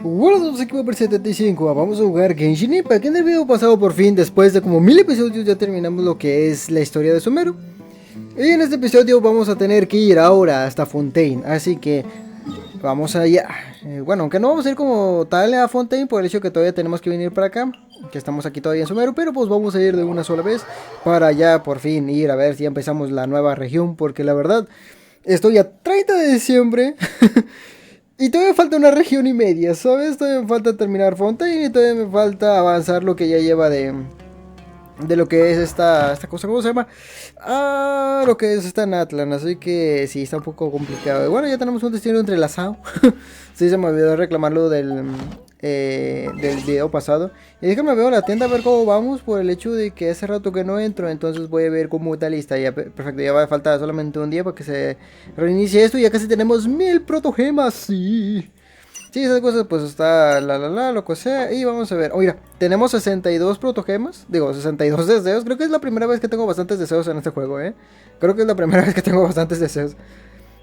Hola, todos, aquí por 75. Vamos a jugar Genshin Impact. En el video pasado, por fin, después de como 1000 episodios, ya terminamos lo que es la historia de Sumeru. Y en este episodio vamos a tener que ir ahora hasta Fontain. Así que vamos allá. Bueno, aunque no vamos a ir como tal a Fontain por el hecho que todavía tenemos que venir para acá, que estamos aquí todavía en Sumeru, pero pues vamos a ir de una sola vez para ya por fin ir a ver si ya empezamos la nueva región, porque la verdad estoy a 30 de diciembre. Y todavía me falta una región y media, ¿sabes? Todavía me falta terminar Fontain y todavía me falta avanzar lo que ya lleva de lo que es esta cosa, ¿cómo se llama? Lo que es esta Natlan, así que sí, está un poco complicado. Y bueno, ya tenemos un destino entrelazado. Sí, se me olvidó reclamarlo del video pasado. Y déjame ver la tienda a ver cómo vamos, por el hecho de que hace rato que no entro. Entonces voy a ver cómo está lista. Ya, perfecto, ya va a faltar solamente un día para que se reinicie esto. Y ya casi tenemos 1000 protogemas, sí. Sí, esas cosas pues está lo que sea. Y vamos a ver, oiga, tenemos 62 protogemas. Digo, 62 deseos. Creo que es la primera vez que tengo bastantes deseos en este juego, Creo que es la primera vez que tengo bastantes deseos.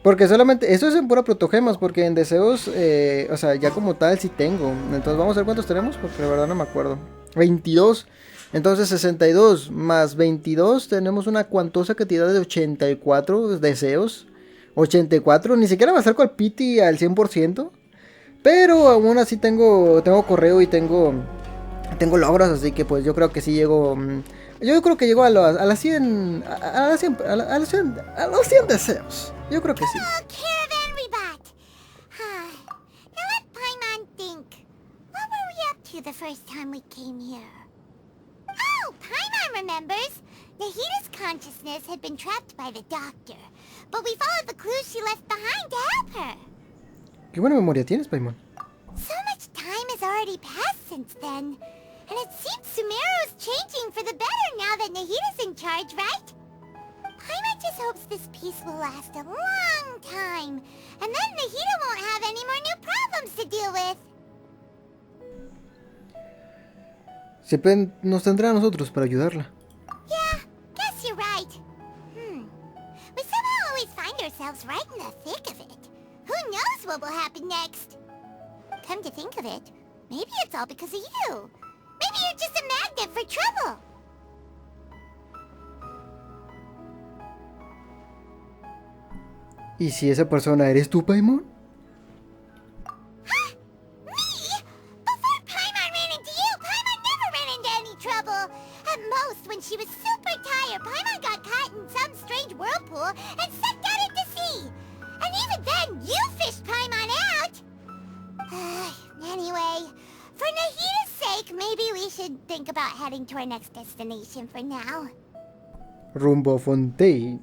Porque solamente, eso es en pura protogemas. Porque en deseos, o sea, ya como tal sí tengo. Entonces vamos a ver cuántos tenemos, porque la verdad no me acuerdo. 22. Entonces 62 más 22. Tenemos una cuantosa cantidad de 84 deseos. 84, ni siquiera me acerco al piti al 100%. Pero aún así tengo correo y tengo logros, así que pues yo creo que sí llego. Yo creo que llego a las 100 a los 100 deseos. Yo creo que sí. The first time we came here. Oh, Paimon remembers. Nahita's consciousness had been trapped by the doctor, but we followed the clues she left behind to help her. Qué buena memoria tienes, Paimon. So much time has already passed since then, and it seems Sumeru's changing for the better now that Nahita's in charge, right? Paimon just hopes this peace will last a long time, and then Nahita won't have any more new problems to deal with. Siempre nos tendrá a nosotros para ayudarla. Yeah, guess you're right. We somehow always find ourselves right in the thick of it. Who knows what will happen next? Come to think of it, maybe it's all because of you. Maybe you're just a magnet for trouble. ¿Y si esa persona eres tú, Paimon? She was super tired. Paimon got caught in some strange whirlpool and sucked out into sea. And even then, you fished Paimon out. Anyway, for Nahita's sake, maybe we should think about heading to our next destination for now. Rumbo Fontain.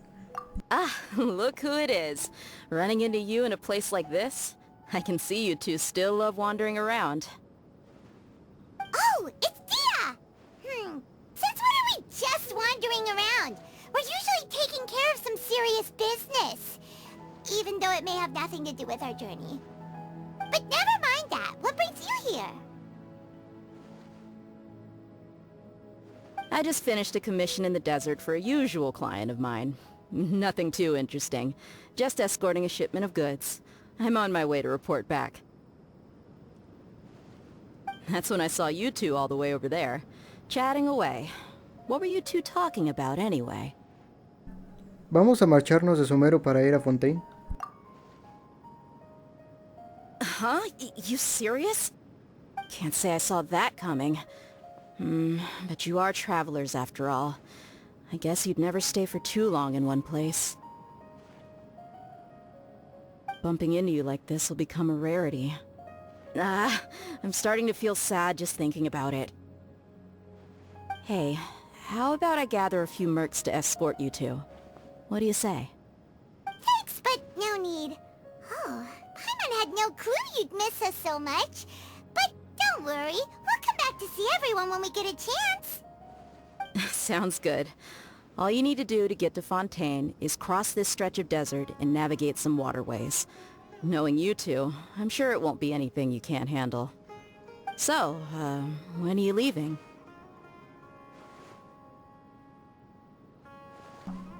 Ah, look who it is. Running into you in a place like this? I can see you two still love wandering around. Oh, it's Dia! Since when are we just wandering around? We're usually taking care of some serious business. Even though it may have nothing to do with our journey. But never mind that. What brings you here? I just finished a commission in the desert for a usual client of mine. Nothing too interesting. Just escorting a shipment of goods. I'm on my way to report back. That's when I saw you two all the way over there. Chatting away. What were you two talking about anyway? Vamos a marcharnos de Sumeru para ir a Fontain. Huh? You serious? Can't say I saw that coming. But you are travelers after all. I guess you'd never stay for too long in one place. Bumping into you like this will become a rarity. I'm starting to feel sad just thinking about it. Hey, how about I gather a few mercs to escort you two? What do you say? Thanks, but no need. Oh, Paimon had no clue you'd miss us so much. But don't worry, we'll come back to see everyone when we get a chance. Sounds good. All you need to do to get to Fontain is cross this stretch of desert and navigate some waterways. Knowing you two, I'm sure it won't be anything you can't handle. So, when are you leaving?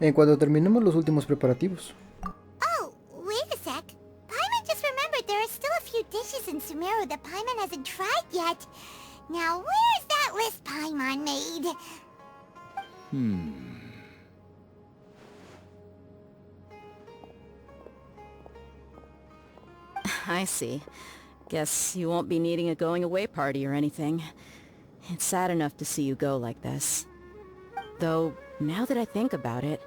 En cuanto terminemos los últimos preparativos. Oh, wait a sec. Paimon just remembered there are still a few dishes in Sumeru that Paimon hasn't tried yet. Now, where's that list Paimon made? I see. Guess you won't be needing a going away party or anything. It's sad enough to see you go like this. Though, now that I think about it,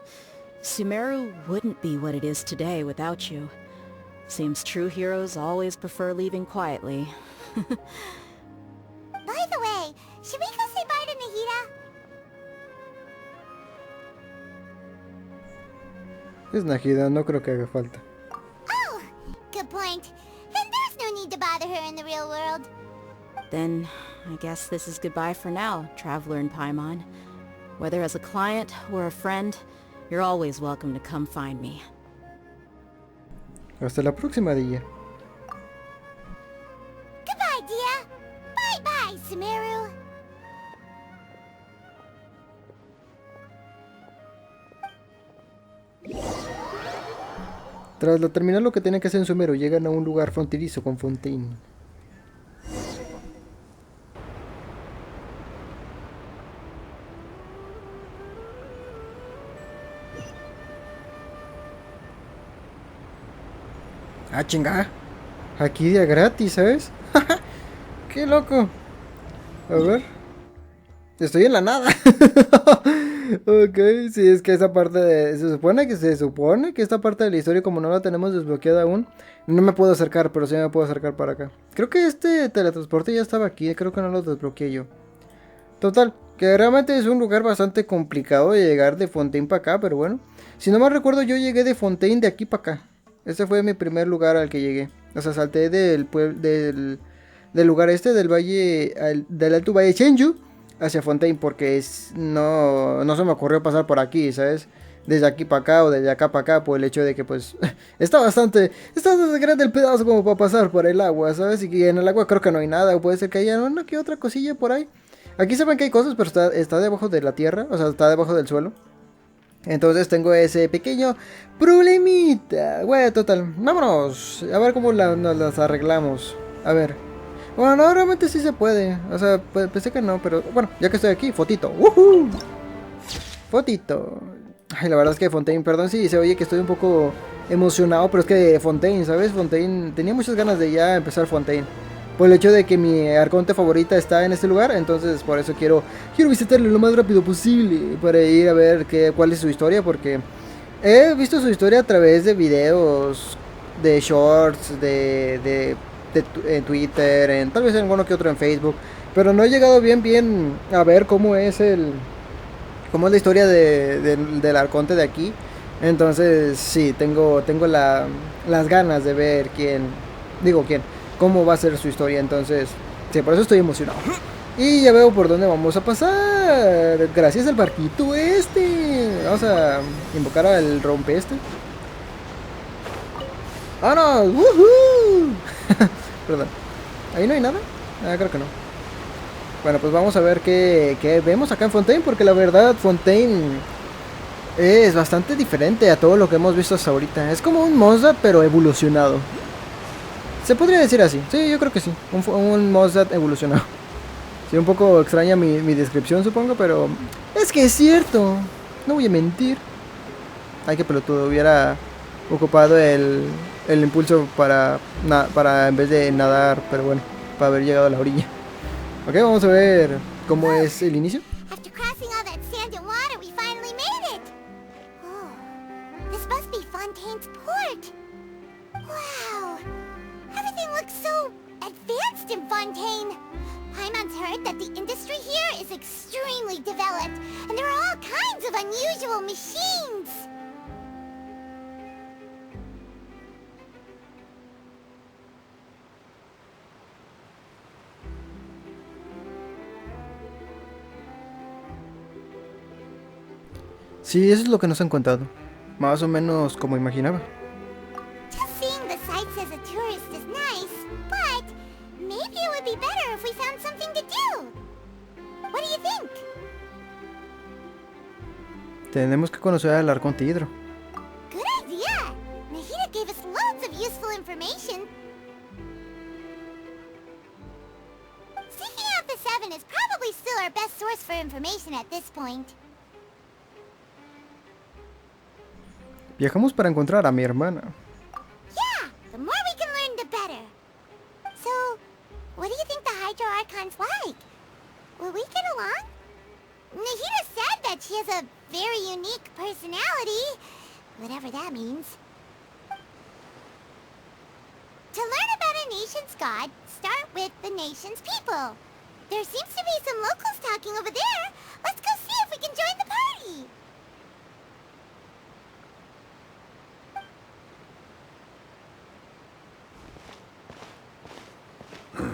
Sumeru wouldn't be what it is today without you. Seems true heroes always prefer leaving quietly. By the way, should we go say bye to Nahida? Es Nahida, no creo que haga falta. Oh, good point. Then there's no need to bother her in the real world. Then, I guess this is goodbye for now, Traveler in Paimon. Whether as a client or a friend, you're always welcome to come find me. Hasta la próxima, Dilla. Goodbye, Dia. Bye-bye, Sumeru. Tras terminar lo que tenían que hacer en Sumeru, llegan a un lugar fronterizo con Fontain. Ah, chinga. Aquí día gratis, ¿sabes? Qué loco. A ver. Estoy en la nada. Ok, sí, es que esa parte de... Se supone que esta parte de la historia, como no la tenemos desbloqueada aún, no me puedo acercar, pero sí me puedo acercar para acá. Creo que este teletransporte ya estaba aquí, creo que no lo desbloqueé yo. Total, que realmente es un lugar bastante complicado de llegar de Fontain para acá, pero bueno. Si no mal recuerdo, yo llegué de Fontain de aquí para acá. Este fue mi primer lugar al que llegué. O sea, salté del lugar este, del valle, del alto valle Chenju, hacia Fontain, porque no se me ocurrió pasar por aquí, ¿sabes? Desde aquí para acá o desde acá para acá, por el hecho de que pues está bastante grande el pedazo como para pasar por el agua, ¿sabes? Y en el agua creo que no hay nada, o puede ser que haya una que otra cosilla por ahí. Aquí se ven que hay cosas, pero está debajo de la tierra, o sea, está debajo del suelo. Entonces tengo ese pequeño problemita. Bueno, total, vámonos, a ver cómo nos las arreglamos. A ver. Bueno, no, realmente sí se puede. O sea, pensé que no, pero bueno, ya que estoy aquí, fotito. ¡Woohoo! Fotito. Ay, la verdad es que Fontain, perdón si se oye que estoy un poco emocionado, pero es que Fontain, ¿sabes? Fontain, tenía muchas ganas de ya empezar Fontain. Por el hecho de que mi Arconte favorita está en este lugar, entonces por eso quiero visitarlo lo más rápido posible para ir a ver cuál es su historia, porque he visto su historia a través de videos, de shorts, en Twitter, tal vez en alguno que otro en Facebook, pero no he llegado bien a ver cómo es la historia del Arconte de aquí. Entonces sí, tengo las ganas de ver cómo va a ser su historia. Entonces sí, por eso estoy emocionado. Y ya veo por dónde vamos a pasar, gracias al barquito este. Vamos a invocar al rompe este. ¡Vámonos! ¡Woohoo! Perdón, ¿ahí no hay nada? Ah, creo que no. Bueno, pues vamos a ver qué vemos acá en Fontain, porque la verdad Fontain es bastante diferente a todo lo que hemos visto hasta ahorita. Es como un Mozart pero evolucionado. Se podría decir así, sí, yo creo que sí. Un Mozart evolucionado. Sí, un poco extraña mi descripción, supongo, pero es que es cierto. No voy a mentir. Ay, qué pelotudo, hubiera ocupado el impulso para en vez de nadar, pero bueno, para haber llegado a la orilla. Ok, vamos a ver cómo es el inicio. After crossing all that sand and water, we finally made it. Oh, this must be Fontain's port. Wow, everything looks so advanced in Fontaine. Paimon's heard that the industry here is extremely developed, and there are all kinds of unusual machines. Sí, eso es lo que nos han contado. Más o menos como imaginaba. Just seeing the sights as a tourist is nice, but maybe it would be better if we found something to do. What do you think? Tenemos que conocer al Arconte Hydro. Good idea! Nahida gave us loads of useful information. is probably still our best source for information at this point. Viajamos para encontrar a mi hermana. Yeah, the more we can learn, the better. So, what do you think the Hydro Archon's like? Will we get along? Nahida said that she has a very unique personality, whatever that means. To learn about a nation's god, start with the nation's people. There seems to be some locals talking over there. Let's go see if we can join the party.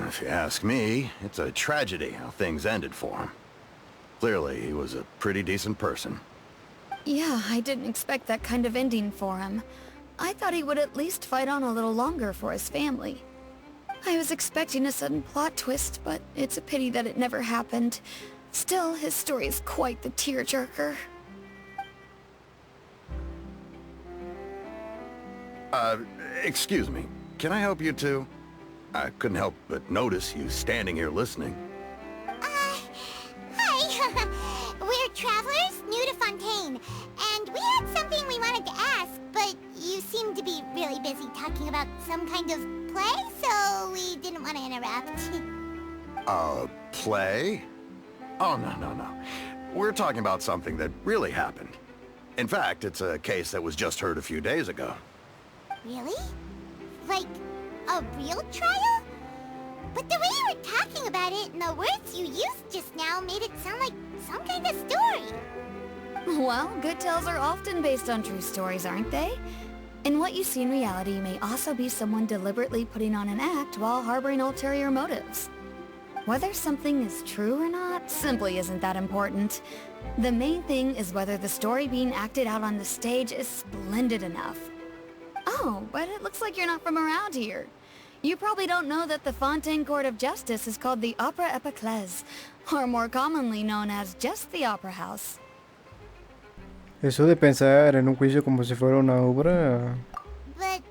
If you ask me, it's a tragedy how things ended for him. Clearly, he was a pretty decent person. Yeah, I didn't expect that kind of ending for him. I thought he would at least fight on a little longer for his family. I was expecting a sudden plot twist, but it's a pity that it never happened. Still, his story is quite the tearjerker. Excuse me. Can I help you too? I couldn't help but notice you standing here listening. Hi. We're travelers new to Fontain, and we had something we wanted to ask, but you seemed to be really busy talking about some kind of play, so we didn't want to interrupt. Play? Oh, no. We're talking about something that really happened. In fact, it's a case that was just heard a few days ago. Really? Like, a real trial? But the way you were talking about it and the words you used just now made it sound like some kind of story. Well, good tales are often based on true stories, aren't they? And what you see in reality may also be someone deliberately putting on an act while harboring ulterior motives. Whether something is true or not simply isn't that important. The main thing is whether the story being acted out on the stage is splendid enough. Oh, but it looks like you're not from around here. You probably don't know that the Fontaine Court of Justice is called the Opera Epiclese, or more commonly known as just the Opera House. Eso de pensar en un juicio como si fuera una obra... But,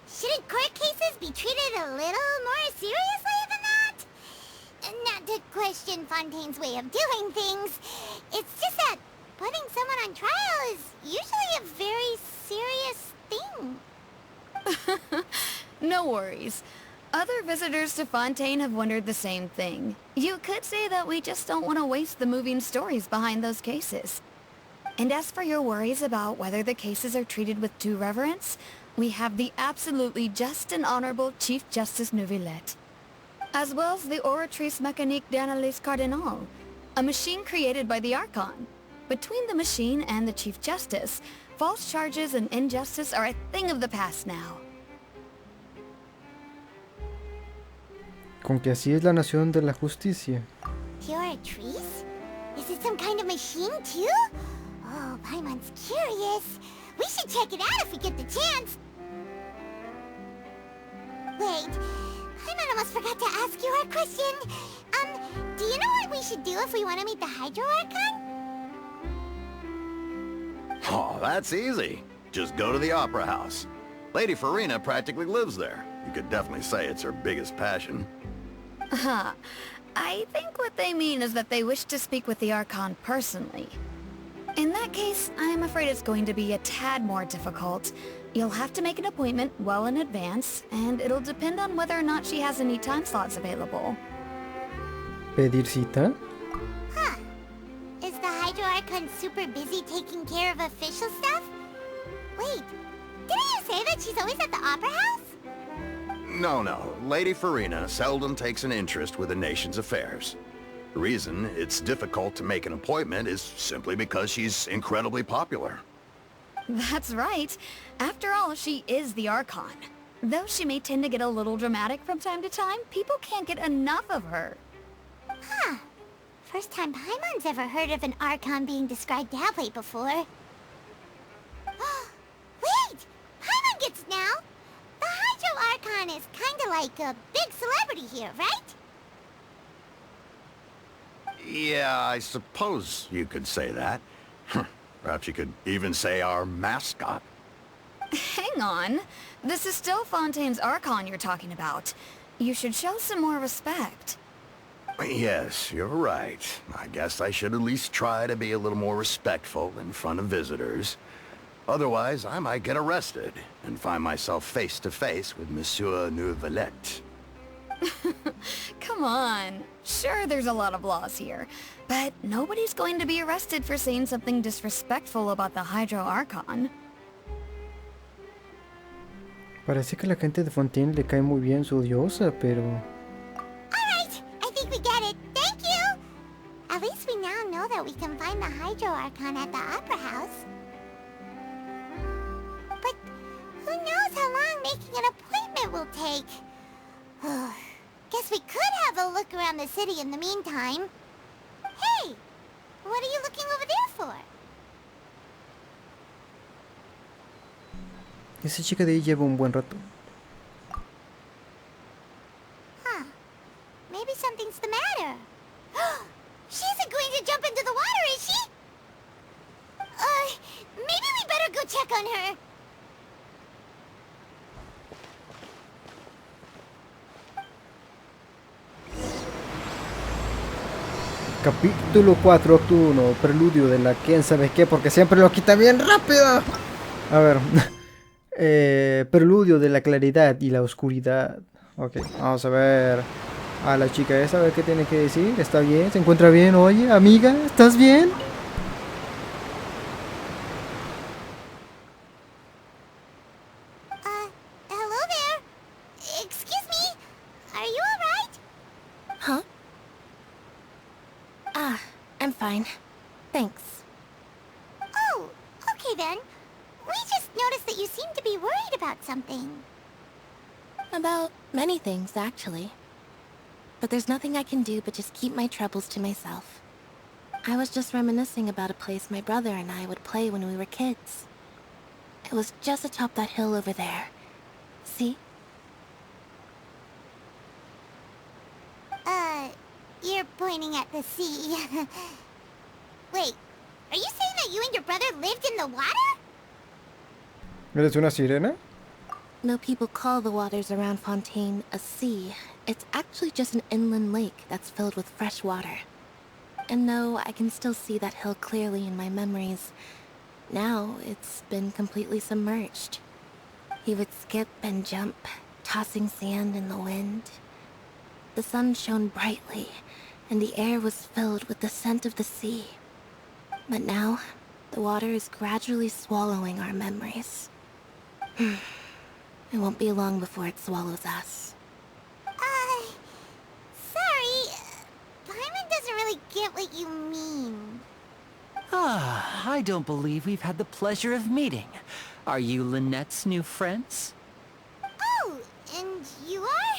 shouldn't court cases be treated a little more seriously than that? Not to question Fontaine's way of doing things. It's just that putting someone on trial is usually a very serious thing. No worries. Other visitors to Fontaine have wondered the same thing. You could say that we just don't want to waste the moving stories behind those cases. And as for your worries about whether the cases are treated with due reverence, we have the absolutely just and honorable Chief Justice Neuvillette, as well as the Oratrice Mécanique d'Analyse Cardinal, a machine created by the Archon. Between the machine and the Chief Justice, false charges and injustice are a thing of the past now. Con que así es la nación de la justicia. Oratrice? Is it some kind of machine too? Oh, Paimon's curious. We should check it out if we get the chance. Wait, Paimon almost forgot to ask you our question. Do you know what we should do if we want to meet the Hydro Archon? Oh, that's easy. Just go to the Opera House. Lady Farina practically lives there. You could definitely say it's her biggest passion. Huh. I think what they mean is that they wish to speak with the Archon personally. In that case, I'm afraid it's going to be a tad more difficult. You'll have to make an appointment well in advance, and it'll depend on whether or not she has any time slots available. ¿Pedir cita? Huh. Is the Hydro Archon super busy taking care of official stuff? Wait, didn't you say that she's always at the Opera House? No. Lady Farina seldom takes an interest with the nation's affairs. The reason it's difficult to make an appointment is simply because she's incredibly popular. That's right. After all, she is the Archon. Though she may tend to get a little dramatic from time to time, people can't get enough of her. Huh. First time Paimon's ever heard of an Archon being described that way before. Wait! Paimon gets now! The Hydro Archon is kinda like a big celebrity here, right? Yeah, I suppose you could say that. Perhaps you could even say our mascot. Hang on. This is still Fontaine's Archon you're talking about. You should show some more respect. Yes, you're right. I guess I should at least try to be a little more respectful in front of visitors. Otherwise, I might get arrested and find myself face to face with Monsieur Neuvillette. Come on. Sure, there's a lot of laws here, but nobody's going to be arrested for saying something disrespectful about the Hydro Archon. Parece que la gente de Fontain le cae muy bien su diosa, pero... Alright, I think we get it. Thank you! At least we now know that we can find the Hydro Archon at the Opera House. But who knows how long making an appointment will take? Guess we could have a look around the city in the meantime. Hey! What are you looking over there for? Esa chica de ahí lleva un buen rato. Huh. Maybe something's the matter. She isn't going to jump into the water, is she? Maybe we better go check on her. Capítulo 4, acto 1, preludio de la quién sabe qué, porque siempre lo quita bien rápido. A ver, preludio de la claridad y la oscuridad. Ok, vamos a ver a la chica esta, a ver qué tiene que decir. ¿Está bien? ¿Se encuentra bien? Oye, amiga, ¿estás bien? Hello there. Excuse me. Are you alright? Huh? Ah, I'm fine. Thanks. Oh, okay then. We just noticed that you seem to be worried about something. About many things, actually. But there's nothing I can do but just keep my troubles to myself. I was just reminiscing about a place my brother and I would play when we were kids. It was just atop that hill over there. See? You're pointing at the sea. Wait, are you saying that you and your brother lived in the water? ¿Eres una sirena? No people call the waters around Fontain a sea. It's actually just an inland lake that's filled with fresh water. And though I can still see that hill clearly in my memories, now it's been completely submerged. He would skip and jump, tossing sand in the wind. The sun shone brightly, and the air was filled with the scent of the sea. But now, the water is gradually swallowing our memories. It won't be long before it swallows us. Sorry. Paimon doesn't really get what you mean. Ah, I don't believe we've had the pleasure of meeting. Are you Lynette's new friends? Oh, and you are?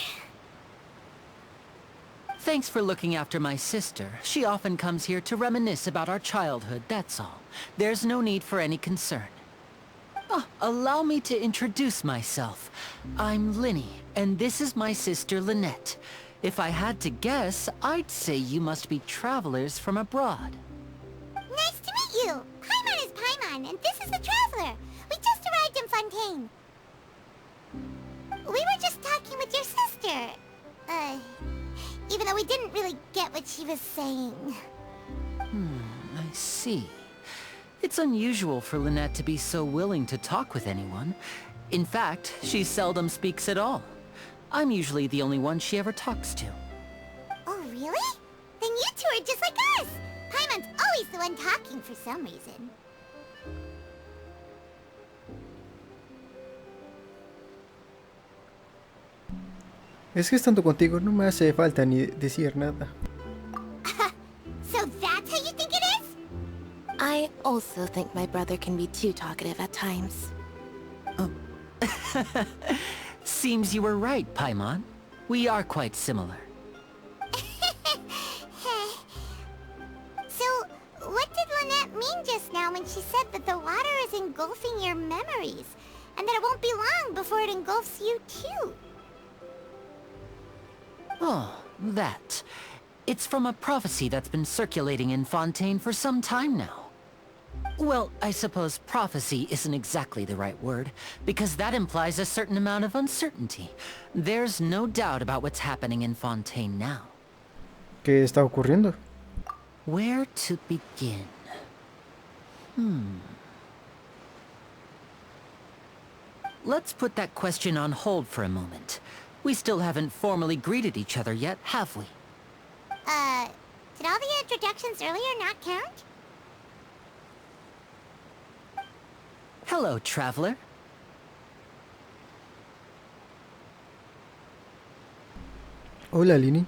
Thanks for looking after my sister. She often comes here to reminisce about our childhood, that's all. There's no need for any concern. Ah, allow me to introduce myself. I'm Linny, and this is my sister Lynette. If I had to guess, I'd say you must be travelers from abroad. Nice to meet you. Paimon is Paimon, and this is the Traveler. We just arrived in Fontaine. We were just talking with your sister. Even though we didn't really get what she was saying. I see. It's unusual for Lynette to be so willing to talk with anyone. In fact, she seldom speaks at all. I'm usually the only one she ever talks to. Oh, really? Then you two are just like us. Paimon's always the one talking for some reason. Es que estando contigo no me hace falta ni decir nada. So that's how you think it is? I also think my brother can be too talkative at times. Seems you were right, Paimon. We are quite similar. So, what did Lynette mean just now when she said that the water is engulfing your memories, and that it won't be long before it engulfs you too? Oh, that. It's from a prophecy that's been circulating in Fontaine for some time now. Well, I suppose prophecy isn't exactly the right word, because that implies a certain amount of uncertainty. There's no doubt about what's happening in Fontaine now. ¿Qué está ocurriendo? Where to begin? Let's put that question on hold for a moment. We still haven't formally greeted each other yet, have we? Did all the introductions earlier not count? Hello, traveler. Hola, Lini.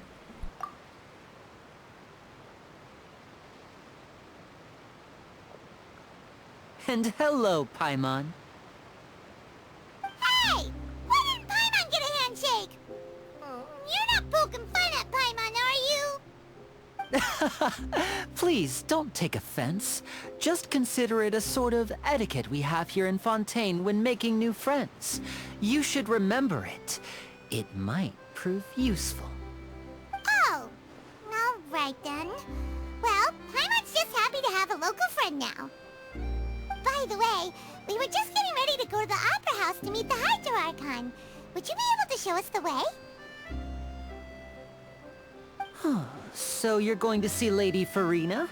And hello, Paimon. Hey! Why didn't Paimon get a handshake? You're not poking fun at Paimon, are you? Please, don't take offense. Just consider it a sort of etiquette we have here in Fontain when making new friends. You should remember it. It might prove useful. Oh, alright then. Well, Paimon's just happy to have a local friend now. By the way, we were just getting ready to go to the Opera House to meet the Hydro Archon. Would you be able to show us the way? So you're going to see Lady Farina?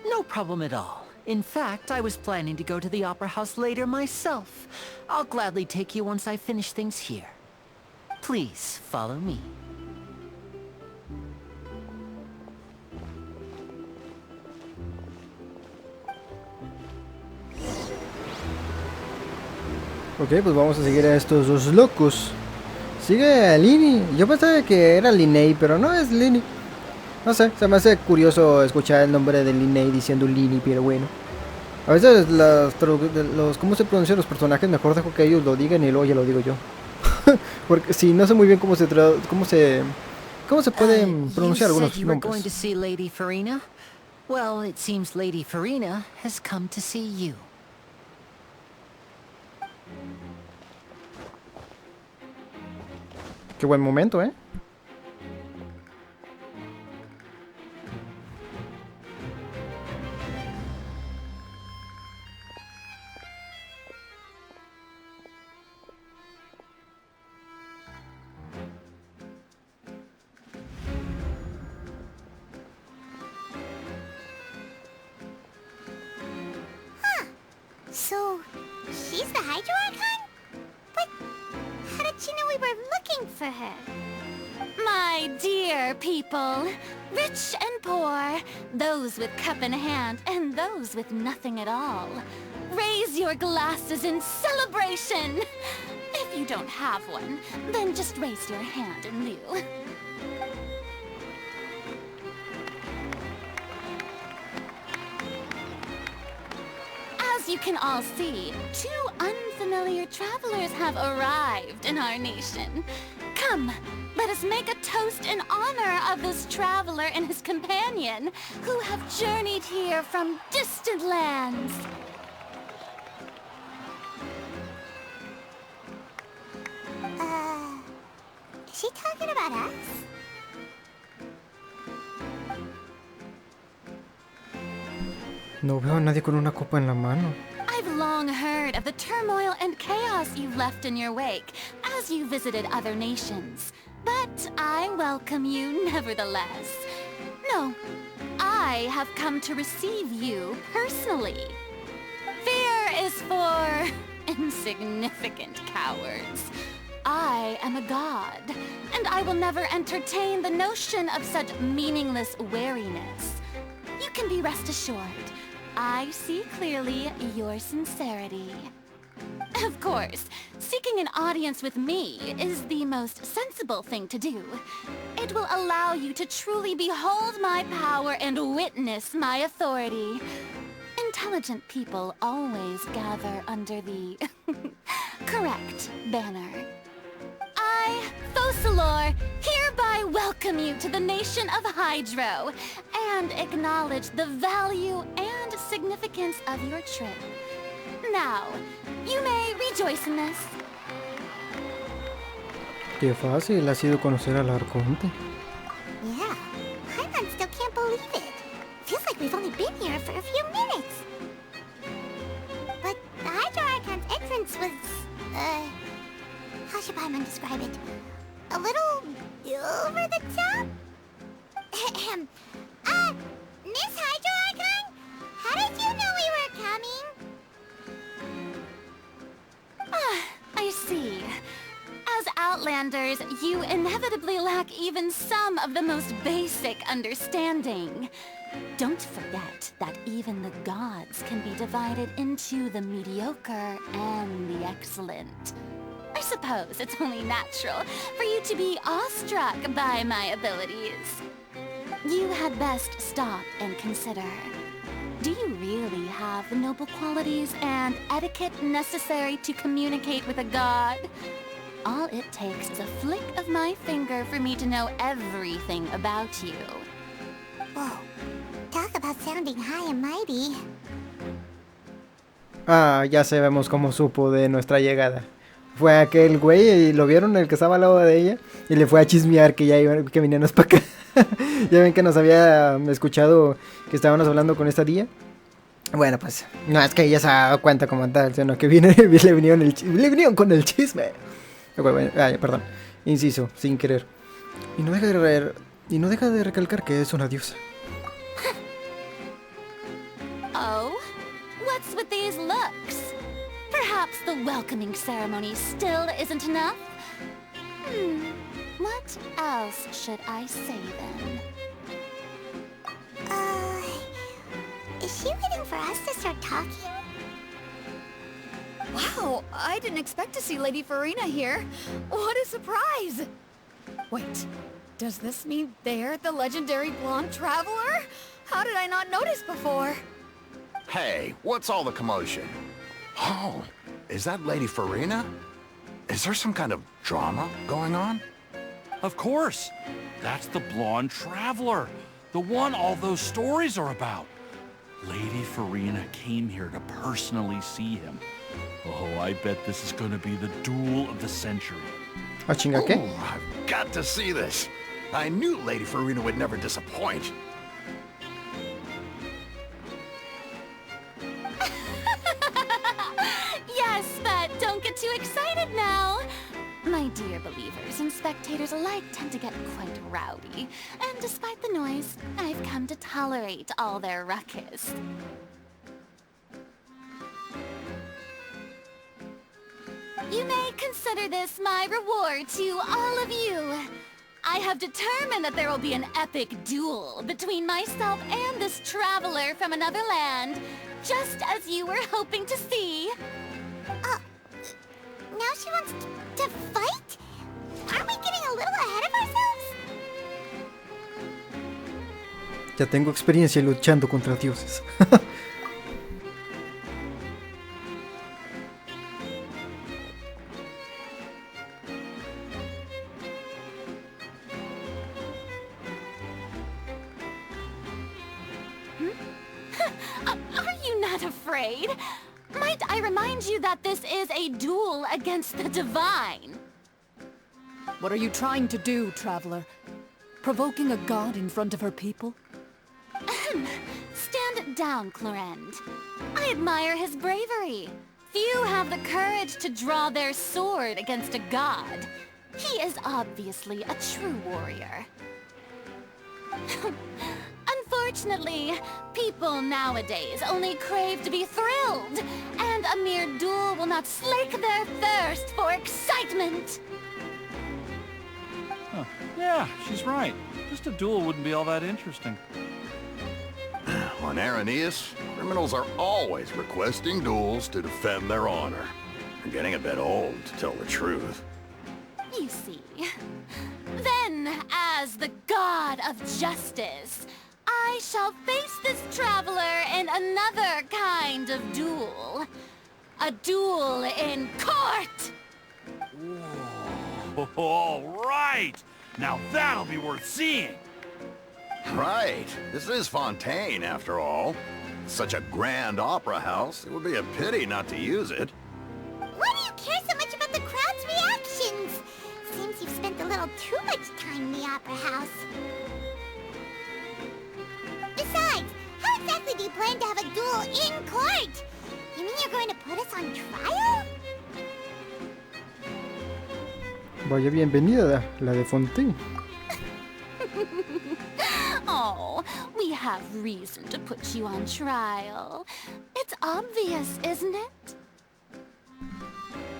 No problem at all. In fact, I was planning to go to the Opera House later myself. I'll gladly take you once I finish things here. Please, follow me. Ok, pues vamos a seguir a estos dos locos. Sigue a Lini. Yo pensaba que era Linnea, pero no es Lini. No sé, se me hace curioso escuchar el nombre de Linnea diciendo Lini, pero bueno. A veces ¿cómo se pronuncian los personajes? Mejor dejo que ellos lo digan y luego ya lo digo yo. Porque sí, no sé muy bien cómo se pueden pronunciar algunos you were going to nombres. see Lady Farina? Well, it seems Lady Farina has come to see you. Qué buen momento, ¿eh? So, she's the Hydro Archon? But how did she know we were looking for her? My dear people, rich and poor, those with cup in hand and those with nothing at all, raise your glasses in celebration! If you don't have one, then just raise your hand in lieu. As you can all see, two unfamiliar travelers have arrived in our nation. Come, let us make a toast in honor of this traveler and his companion, who have journeyed here from distant lands. Is she talking about us? No veo a nadie con una copa en la mano. I've long heard of the turmoil and chaos you've left in your wake as you visited other nations. But I welcome you nevertheless. No, I have come to receive you personally. Fear is for insignificant cowards. I am a god, and I will never entertain the notion of such meaningless wariness. You can be rest assured, I see clearly your sincerity. Of course, seeking an audience with me is the most sensible thing to do. It will allow you to truly behold my power and witness my authority. Intelligent people always gather under the correct banner. I, Focalor, hereby welcome you to the nation of Hydro and acknowledge the value and significance of your trip. Now, you may rejoice in this. Qué fácil ha sido conocer al Arconte. Yeah, Paimon still can't believe it. Feels like we've only been here for a few minutes. But the Hydro Archon's entrance was, how should Paimon describe it? A little over the top? Miss Hydro Archon? How did you know we were coming? I see. As Outlanders, you inevitably lack even some of the most basic understanding. Don't forget that even the gods can be divided into the mediocre and the excellent. I suppose it's only natural for you to be awestruck by my abilities. You had best stop and consider. Do you really have the noble qualities and etiquette necessary to communicate with a god? All it takes is a flick of my finger for me to know everything about you. Whoa. Talk about sounding high and mighty. Ah, ya sabemos cómo supo de nuestra llegada. Fue aquel güey y lo vieron, el que estaba al lado de ella, y le fue a chismear que ya iban, que veníamos para acá. Ya ven que nos había escuchado que estábamos hablando con esta día. Bueno, pues no es que ella se ha dado cuenta como tal, sino que le vinieron con el chisme. Perdón, inciso, sin querer. Y no deja de recalcar que es una diosa. Oh? What's with these looks? Perhaps the welcoming ceremony still isn't enough? What else should I say then? Is she waiting for us to start talking? Wow, I didn't expect to see Lady Farina here. What a surprise! Wait, does this mean they're the legendary blonde traveler? How did I not notice before? Hey, what's all the commotion? Oh, is that Lady Farina? Is there some kind of drama going on? Of course. That's the blonde traveler. The one all those stories are about. Lady Farina came here to personally see him. Oh, I bet this is going to be the duel of the century. ¿Ah, chinga qué? Ooh, I've got to see this. I knew Lady Farina would never disappoint. Yes, but don't get too excited now. My dear believers and spectators alike tend to get quite rowdy, and despite the noise, I've come to tolerate all their ruckus. You may consider this my reward to all of you. I have determined that there will be an epic duel between myself and this traveler from another land, just as you were hoping to see. Now she wants to fight? Aren't we getting a little ahead of ourselves? Ya tengo experiencia luchando contra dioses. Are you not afraid? Might I remind you that this is a duel against the divine? What are you trying to do, traveler? Provoking a god in front of her people? Stand down, Clorend. I admire his bravery. Few have the courage to draw their sword against a god. He is obviously a true warrior. Unfortunately, people nowadays only crave to be thrilled, and a mere duel will not slake their thirst for excitement. Huh. Yeah, she's right. Just a duel wouldn't be all that interesting. On Araneus, criminals are always requesting duels to defend their honor. They're getting a bit old, to tell the truth. You see. Then, as the god of justice, I shall face this traveler in another kind of duel. A duel in court! Whoa. All right! Now that'll be worth seeing! Right. This is Fontain, after all. Such a grand opera house, it would be a pity not to use it. Why do you care so much about the crowd's reactions? Seems you've spent a little too much time in the opera house. Besides, how exactly do you plan to have a duel in court? You mean you're going to put us on trial? Vaya bienvenida, la de Fontain. Oh, we have reason to put you on trial. It's obvious, isn't it?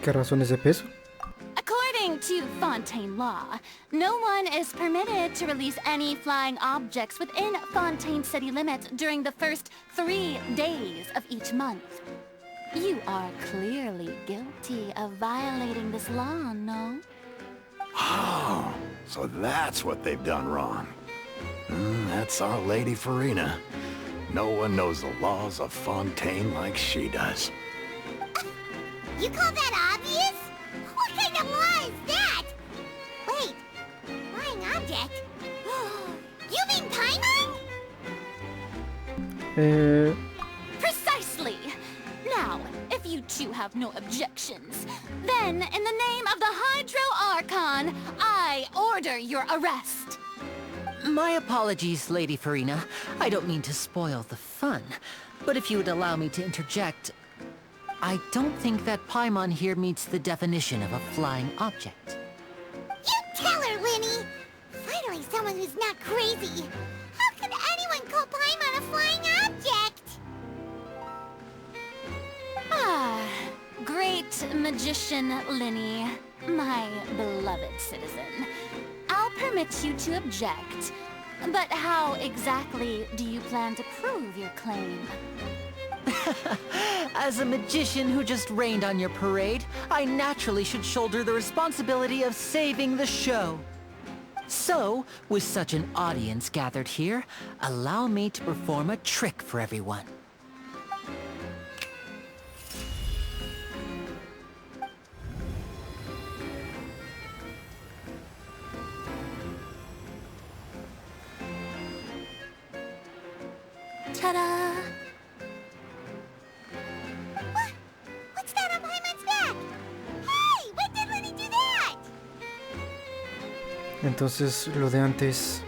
¿Qué razones de peso? According to Fontain law, no one is permitted to release any flying objects within Fontaine city limits during the first 3 days of each month. You are clearly guilty of violating this law, no? Oh, so that's what they've done wrong. That's our Lady Farina. No one knows the laws of Fontaine like she does. You call that obvious? What kind of law is that? Wait, flying object? You mean Paimon? Precisely! Now, if you two have no objections, then in the name of the Hydro Archon, I order your arrest. My apologies, Lady Farina. I don't mean to spoil the fun. But if you would allow me to interject, I don't think that Paimon here meets the definition of a flying object. You tell her, Linny! Finally someone who's not crazy. How could anyone call Paimon a flying object? Ah, great magician Linny, my beloved citizen. I'll permit you to object, but how exactly do you plan to prove your claim? As a magician who just rained on your parade, I naturally should shoulder the responsibility of saving the show. So, with such an audience gathered here, allow me to perform a trick for everyone. Ta-da! What's that on Paimon's back? Hey, when did Linny do that? Entonces, lo de antes...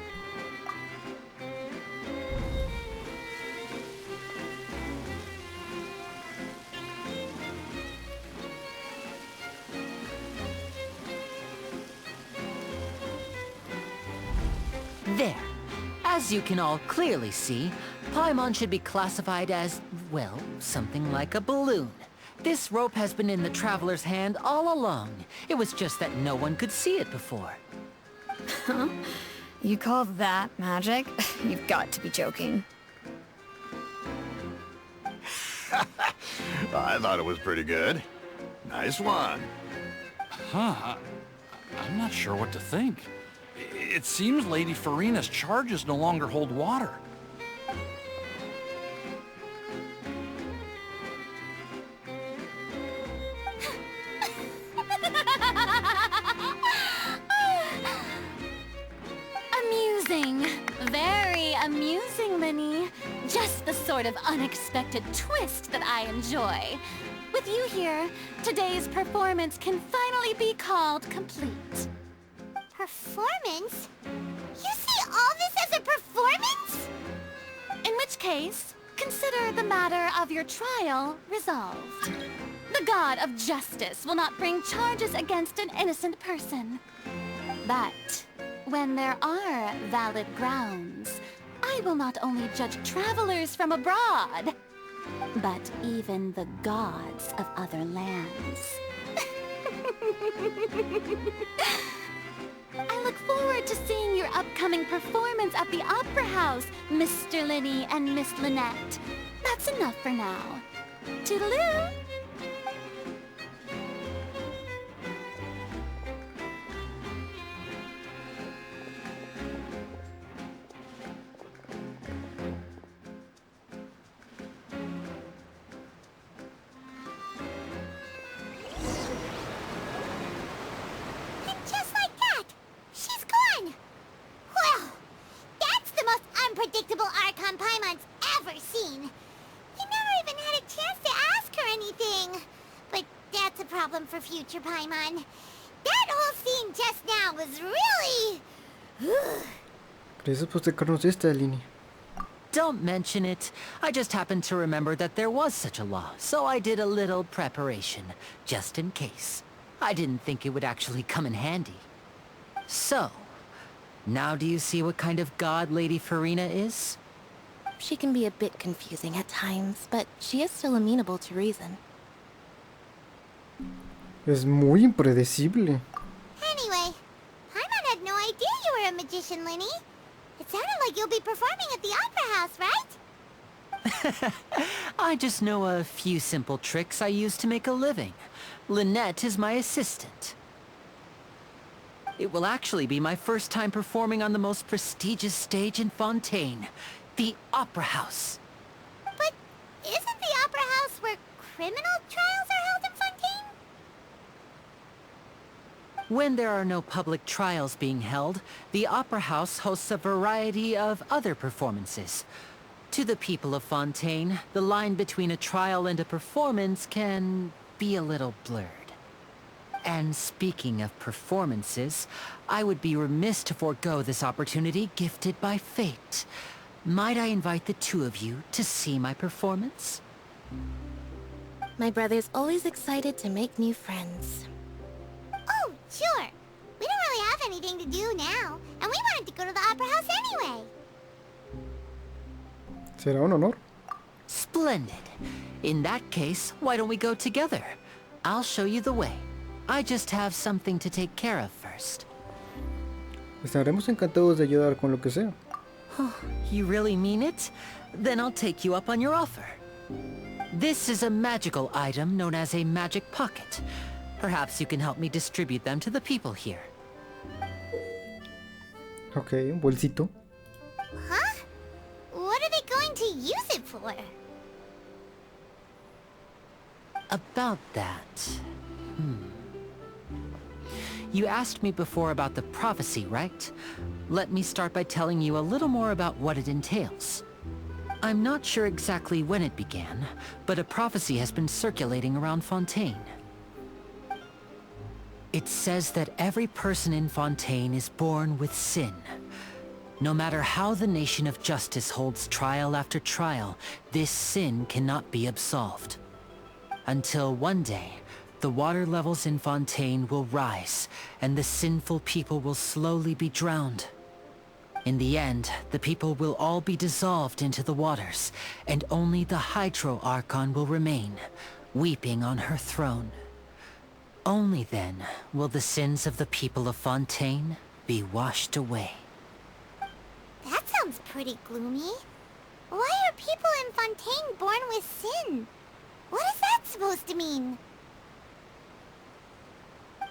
There. As you can all clearly see, Paimon should be classified as, well, something like a balloon. This rope has been in the Traveler's hand all along. It was just that no one could see it before. Huh? You call that magic? You've got to be joking. I thought it was pretty good. Nice one. Huh, I'm not sure what to think. It seems Lady Farina's charges no longer hold water. Amusing. Very amusing, Linny. Just the sort of unexpected twist that I enjoy. With you here, today's performance can finally be called complete. Performance? You see all this as a performance? In which case, consider the matter of your trial resolved. The god of justice will not bring charges against an innocent person. But when there are valid grounds, I will not only judge travelers from abroad, but even the gods of other lands. I look forward to seeing your upcoming performance at the Opera House, Mr. Linny and Miss Lynette. That's enough for now. Toodaloo! Unpredictable Archon Paimon's ever seen. He never even had a chance to ask her anything. But that's a problem for future Paimon. That whole scene just now was really... Gracias por sacarnos esta, Linny. Don't mention it. I just happened to remember that there was such a law, so I did a little preparation, just in case. I didn't think it would actually come in handy. So, Now do you see what kind of god Lady Farina is? She can be a bit confusing at times, but she is still amenable to reason. Es muy impredecible. Anyway, Paimon had no idea you were a magician, Linny. It sounded like you'll be performing at the Opera House, right? I just know a few simple tricks I use to make a living. Lynette is my assistant. It will actually be my first time performing on the most prestigious stage in Fontain, the Opera House. But isn't the Opera House where criminal trials are held in Fontaine? When there are no public trials being held, the Opera House hosts a variety of other performances. To the people of Fontaine, the line between a trial and a performance can be a little blurred. And speaking of performances, I would be remiss to forego this opportunity gifted by fate. Might I invite the two of you to see my performance? My brother's always excited to make new friends. Oh, sure. We don't really have anything to do now, and we wanted to go to the Opera House anyway. Será un honor. Splendid. In that case, why don't we go together? I'll show you the way. I just have something to take care of first. Estaremos encantados de ayudar con lo que sea. You really mean it? Then I'll take you up on your offer. This is a magical item known as a magic pocket. Perhaps you can help me distribute them to the people here. Ok, un bolsito. Huh? What are they going to use it for? About that... You asked me before about the prophecy, right? Let me start by telling you a little more about what it entails. I'm not sure exactly when it began, but a prophecy has been circulating around Fontaine. It says that every person in Fontaine is born with sin. No matter how the nation of justice holds trial after trial, this sin cannot be absolved. Until one day, the water levels in Fontaine will rise, and the sinful people will slowly be drowned. In the end, the people will all be dissolved into the waters, and only the Hydro Archon will remain, weeping on her throne. Only then will the sins of the people of Fontaine be washed away. That sounds pretty gloomy. Why are people in Fontaine born with sin? What is that supposed to mean?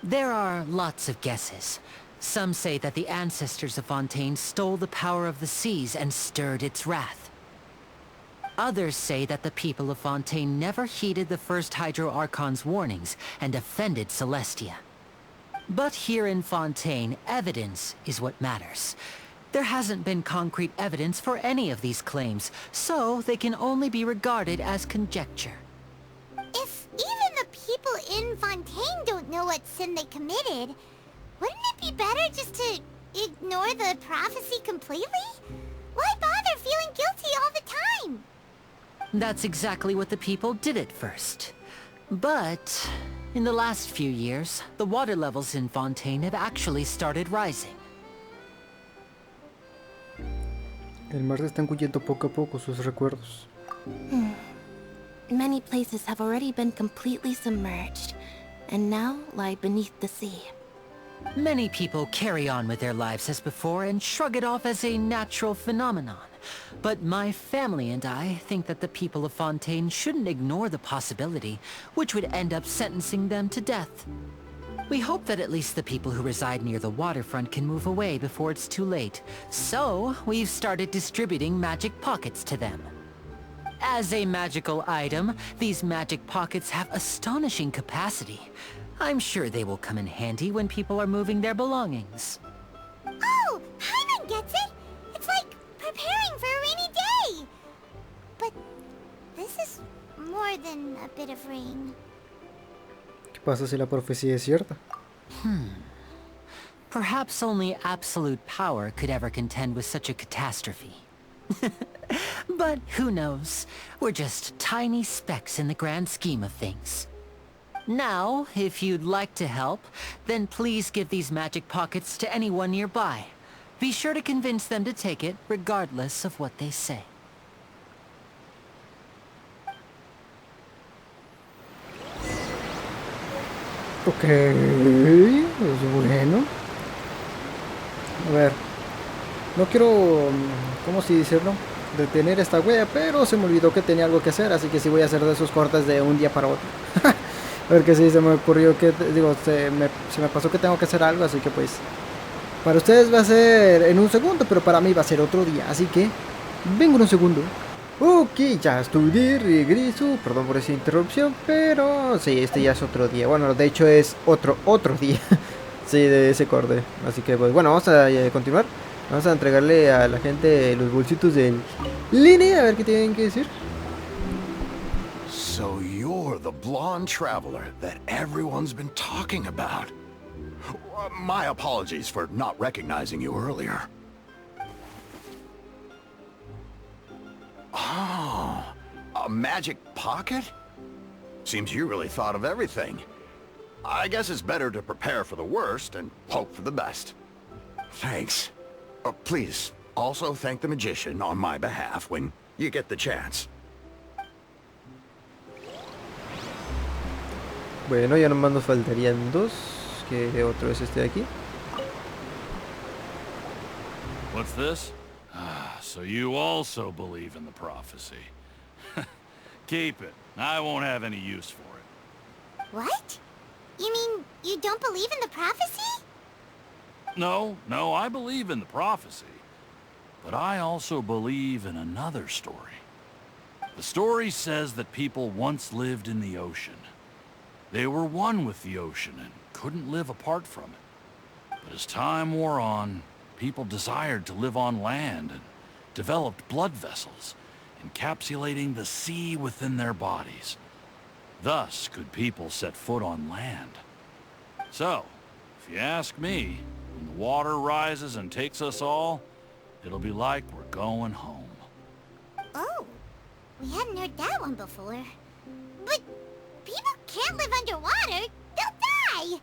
There are lots of guesses. Some say that the ancestors of Fontaine stole the power of the seas and stirred its wrath. Others say that the people of Fontaine never heeded the first Hydro Archon's warnings and offended Celestia. But here in Fontaine, evidence is what matters. There hasn't been concrete evidence for any of these claims, so they can only be regarded as conjecture. If even the people in Fontaine don't know what sin they committed, wouldn't it be better just to ignore the prophecy completely? Why bother feeling guilty all the time? That's exactly what the people did at first. But in the last few years, the water levels in Fontaine have actually started rising. El mar se está engullendo poco a poco sus recuerdos. Many places have already been completely submerged, and now lie beneath the sea. Many people carry on with their lives as before and shrug it off as a natural phenomenon. But my family and I think that the people of Fontaine shouldn't ignore the possibility, which would end up sentencing them to death. We hope that at least the people who reside near the waterfront can move away before it's too late. So, we've started distributing magic pockets to them. As a magical item, these magic pockets have astonishing capacity. I'm sure they will come in handy when people are moving their belongings. Oh, Paimon gets it! It's like preparing for a rainy day! But this is more than a bit of rain. ¿Qué pasa si la profecía es cierta? Perhaps only absolute power could ever contend with such a catastrophe. But who knows? We're just tiny specks in the grand scheme of things. Now, if you'd like to help, then please give these magic pockets to anyone nearby. Be sure to convince them to take it, regardless of what they say. Ok, es bueno. A ver, no quiero, ¿cómo si decirlo? Detener esta wea, pero se me olvidó que tenía algo que hacer, así que sí voy a hacer de esos cortes de un día para otro. Porque sí, se me ocurrió que, digo, se me pasó que tengo que hacer algo, así que pues, para ustedes va a ser en un segundo, pero para mí va a ser otro día, así que, vengo en un segundo. Ok, ya estoy de regreso, perdón por esa interrupción, pero sí, este ya es otro día. Bueno, de hecho es otro día, sí, de ese corte. Así que pues bueno, vamos a continuar. Vamos a entregarle a la gente los bolsitos del Lini, a ver qué tienen que decir. So you're the blonde traveler that everyone's been talking about. My apologies for not recognizing you earlier. Oh, a magic pocket? Seems you really thought of everything. I guess it's better to prepare for the worst and hope for the best. Thanks. Please, also thank the magician on my behalf when you get the chance. Bueno, ya nomás nos faltarían dos. Que otro es este de aquí. What's this? So you also believe in the prophecy. Keep it. I won't have any use for it. What? You mean you don't believe in the prophecy? No, I believe in the prophecy. But I also believe in another story. The story says that people once lived in the ocean. They were one with the ocean and couldn't live apart from it. But as time wore on, people desired to live on land and developed blood vessels, encapsulating the sea within their bodies. Thus could people set foot on land. So, if you ask me, when the water rises and takes us all, it'll be like we're going home. Oh, we hadn't heard that one before. But people can't live underwater. They'll die.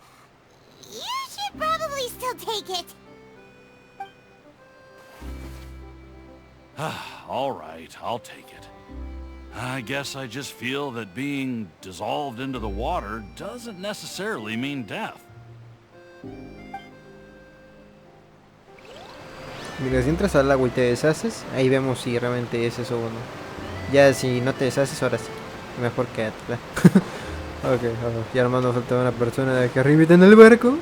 You should probably still take it. All right, I'll take it. I guess I just feel that being dissolved into the water doesn't necessarily mean death. Mira, si entras al agua y te deshaces, ahí vemos si realmente es eso o no. Ya si no te deshaces, ahora sí. Mejor quédate, ¿verdad? Ok, ya nomás nos falta una persona de aquí arriba en el barco.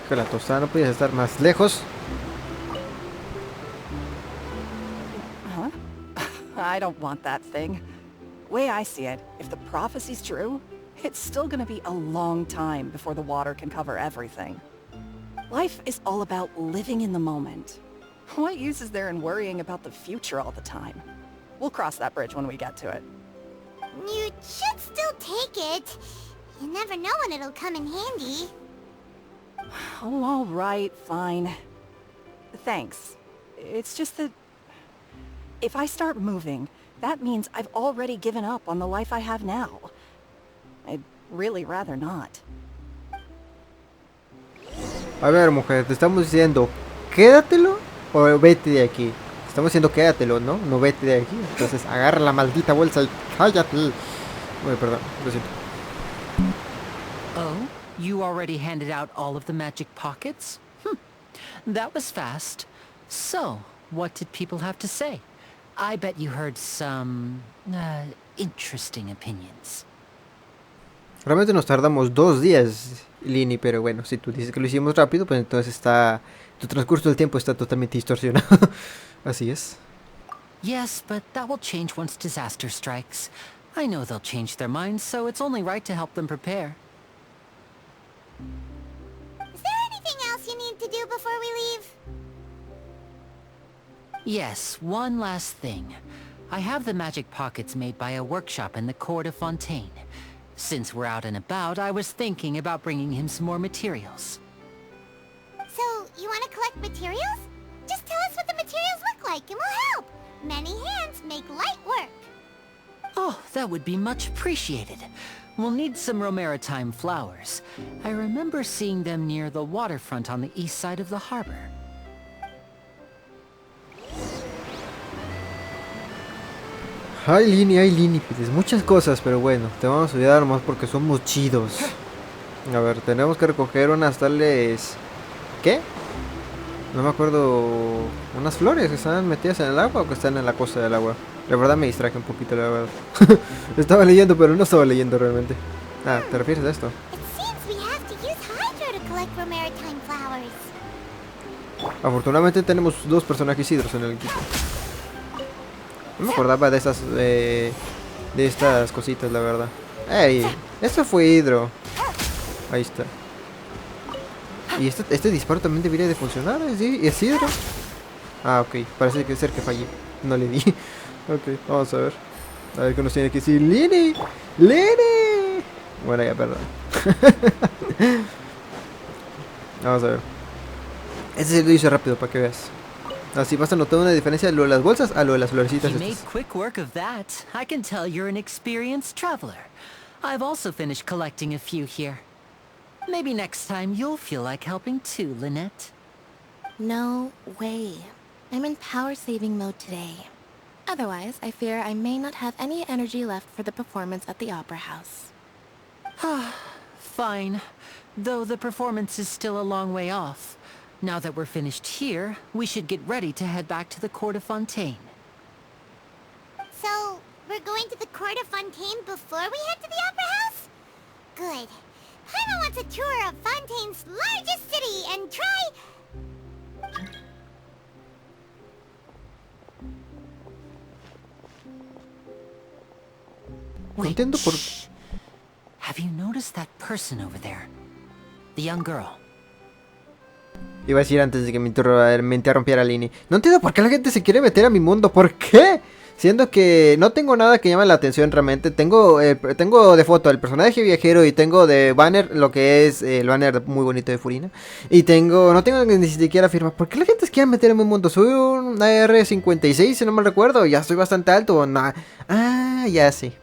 Que la tostada, no podías estar más lejos. Huh? I don't want that thing. Way I see it, if the prophecy's true, it's still gonna be a long time before the water can cover everything. Life is all about living in the moment. What use is there in worrying about the future all the time? We'll cross that bridge when we get to it. You should still take it. You never know when it'll come in handy. Oh, all right, fine. Thanks. It's just that if I start moving, that means I've already given up on the life I have now. I'd really rather not. A ver, mujer, te estamos diciendo, quédatelo o vete de aquí. Estamos diciendo quédatelo, ¿no? No vete de aquí. Entonces agarra la maldita bolsa y cállate. Uy, perdón, lo siento. Oh, you already handed out all of the magic pockets? That was fast. So, what did people have to say? I bet you heard some interesting opinions. Realmente nos tardamos 2 días, Lini, pero bueno, si tú dices que lo hicimos rápido, pues entonces tu transcurso del tiempo está totalmente distorsionado. Así es. Yes, but that will change once disaster strikes. I know they'll change their minds, so it's only right to help them prepare. Is there anything else you need to do before we leave? Yes, one last thing. I have the magic pockets made by a workshop in the court of Fontain. Since we're out and about, I was thinking about bringing him some more materials. So, you want to collect materials? Just tell us what the materials look like and we'll help. Many hands make light work. Oh, that would be much appreciated. We'll need some romaritime flowers. I remember seeing them near the waterfront on the east side of the harbor. Hay límites, muchas cosas, pero bueno, te vamos a ayudar más porque somos chidos. A ver, tenemos que recoger unas tales... ¿Qué? No me acuerdo... Unas flores que están metidas en el agua o que están en la costa del agua. La verdad me distraje un poquito, la verdad. Estaba leyendo, pero no estaba leyendo realmente. Ah, ¿te refieres a esto? Afortunadamente tenemos dos personajes hidros en el equipo. No me acordaba de estas cositas, la verdad. ¡Ey! Esto fue hidro. Ahí está. Y este disparo también debería de funcionar. ¿Es hidro? Ah, ok. Parece que ser que fallé. No le di. Ok, vamos a ver. A ver qué nos tiene que decir. ¡Lini! ¡Lini! Bueno, ya, perdón. Vamos a ver. Este se lo hice rápido para que veas. Así vas a notar una diferencia de lo de las bolsas a lo de las florecitas You made estas. quick work of that. I can tell you're an experienced traveler. I've also finished collecting a few here. Maybe next time you'll feel like helping too, Lynette. No way. I'm in power-saving mode today. Otherwise, I fear I may not have any energy left for the performance at the Opera House. Fine. Though the performance is still a long way off. Now that we're finished here, we should get ready to head back to the court of Fontain. So, we're going to the court of Fontaine before we head to the Opera House? Good. Paimon wants a tour of Fontaine's largest city and try... Wait, Entiendo por... shh. Have you noticed that person over there? The young girl. Iba a decir antes de que me interrumpiera Lini. No entiendo por qué la gente se quiere meter a mi mundo. ¿Por qué? Siendo que no tengo nada que llame la atención realmente. Tengo de foto el personaje viajero y tengo de banner lo que es el banner muy bonito de Furina. Y no tengo ni siquiera firma. ¿Por qué la gente se quiere meter en mi mundo? Soy un AR-56 si no me recuerdo. Ya estoy bastante alto. Nah. Ah, ya sé.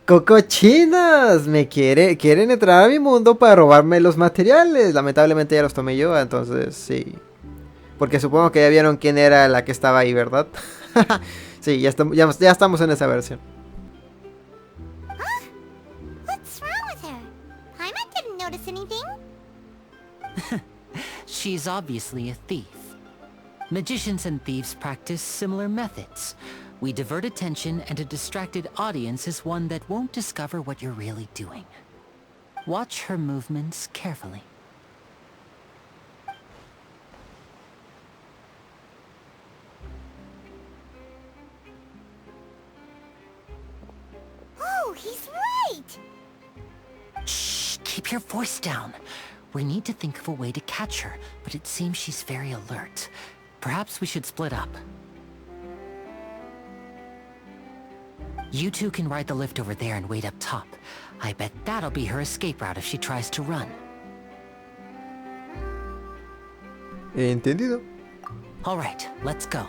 Cocochinas, quieren entrar a mi mundo para robarme los materiales. Lamentablemente ya los tomé yo, entonces sí. Porque supongo que ya vieron quién era la que estaba ahí, ¿verdad? Sí, ya estamos en esa versión. What's wrong with her? Paimon didn't notice anything. She's obviously a thief. Magicians and thieves practice similar methods. We divert attention, and a distracted audience is one that won't discover what you're really doing. Watch her movements carefully. Oh, he's right! Shh! Keep your voice down. We need to think of a way to catch her, but it seems she's very alert. Perhaps we should split up. You two can ride the lift over there and wait up top. I bet that'll be her escape route if she tries to run. Entendido. All right, let's go.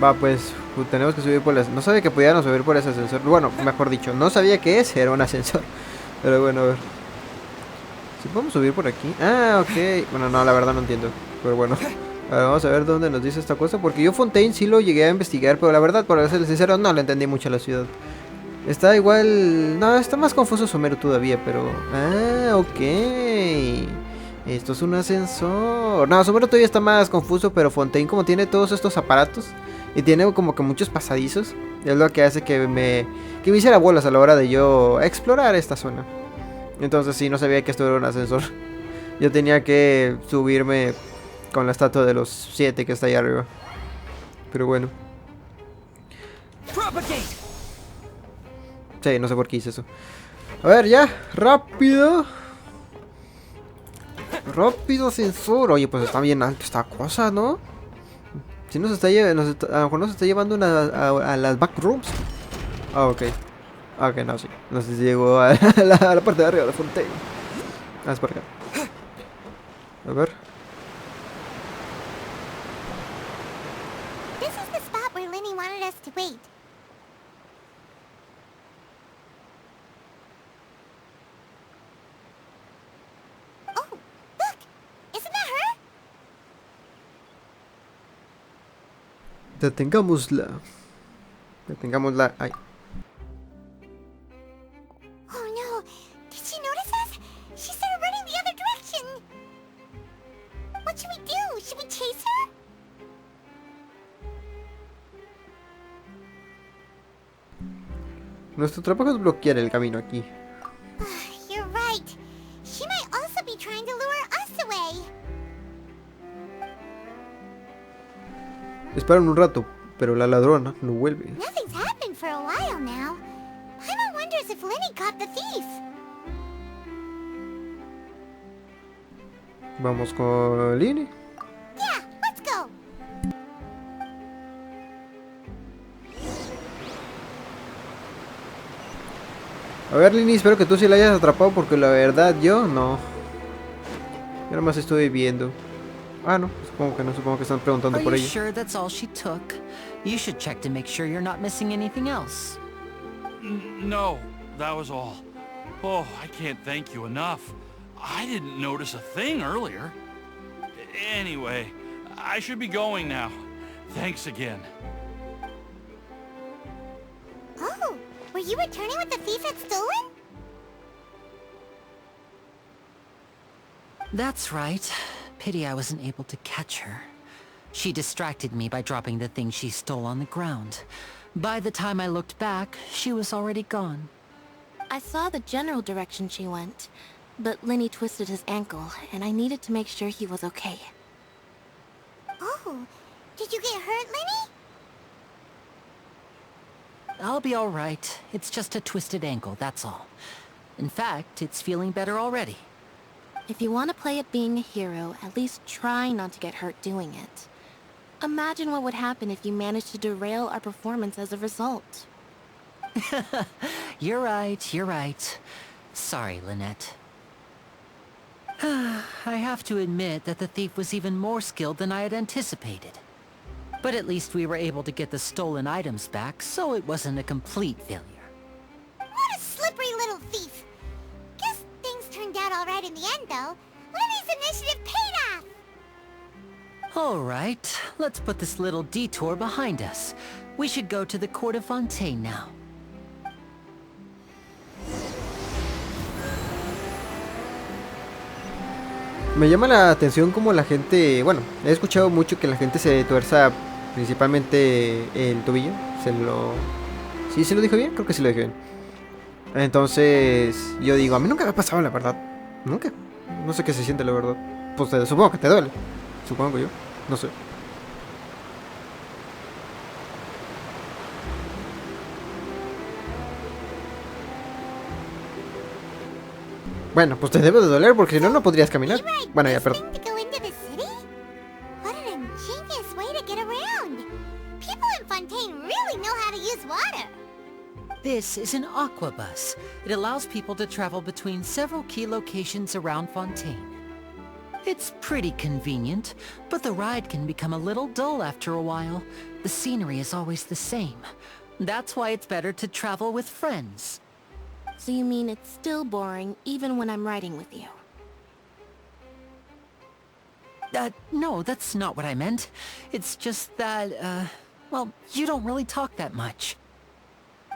Va, pues tenemos que subir por el... No sabía que pudiéramos subir por ese ascensor. Bueno, mejor dicho, no sabía que ese era un ascensor. Pero bueno, a ver. ¿Sí podemos subir por aquí? Ah, ok. Bueno, no, la verdad no entiendo. Pero bueno. A ver, vamos a ver dónde nos dice esta cosa. Porque yo Fontain sí lo llegué a investigar. Pero la verdad, para ser sincero, no le entendí mucho a la ciudad. Está igual... No, está más confuso Sumeru todavía, pero... Ah, ok. Esto es un ascensor. No, Sumeru todavía está más confuso, pero Fontain como tiene todos estos aparatos y tiene como que muchos pasadizos, es lo que hace que me hiciera bolas a la hora de yo explorar esta zona. Entonces sí, no sabía que esto era un ascensor. Yo tenía que subirme con la estatua de los 7 que está ahí arriba. Pero bueno. Sí, no sé por qué hice eso. A ver, ya, rápido. Rápido ascensor. Oye, pues está bien alto esta cosa, ¿no? Si nos está llevando, a lo mejor nos está llevando a las backrooms. Ah, ok. Ok, no, sí. No sé si llegó a la parte de arriba de Fontain. Ah, es por acá. A ver. This is the spot where Linny wanted us to wait. Oh, look! Isn't that her? Detengámosla. Detengámosla. Ay. Oh no, did she notice us? She started running the other direction. What should we do? Should we chase her? Nuestro trabajo es bloquear el camino aquí. You're right. She might also be trying to lure us away. Esperan un rato, pero la ladrona no vuelve. Nothing's happened for a while now. Paimon wonders if Lenny caught the thief. Vamos con Lini. Yeah, let's go. A ver, Lini, espero que tú sí la hayas atrapado porque la verdad yo no. Yo nada más estoy viendo. Ah, no, supongo que no, supongo que están preguntando Are por you ella. sure that's all she took? You should check to make sure you're not missing anything else. No, that was all. Oh, I can't thank you enough. I didn't notice a thing earlier. Anyway, I should be going now. Thanks again. Oh, were you returning what the thief had stolen? That's right. Pity I wasn't able to catch her. She distracted me by dropping the thing she stole on the ground. By the time I looked back, she was already gone. I saw the general direction she went, but Lenny twisted his ankle, and I needed to make sure he was okay. Oh, did you get hurt, Lenny? I'll be alright. It's just a twisted ankle, that's all. In fact, it's feeling better already. If you want to play at being a hero, at least try not to get hurt doing it. Imagine what would happen if you managed to derail our performance as a result. You're right, you're right. Sorry, Lynette. I have to admit that the thief was even more skilled than I had anticipated. But at least we were able to get the stolen items back, so it wasn't a complete failure. What a slippery little thief. Guess things turned out alright in the end, though. Lenny's initiative paid off! Alright, let's put this little detour behind us. We should go to the court of Fontain now. Me llama la atención como la gente, bueno, he escuchado mucho que la gente se tuerza principalmente el tobillo. ¿Sí se lo dije bien? Creo que sí lo dije bien. Entonces, yo digo, a mí nunca me ha pasado, la verdad. Nunca. No sé qué se siente, la verdad. Pues supongo que te duele. Supongo yo. No sé. Bueno, pues te debe de doler porque si no, no podrías caminar. Bueno, ya, perdón. To go into the city? What an ingenious way to get around. People in Fontaine really know how to use water. This is an aqua bus. It allows people to travel between several key locations around Fontaine. It's pretty convenient, but the ride can become a little dull after a while. The scenery is always the same. That's why it's better to travel with friends. So you mean it's still boring even when I'm riding with you? No, that's not what I meant. It's just that, well, you don't really talk that much.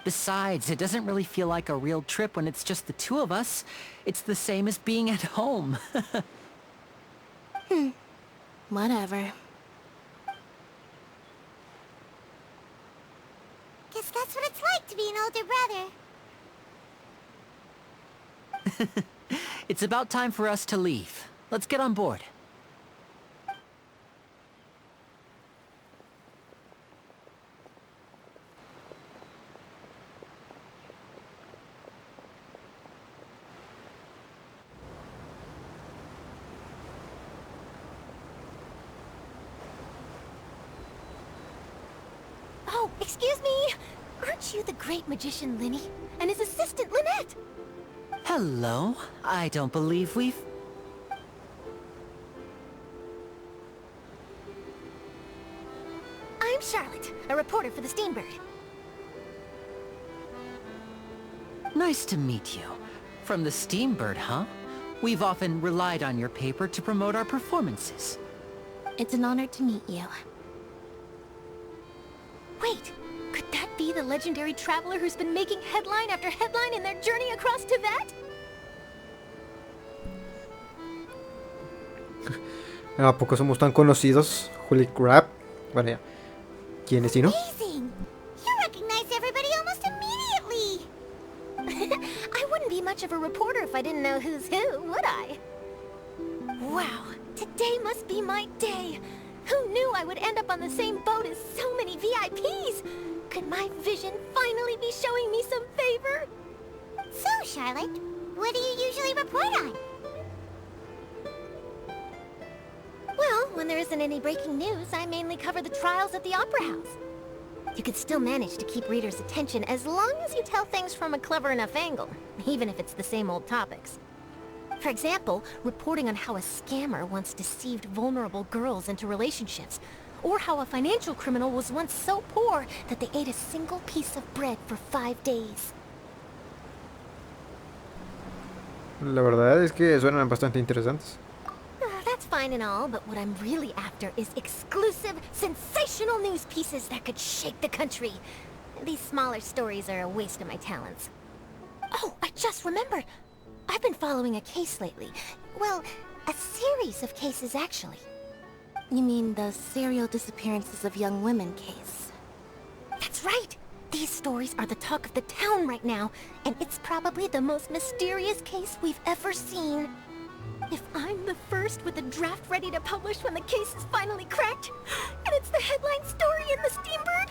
Besides, it doesn't really feel like a real trip when it's just the two of us. It's the same as being at home. Whatever. Guess that's what it's like to be an older brother. It's about time for us to leave. Let's get on board. Oh, excuse me. Aren't you the great magician Lenny and his assistant Lynette? Hello. I don't believe we've... I'm Charlotte, a reporter for the Steambird. Nice to meet you. From the Steambird, huh? We've often relied on your paper to promote our performances. It's an honor to meet you. Wait, could that be the legendary traveler who's been making headline after headline in their journey across Tibet? ¿A poco somos tan conocidos? Holy crap. Bueno, ya. ¿Quién es, no? Amazing! You recognize everybody almost immediately! I wouldn't be much of a reporter if I didn't know who's who, would I? Wow, today must be my day. Who knew I would end up on the same boat as so many VIPs? Could my vision finally be showing me some favor? So, Charlotte, what do you usually report on? Well, when there isn't any breaking news, I mainly cover the trials at the Opera House. You could still manage to keep readers' attention as long as you tell things from a clever enough angle, even if it's the same old topics. For example, reporting on how a scammer once deceived vulnerable girls into relationships, or how a financial criminal was once so poor that they ate a single piece of bread for 5 days. La verdad es que suenan bastante interesantes. That's fine and all, but what I'm really after is exclusive, sensational news pieces that could shake the country. These smaller stories are a waste of my talents. Oh, I just remembered. I've been following a case lately. Well, a series of cases, actually. You mean the serial disappearances of young women case? That's right! These stories are the talk of the town right now, and it's probably the most mysterious case we've ever seen. If I'm the first with a draft ready to publish when the case is finally cracked, and it's the headline story in the Steambird,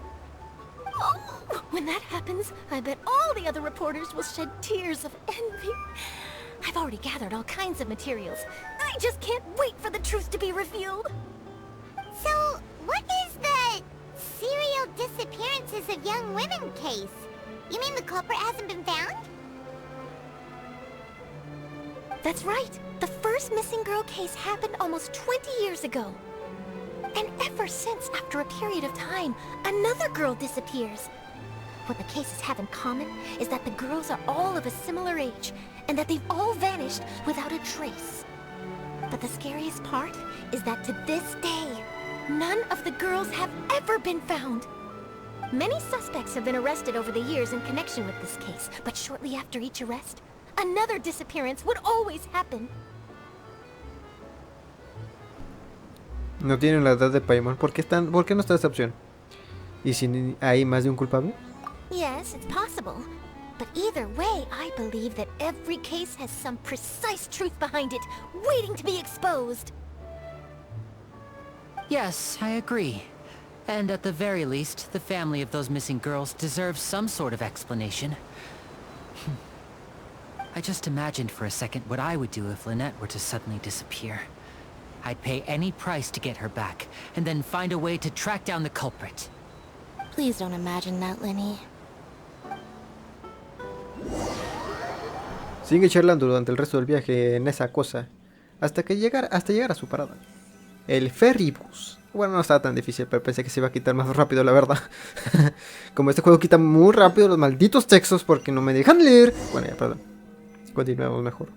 oh, when that happens, I bet all the other reporters will shed tears of envy. I've already gathered all kinds of materials. I just can't wait for the truth to be revealed. So, what is the serial disappearances of young women case? You mean the culprit hasn't been found? That's right. The first missing girl case happened almost 20 years ago. And ever since, after a period of time, another girl disappears. What the cases have in common is that the girls are all of a similar age, and that they've all vanished without a trace. But the scariest part is that to this day, none of the girls have ever been found. Many suspects have been arrested over the years in connection with this case, but shortly after each arrest, another disappearance would always happen. No tienen la edad de Paimon. ¿Por qué no está esta opción? ¿Y si hay más de un culpable? Yes, it's possible. But either way, I believe that every case has some precise truth behind it, waiting to be exposed. Yes, I agree. And at the very least, the family of those missing girls deserves some sort of explanation. I just imagined for a second what I would do if Lynette were to suddenly disappear. I'd pay any price to get her back, and then find a way to track down the culprit. Please don't imagine that, Lenny. Sigue charlando durante el resto del viaje en esa cosa hasta llegar a su parada. El ferrybus. Bueno, no estaba tan difícil, pero pensé que se iba a quitar más rápido, la verdad. Como este juego quita muy rápido los malditos textos porque no me dejan leer. Bueno, ya, perdón. Continuemos mejor.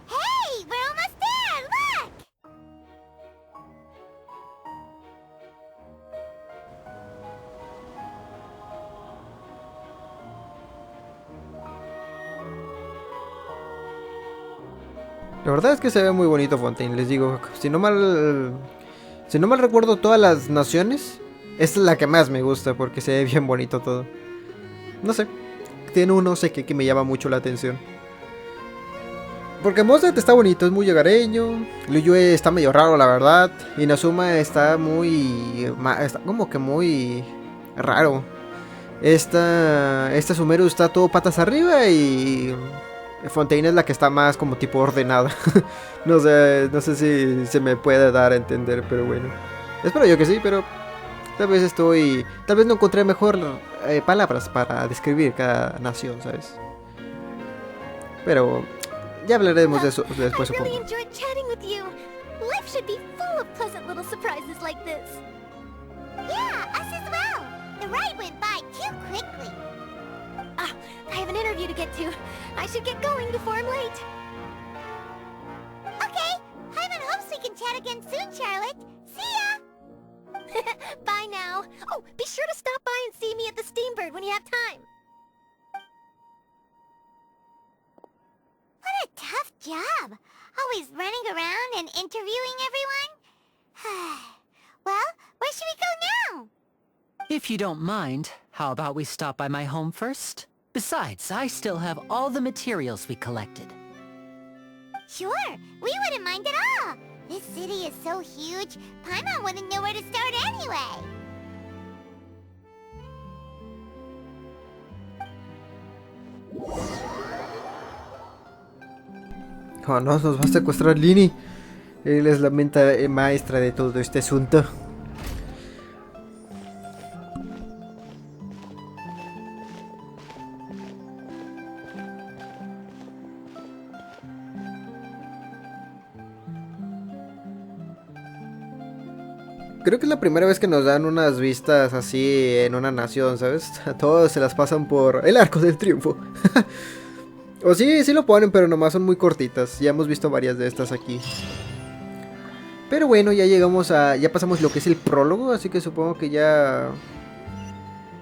Hey, we're almost there, look! La verdad es que se ve muy bonito Fontain, les digo, si no mal recuerdo todas las naciones, esta es la que más me gusta porque se ve bien bonito todo. No sé, tiene un no sé qué que me llama mucho la atención. Porque Mozart está bonito, es muy hogareño, Liyue está medio raro la verdad, Inazuma está como que muy raro. Esta Sumeru está todo patas arriba y Fontain es la que está más como tipo ordenada. No sé si se me puede dar a entender, pero bueno. Espero yo que sí, pero tal vez no encontré mejor palabras para describir cada nación, ¿sabes? Pero ya hablaremos de eso después, I really supongo. enjoyed chatting with you. Life should be full of pleasant little surprises like this. Yeah, us as well. The ride went by too quickly. Ah, I have an interview to get to. I should get going before I'm late. Okay, Hyman hopes we can chat again soon, Charlotte. See Bye now. Oh, be sure to stop by and see me at the Steambird when you have time. What a tough job. Always running around and interviewing everyone. Well, where should we go now? If you don't mind, how about we stop by my home first? Besides, I still have all the materials we collected. Sure, we wouldn't mind at all. This city is so huge, Paimon wouldn't know where to start anyway. Oh no, nos va a secuestrar Lini. Él es la mente maestra de todo este asunto. Creo que es la primera vez que nos dan unas vistas así en una nación, ¿sabes? A todos se las pasan por el arco del triunfo. O sí, sí lo ponen, pero nomás son muy cortitas. Ya hemos visto varias de estas aquí. Pero bueno, ya llegamos a... Ya pasamos lo que es el prólogo, así que supongo que ya...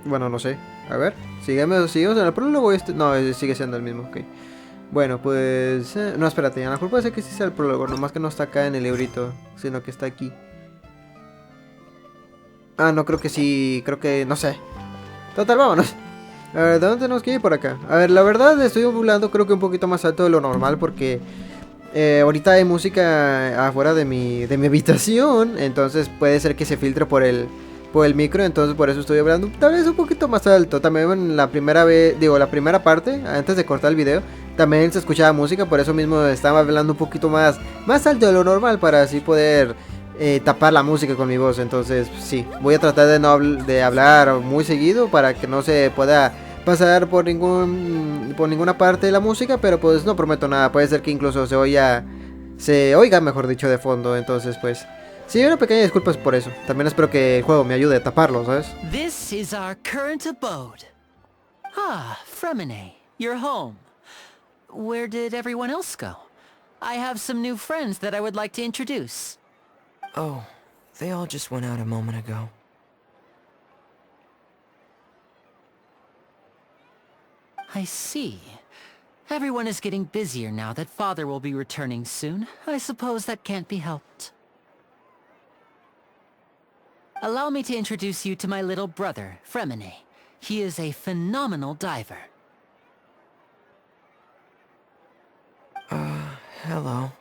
Bueno, no sé. A ver, ¿seguimos en el prólogo? No, sigue siendo el mismo, ok. Bueno, pues... No, espérate, a lo mejor puede ser que sí sea el prólogo, nomás que no está acá en el librito, sino que está aquí. Ah, no, creo que sí, no sé. Total, vámonos. A ver, ¿de dónde tenemos que ir? Por acá. A ver, la verdad estoy volando creo que un poquito más alto de lo normal porque ahorita hay música afuera de mi habitación. Entonces puede ser que se filtre por el micro. Entonces por eso estoy hablando tal vez un poquito más alto. También en la primera vez, la primera parte, antes de cortar el video, también se escuchaba música. Por eso mismo estaba hablando un poquito más alto de lo normal para así poder... tapar la música con mi voz. Entonces sí, voy a tratar de hablar muy seguido para que no se pueda pasar por ninguna parte de la música, pero pues no prometo nada. Puede ser que incluso se oiga mejor dicho de fondo. Entonces pues sí, una pequeña disculpa por eso. También espero que el juego me ayude a taparlo, ¿sabes? This is our current abode. Ah, Fremine, you're home. Where did everyone else go? I have some new friends that I would like to introduce. Oh, they all just went out a moment ago. I see. Everyone is getting busier now that Father will be returning soon. I suppose that can't be helped. Allow me to introduce you to my little brother, Fremine. He is a phenomenal diver. Hello.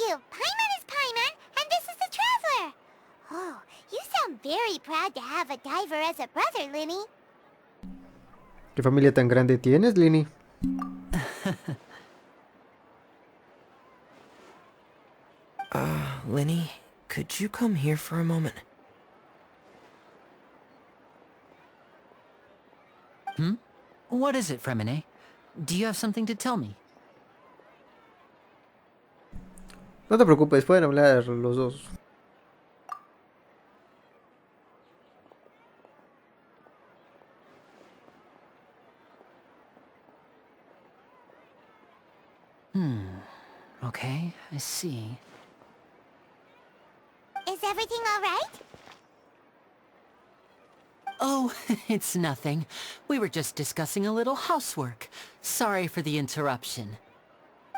Paimon is Paimon, and this is the Traveler. Oh, you sound very proud to have a diver as a brother, Linny. ¿Qué familia tan grande tienes, Lini? Linny, could you come here for a moment? What is it, Fremine? Do you have something to tell me? No te preocupes, pueden hablar los dos. Okay, I see. Is everything all right? Oh, it's nothing. We were just discussing a little housework. Sorry for the interruption.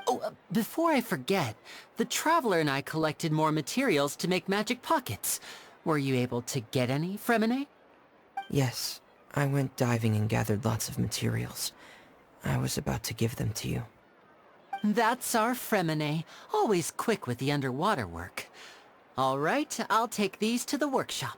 Oh, before I forget, the Traveler and I collected more materials to make magic pockets. Were you able to get any, Fremine? Yes, I went diving and gathered lots of materials. I was about to give them to you. That's our Fremine, always quick with the underwater work. All right, I'll take these to the workshop.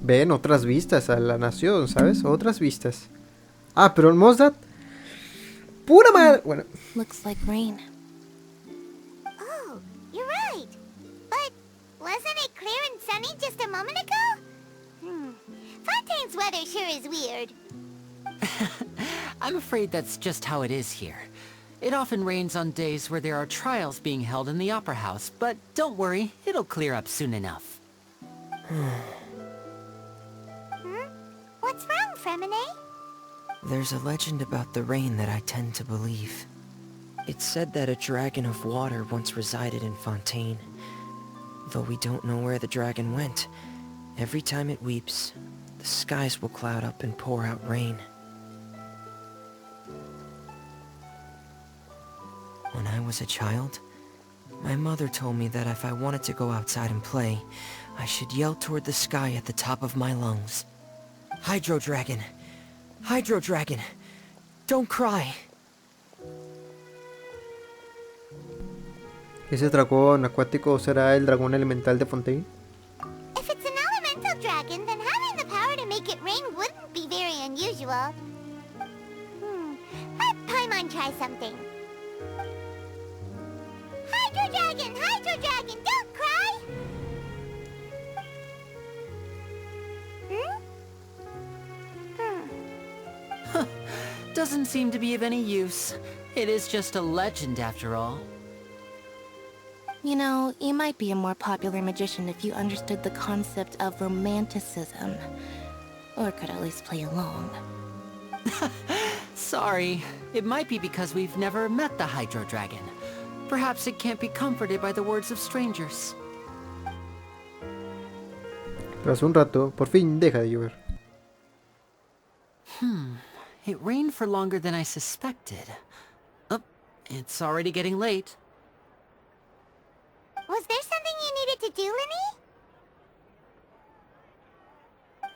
Ven, otras vistas a la nación, ¿sabes? Otras vistas. Ah, pero en Mosdat... ¡Pura madre! Bueno. Looks like rain. Oh, you're right. But wasn't it clear and sunny just a moment ago? Fontain's weather sure is weird. I'm afraid that's just how it is here. It often rains on days where there are trials being held in the Opera House, but don't worry, it'll clear up soon enough. What's wrong, Fremine? There's a legend about the rain that I tend to believe. It's said that a dragon of water once resided in Fontain. Though we don't know where the dragon went, every time it weeps, the skies will cloud up and pour out rain. When I was a child, my mother told me that if I wanted to go outside and play, I should yell toward the sky at the top of my lungs. Hydro Dragon! Hydro Dragon! Don't cry! ¿Ese dragón acuático será el dragón elemental de Fontain? If it's an elemental dragon, then having the power to make it rain wouldn't be very unusual. Let Paimon try something. Hydro Dragon, don't cry! Doesn't seem to be of any use. It is just a legend after all. You know, you might be a more popular magician if you understood the concept of romanticism. Or could at least play along. Sorry. It might be because we've never met the Hydro Dragon. Perhaps it can't be comforted by the words of strangers. Tras un rato, por fin deja de llover. It rained for longer than I suspected. Oh, it's already getting late. Was there something you needed to do, Linny?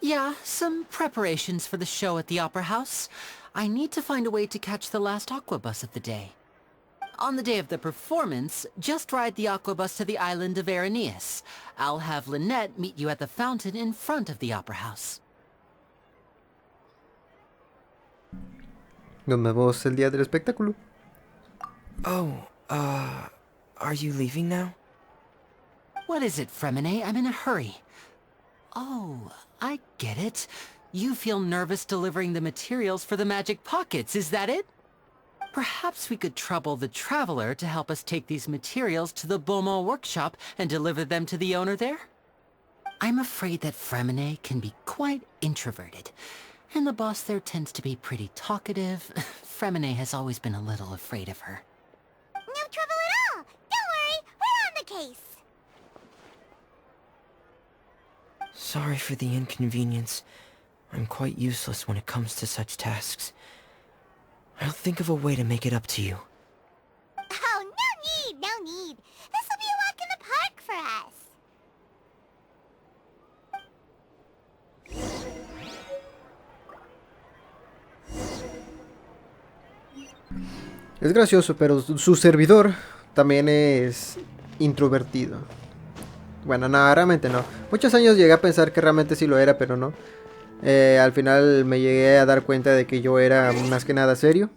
Yeah, some preparations for the show at the Opera House. I need to find a way to catch the last aqua bus of the day. On the day of the performance, just ride the aqua bus to the island of Veremos. I'll have Lynette meet you at the fountain in front of the Opera House. Nos vemos el día del espectáculo. Oh, are you leaving now? What is it, Fremine? I'm in a hurry. Oh, I get it. You feel nervous delivering the materials for the magic pockets, is that it? Perhaps we could trouble the Traveler to help us take these materials to the Beaumont workshop and deliver them to the owner there? I'm afraid that Fremine can be quite introverted, and the boss there tends to be pretty talkative. Fremine has always been a little afraid of her. No trouble at all! Don't worry, we're on the case! Sorry for the inconvenience. I'm quite useless when it comes to such tasks. I'll think of a way to make it up to you. Oh, no need! This will be a walk in the park for us! Es gracioso, pero su servidor también es introvertido. Bueno, no, realmente no. Muchos años llegué a pensar que realmente sí lo era, pero no. Al final me llegué a dar cuenta de que yo era más que nada serio.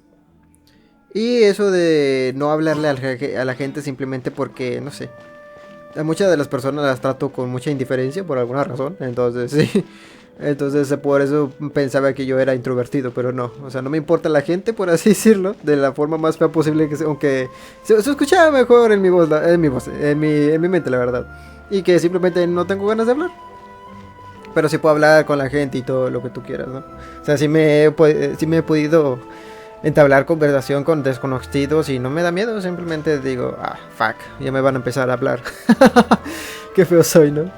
Y eso de no hablarle a la gente simplemente porque, no sé. A muchas de las personas las trato con mucha indiferencia por alguna razón. Entonces, sí. Entonces, por eso pensaba que yo era introvertido, pero no. O sea, no me importa la gente, por así decirlo, de la forma más fea posible, aunque se escuchaba mejor en mi voz, en mi mente, la verdad. Y que simplemente no tengo ganas de hablar. Pero sí puedo hablar con la gente y todo lo que tú quieras, ¿no? O sea, sí me he podido entablar conversación con desconocidos y no me da miedo. Simplemente digo, fuck, ya me van a empezar a hablar. Qué feo soy, ¿no?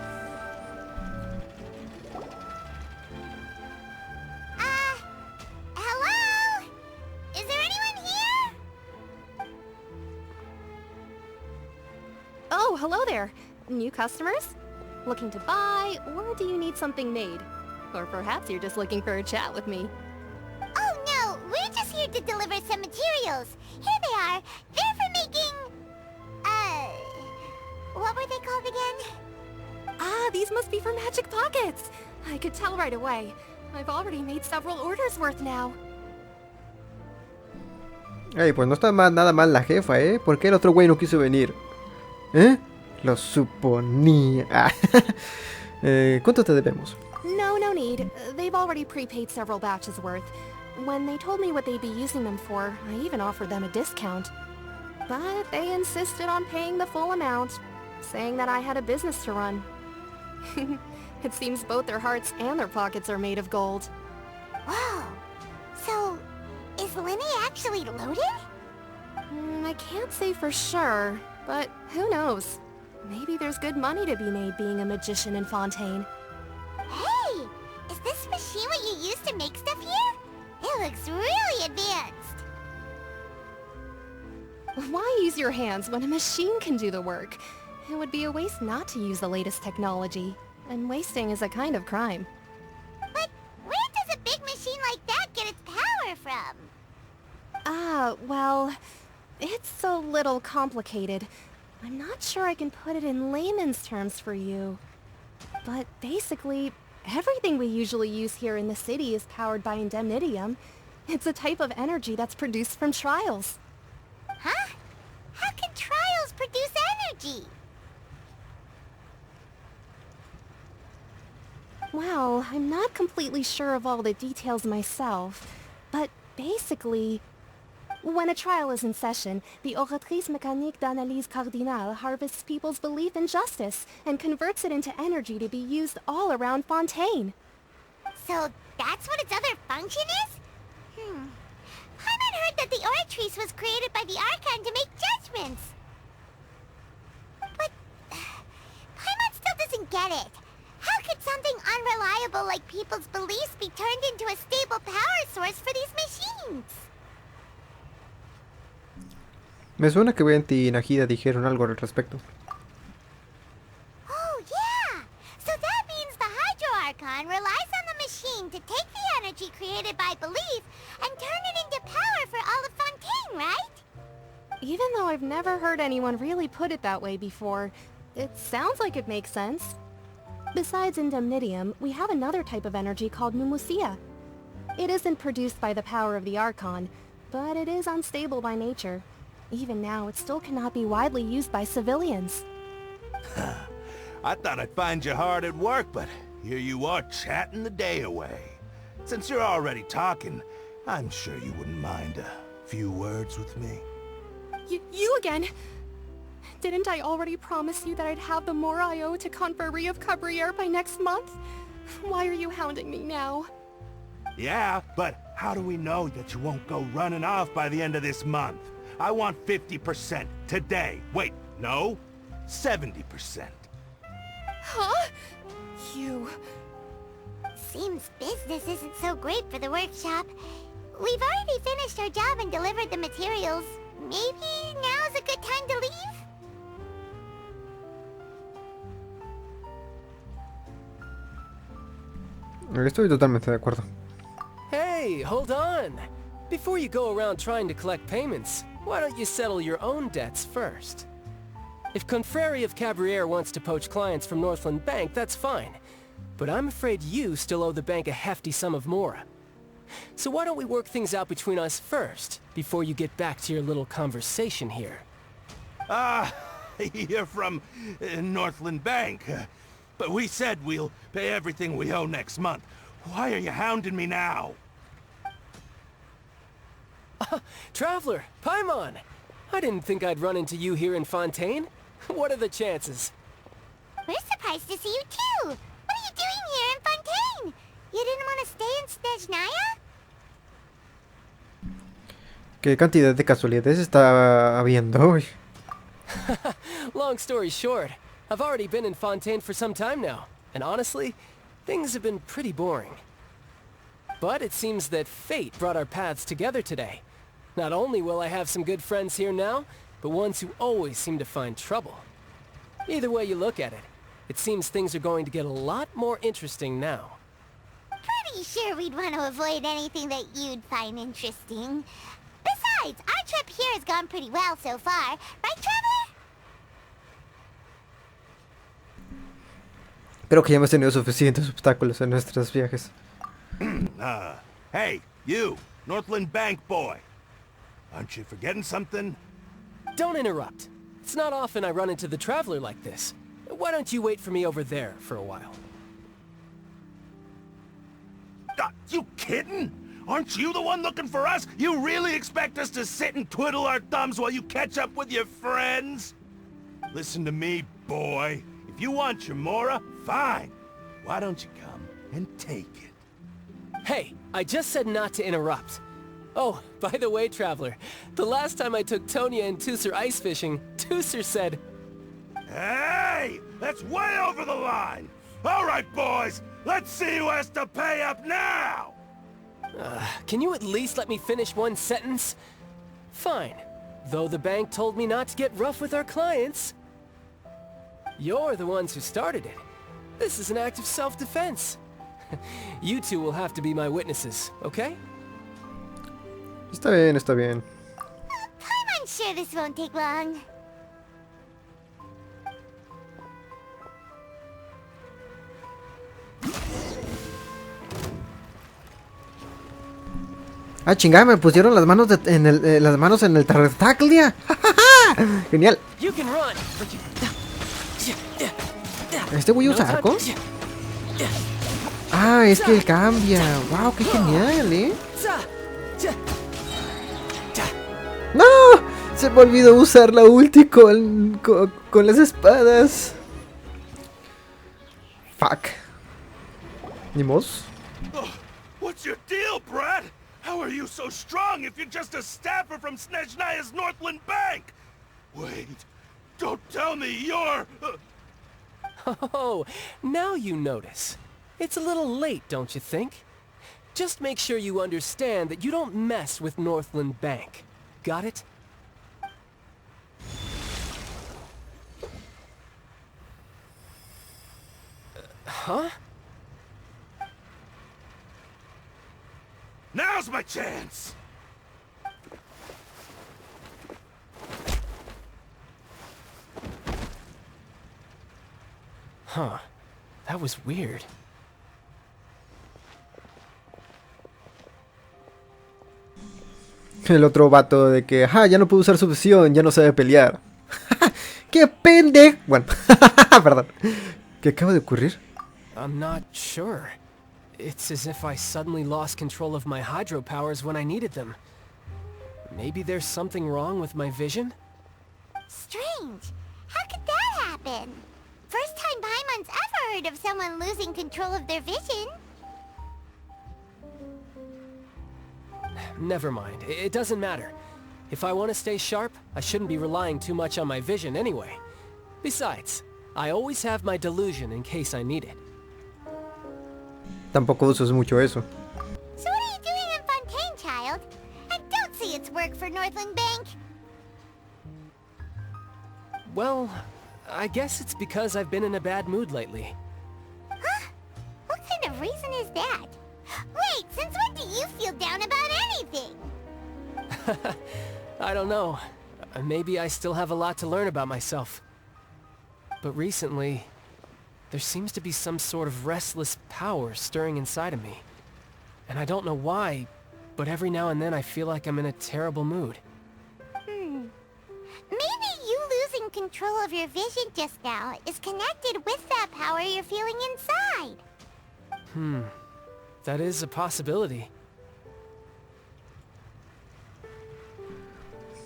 Hello? Is there anyone here? Oh, hello there. New customers? Looking to buy, or do you need something made? Or perhaps you're just looking for a chat with me. Oh no, we're just here to deliver some materials. Here they are. They're for making... what were they called again? Ah, these must be for magic pockets. I could tell right away. I've already made several orders worth now. Ay, pues no está nada mal la jefa, ¿eh? ¿Por qué el otro güey no quiso venir? ¿Eh? Lo suponía. ¿Cuánto te debemos? No need. They've already prepaid several batches worth. When they told me what they'd be using them for, I even offered them a discount. But they insisted on paying the full amount, saying that I had a business to run. It seems both their hearts and their pockets are made of gold. Whoa. So, is Linny actually loaded? I can't say for sure, but who knows? Maybe there's good money to be made being a magician in Fontain. Hey! Is this machine what you use to make stuff here? It looks really advanced. Why use your hands when a machine can do the work? It would be a waste not to use the latest technology. And wasting is a kind of crime. But where does a big machine like that get its power from? Well, it's a little complicated. I'm not sure I can put it in layman's terms for you. But basically, everything we usually use here in the city is powered by indemnitium. It's a type of energy that's produced from trials. Huh? How can trials produce energy? Well, I'm not completely sure of all the details myself, but basically, when a trial is in session, the oratrice mécanique d'analyse cardinale harvests people's belief in justice and converts it into energy to be used all around Fontain. So that's what its other function is? Paimon heard that the oratrice was created by the Archon to make judgments. But Paimon still doesn't get it. How could something unreliable like people's beliefs be turned into a stable power source for these machines? Me suena que Venti y Nahida dijeron algo al respecto. Oh, yeah! So that means the Hydro Archon relies on the machine to take the energy created by belief and turn it into power for all of Fontain, right? Even though I've never heard anyone really put it that way before, it sounds like it makes sense. Besides indemnitium, we have another type of energy called mumusia. It isn't produced by the power of the Archon, but it is unstable by nature. Even now, it still cannot be widely used by civilians. I thought I'd find you hard at work, but here you are chatting the day away. Since you're already talking, I'm sure you wouldn't mind a few words with me. You again? Didn't I already promise you that I'd have the more I owe to Confrérie of Cabriere by next month? Why are you hounding me now? Yeah, but how do we know that you won't go running off by the end of this month? I want 50% today. Wait, no, 70%. Huh? You... Seems business isn't so great for the workshop. We've already finished our job and delivered the materials. Maybe now's a good time to leave? Estoy totalmente de acuerdo. Hey, hold on! Before you go around trying to collect payments, why don't you settle your own debts first? If Confrérie of Cabriere wants to poach clients from Northland Bank, that's fine. But I'm afraid you still owe the bank a hefty sum of mora. So why don't we work things out between us first, before you get back to your little conversation here? You're from Northland Bank. But we said we'll pay everything we owe next month. Why are you hounding me now? Traveler, Paimon! I didn't think I'd run into you here in Fontain. What are the chances? We're surprised to see you too! What are you doing here in Fontain? You didn't want to stay in Snezhnaya? ¿Qué cantidad de casualidades está habiendo? Long story short, I've already been in Fontain for some time now, and honestly, things have been pretty boring. But it seems that fate brought our paths together today. Not only will I have some good friends here now, but ones who always seem to find trouble. Either way you look at it, it seems things are going to get a lot more interesting now. Pretty sure we'd want to avoid anything that you'd find interesting. Besides, our trip here has gone pretty well so far, right, Trevor? Creo que ya hemos tenido suficientes obstáculos en nuestros viajes. Hey, you, Northland Bank boy. Aren't you forgetting something? Don't interrupt. It's not often I run into the Traveler like this. Why don't you wait for me over there for a while? You kidding? Aren't you the one looking for us? You really expect us to sit and twiddle our thumbs while you catch up with your friends? Listen to me, boy. If you want your mora, fine. Why don't you come and take it? Hey, I just said not to interrupt. Oh, by the way, Traveler, the last time I took Tonya and Tooser ice fishing, Tooser said... Hey! That's way over the line! Alright, boys! Let's see who has to pay up now! Can you at least let me finish one sentence? Fine. Though the bank told me not to get rough with our clients. You're the ones who started it. This is an act of self-defense. You two will have to be my witnesses, okay? Está bien, está bien. I'm sure this won't take long. Ah, chingada, me pusieron las manos en el Tartaglia. Genial. ¿Este güey usa arco? Ah, es que él cambia. Wow, qué genial, ¡No! Se me olvidó usar la ulti con las espadas. Fuck. Ni mos. What's your deal, Brad? How are you so strong if you're just a staffer from Snezhnaya's Northland Bank? Wait, don't tell me you're... Oh, now you notice. It's a little late, don't you think? Just make sure you understand that you don't mess with Northland Bank. Got it? Huh? Now's my chance! Huh. That was weird. El otro vato de que, ya no puedo usar su opción, ya no sabe pelear. ¡Qué pendejo! Bueno, perdón. ¿Qué acaba de ocurrir? I'm not sure. It's as if I suddenly lost control of my hydro powers when I needed them. Maybe there's something wrong with my vision? Strange. How could that happen? First time Paimon's ever heard of someone losing control of their vision. Never mind. It doesn't matter. If I want to stay sharp, I shouldn't be relying too much on my vision anyway. Besides, I always have my delusion in case I need it. Tampoco usas mucho eso. So what are you doing in Fontain, child? And don't say it's work for Northland Bank. Well, I guess it's because I've been in a bad mood lately. Huh? What kind of reason is that? Wait, since when do you feel down about anything? I don't know. Maybe I still have a lot to learn about myself. But recently, there seems to be some sort of restless power stirring inside of me. And I don't know why, but every now and then I feel like I'm in a terrible mood. Maybe you losing control of your vision just now is connected with that power you're feeling inside. That is a possibility.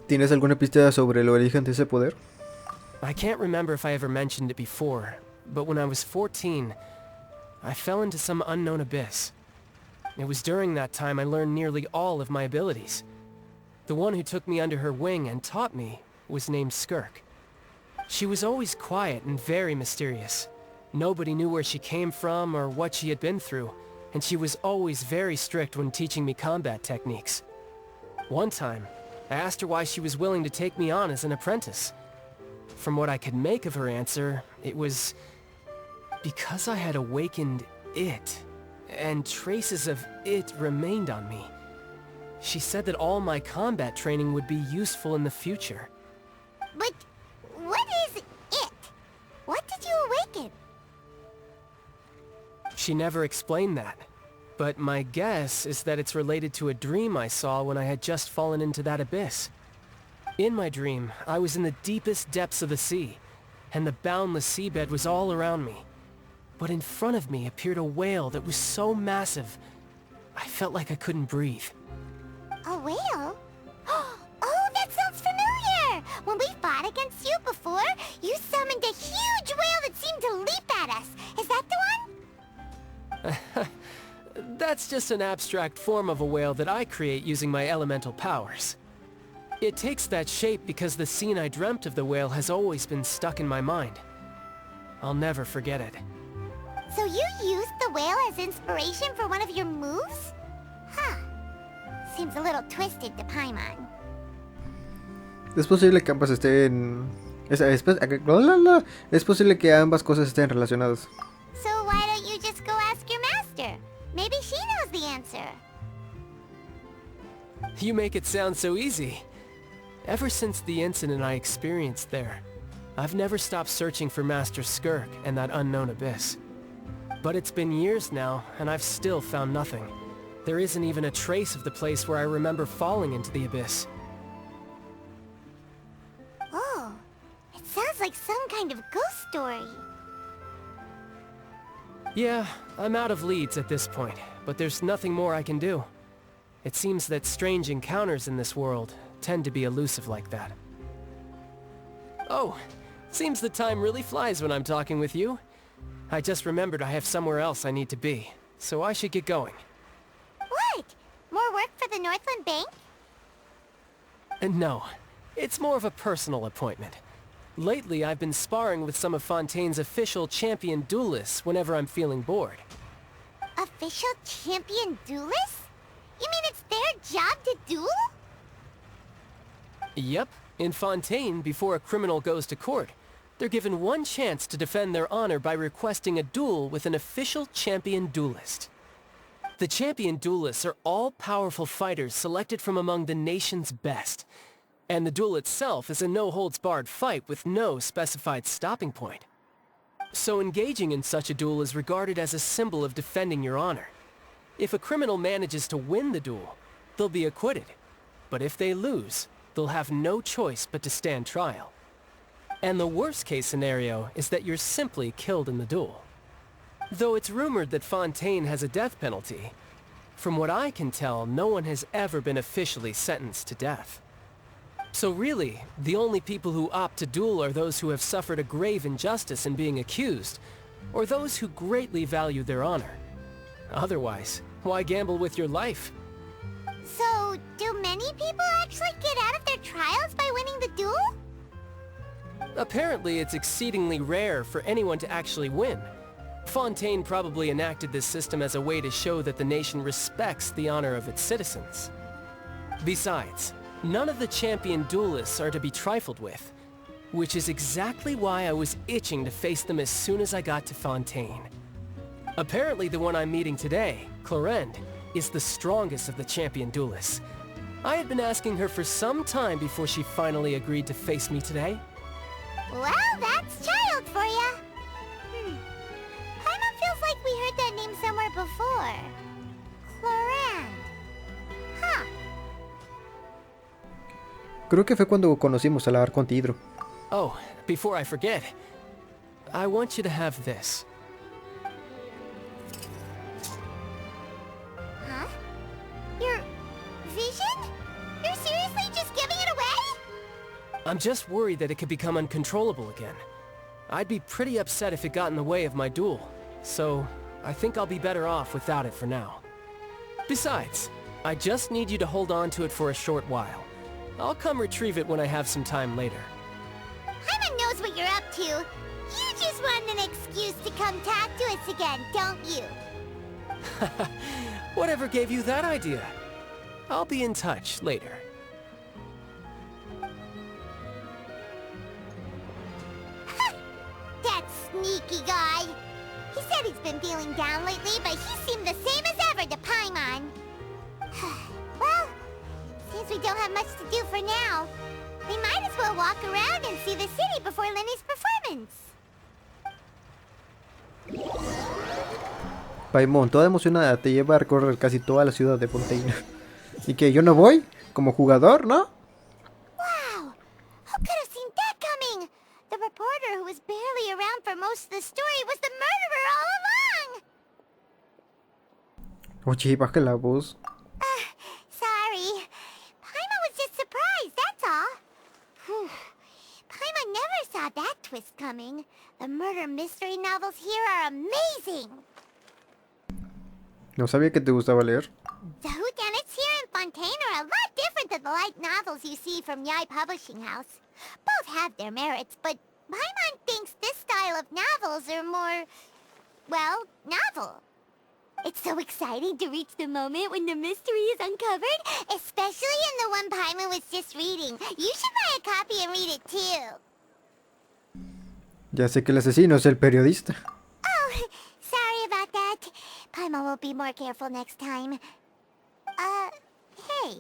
¿Tienes alguna pista sobre el origen de ese poder? I can't remember if I ever mentioned it before, but when I was 14, I fell into some unknown abyss. It was during that time I learned nearly all of my abilities. The one who took me under her wing and taught me was named Skirk. She was always quiet and very mysterious. Nobody knew where she came from or what she had been through, and she was always very strict when teaching me combat techniques. One time, I asked her why she was willing to take me on as an apprentice. From what I could make of her answer, it was because I had awakened it, and traces of it remained on me. She said that all my combat training would be useful in the future. But what is it? What did you awaken? She never explained that, but my guess is that it's related to a dream I saw when I had just fallen into that abyss. In my dream, I was in the deepest depths of the sea, and the boundless seabed was all around me. But in front of me appeared a whale that was so massive, I felt like I couldn't breathe. A whale? Oh, that sounds familiar! When we fought against you before, you summoned a huge whale that seemed to leap at us. Is that the one? That's just an abstract form of a whale that I create using my elemental powers. It takes that shape because the scene I dreamt of the whale has always been stuck in my mind. I'll never forget it. So you used the whale as inspiration for one of your moves? Huh. Seems a little twisted to Paimon. Es posible que ambas estén... Es posible que ambas cosas estén relacionadas. So why don't you just go ask your master? Maybe she knows the answer. You make it sound so easy. Ever since the incident I experienced there, I've never stopped searching for Master Skirk and that unknown abyss. But it's been years now, and I've still found nothing. There isn't even a trace of the place where I remember falling into the abyss. Oh, it sounds like some kind of ghost story. Yeah, I'm out of leads at this point, but there's nothing more I can do. It seems that strange encounters in this world tend to be elusive like that. Oh, seems the time really flies when I'm talking with you. I just remembered I have somewhere else I need to be, so I should get going. What? More work for the Northland Bank? No, it's more of a personal appointment. Lately, I've been sparring with some of Fontaine's official champion duelists whenever I'm feeling bored. Official champion duelists? You mean it's their job to duel? Yep, in Fontaine, before a criminal goes to court, they're given one chance to defend their honor by requesting a duel with an official champion duelist. The champion duelists are all-powerful fighters selected from among the nation's best. And the duel itself is a no-holds-barred fight with no specified stopping point. So engaging in such a duel is regarded as a symbol of defending your honor. If a criminal manages to win the duel, they'll be acquitted. But if they lose, they'll have no choice but to stand trial. And the worst-case scenario is that you're simply killed in the duel. Though it's rumored that Fontaine has a death penalty, from what I can tell, no one has ever been officially sentenced to death. So really, the only people who opt to duel are those who have suffered a grave injustice in being accused, or those who greatly value their honor. Otherwise, why gamble with your life? So, do many people actually get out of their trials by winning the duel? Apparently, it's exceedingly rare for anyone to actually win. Fontaine probably enacted this system as a way to show that the nation respects the honor of its citizens. Besides, none of the champion duelists are to be trifled with, which is exactly why I was itching to face them as soon as I got to Fontaine. Apparently the one I'm meeting today, Clorinde, is the strongest of the champion duelists. I had been asking her for some time before she finally agreed to face me today. Well, that's child for ya. Paimon feels like we heard that name somewhere before. Clorinde. Huh. Creo que fue cuando conocimos a la Arconte Hydro. Oh, before I forget, I want you to have this. Huh? Your vision? You're seriously just giving it away? I'm just worried that it could become uncontrollable again. I'd be pretty upset if it got in the way of my duel, so I think I'll be better off without it for now. Besides, I just need you to hold on to it for a short while. I'll come retrieve it when I have some time later. Paimon knows what you're up to. You just want an excuse to come talk to us again, don't you? Whatever gave you that idea? I'll be in touch later. That sneaky guy. He said he's been feeling down lately, but he seemed the same as ever to Paimon. Well, since we don't have much to do for now, we might as well walk around and see the city before Lenny's performance. Paimon, toda emocionada, te lleva a recorrer casi toda la ciudad de Fontain. ¿Y que yo no voy? ¿Como jugador, no? Wow! Who could have seen that coming? The reporter who was barely around for most of the story was the murderer all along! Oye, baja la voz. Sorry. Paimon was just surprised, that's all. Whew. Paimon never saw that twist coming. The murder mystery novels here are amazing. No sabía que te gustaba leer. The whodunits here in Fontain are a lot different than the light novels you see from Yai Publishing House. Both have their merits, but Paimon thinks this style of novels are more, well, novel. It's so exciting to reach the moment when the mystery is uncovered, especially in the one Paimon was just reading. You should buy a copy and read it too. Ya sé que el asesino es el periodista. Oh, sorry about that. Paimon will be more careful next time. Hey,